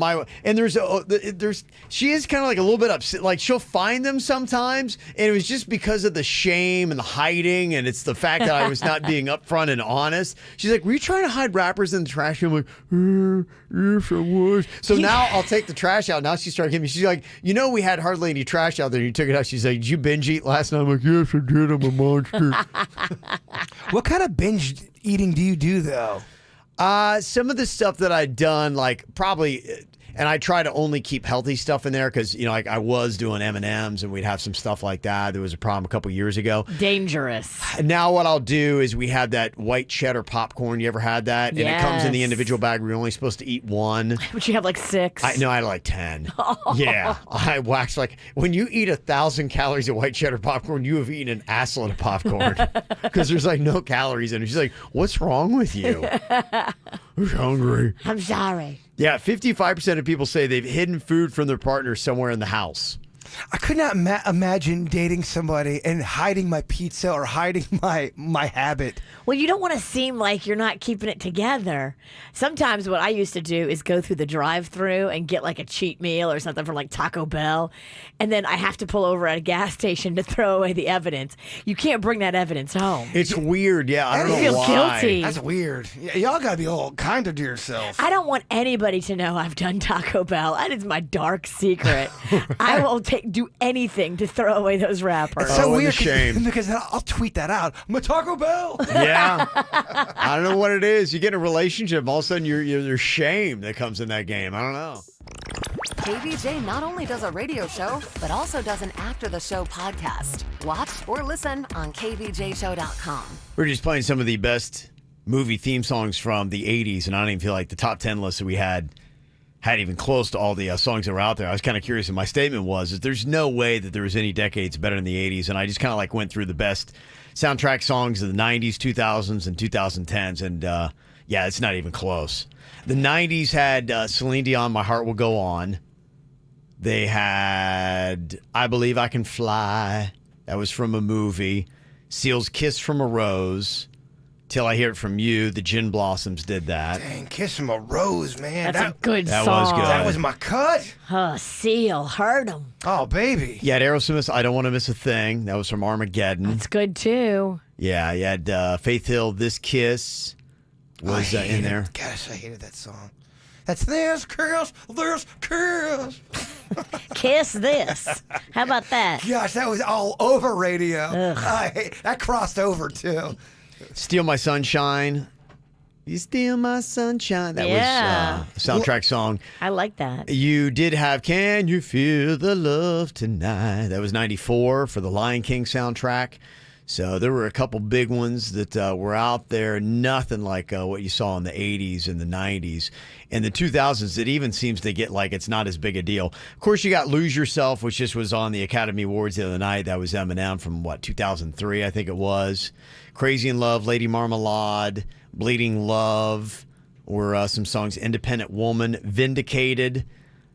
is kind of like a little bit upset. Like she'll find them sometimes. And it was just because of the shame and the hiding. And it's the fact that I was not being upfront and honest. She's like, were you trying to hide wrappers in the trash? I'm like, yes, I was. So now I'll take the trash out. Now she started hitting me. She's like, you know, we had hardly any trash out there. You took it out. She's like, did you binge eat last night? I'm like, yes, I did. I'm a monster. What kind of binge eating do you do, though? Some of the stuff that I'd done, like probably... And I try to only keep healthy stuff in there because, you know, like I was doing M&Ms and we'd have some stuff like that. There was a problem a couple years ago. Dangerous. And now what I'll do is we have that white cheddar popcorn. You ever had that? Yes. And it comes in the individual bag. We're only supposed to eat one. But you have like 6. I had like 10. Yeah. I waxed like when you eat 1,000 calories of white cheddar popcorn, you have eaten an assload of popcorn because there's like no calories in it. She's like, what's wrong with you? I'm hungry. I'm sorry. Yeah, 55% of people say they've hidden food from their partner somewhere in the house. I could not imagine dating somebody and hiding my pizza or hiding my habit. Well, you don't want to seem like you're not keeping it together. Sometimes what I used to do is go through the drive-thru and get like a cheat meal or something from like Taco Bell, and then I have to pull over at a gas station to throw away the evidence. You can't bring that evidence home. It's weird, yeah. I don't know feel why. guilty. That's weird. Y'all gotta be a little kinder to yourself. I don't want anybody to know I've done Taco Bell. That is my dark secret. I will do anything to throw away those wrappers. It's so weird shame. because then I'll tweet that out. I'm a Taco Bell. Yeah. I don't know what it is. You get in a relationship, all of a sudden there's shame that comes in that game. I don't know. KVJ not only does a radio show, but also does an after the show podcast. Watch or listen on kvjshow.com. We're just playing some of the best movie theme songs from the 80s, and I don't even feel like the top 10 list that we had even close to all the songs that were out there. I was kind of curious, and my statement was that there's no way that there was any decades better than the 80s, and I just kind of like went through the best soundtrack songs of the 90s, 2000s, and 2010s, and yeah, it's not even close. The 90s had Celine Dion, My Heart Will Go On. They had I Believe I Can Fly. That was from a movie. Seal's Kiss from a Rose. Till I Hear It From You. The Gin Blossoms did that. Dang, Kiss from a Rose, man. That's a good that song. was good. That was my cut. Seal, heard him. Oh, baby. You had Aerosmith, I Don't Want to Miss a Thing. That was from Armageddon. That's good too. Yeah, you had Faith Hill, This Kiss was in there. Gosh, I hated that song. That's this kiss, Kiss this. How about that? Gosh, that was all over radio. That crossed over too. Steal My Sunshine. You Steal My Sunshine. That was a soundtrack song. I like that. You did have Can You Feel the Love Tonight? That was 94 for the Lion King soundtrack. So there were a couple big ones that were out there. Nothing like what you saw in the 80s and the 90s. In the 2000s, it even seems to get like it's not as big a deal. Of course, you got Lose Yourself, which just was on the Academy Awards the other night. That was Eminem from, 2003, I think it was. Crazy in Love, Lady Marmalade, Bleeding Love were some songs. Independent Woman, Vindicated.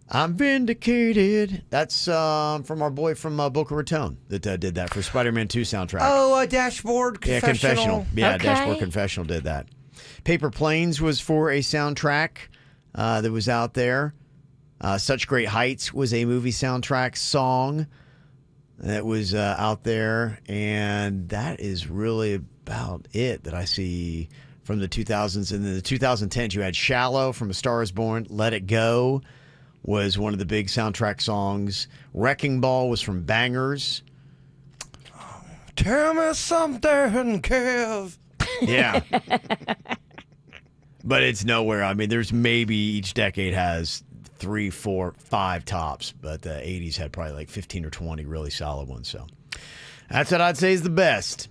I'm vindicated. That's from our boy from Boca Raton that did that for Spider-Man 2 soundtrack. Oh, Dashboard Confessional. Yeah, Confessional. Yeah, Okay. Dashboard Confessional did that. Paper Planes was for a soundtrack that was out there. Such Great Heights was a movie soundtrack song that was out there. And that is really about it that I see from the 2000s. And then the 2010s, you had Shallow from A Star Is Born, Let It Go was one of the big soundtrack songs. Wrecking Ball was from Bangers. Tell me something, Kev. Yeah. But it's nowhere. I mean, there's maybe each decade has 3, 4, 5 tops, but the 80s had probably like 15 or 20 really solid ones. So that's what I'd say is the best.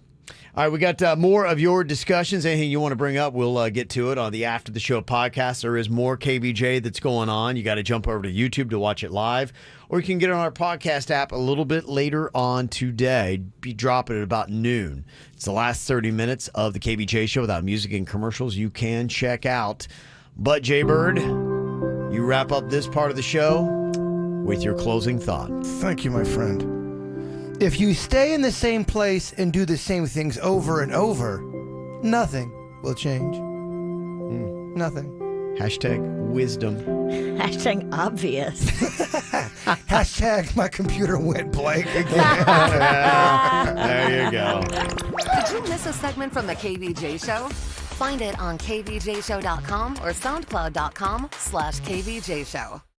All right, we got more of your discussions. Anything you want to bring up, we'll get to it on the After the Show podcast. There is more KVJ that's going on. You got to jump over to YouTube to watch it live, or you can get it on our podcast app a little bit later on today. Be dropping at about noon. It's the last 30 minutes of the KVJ Show without music and commercials. You can check out. But, Jay-Bird, you wrap up this part of the show with your closing thought. Thank you, my friend. If you stay in the same place and do the same things over and over, nothing will change. Nothing. Hashtag wisdom. Hashtag obvious. Hashtag my computer went blank again. There you go. Did you miss a segment from the KVJ Show? Find it on kvjshow.com or soundcloud.com/kvjshow.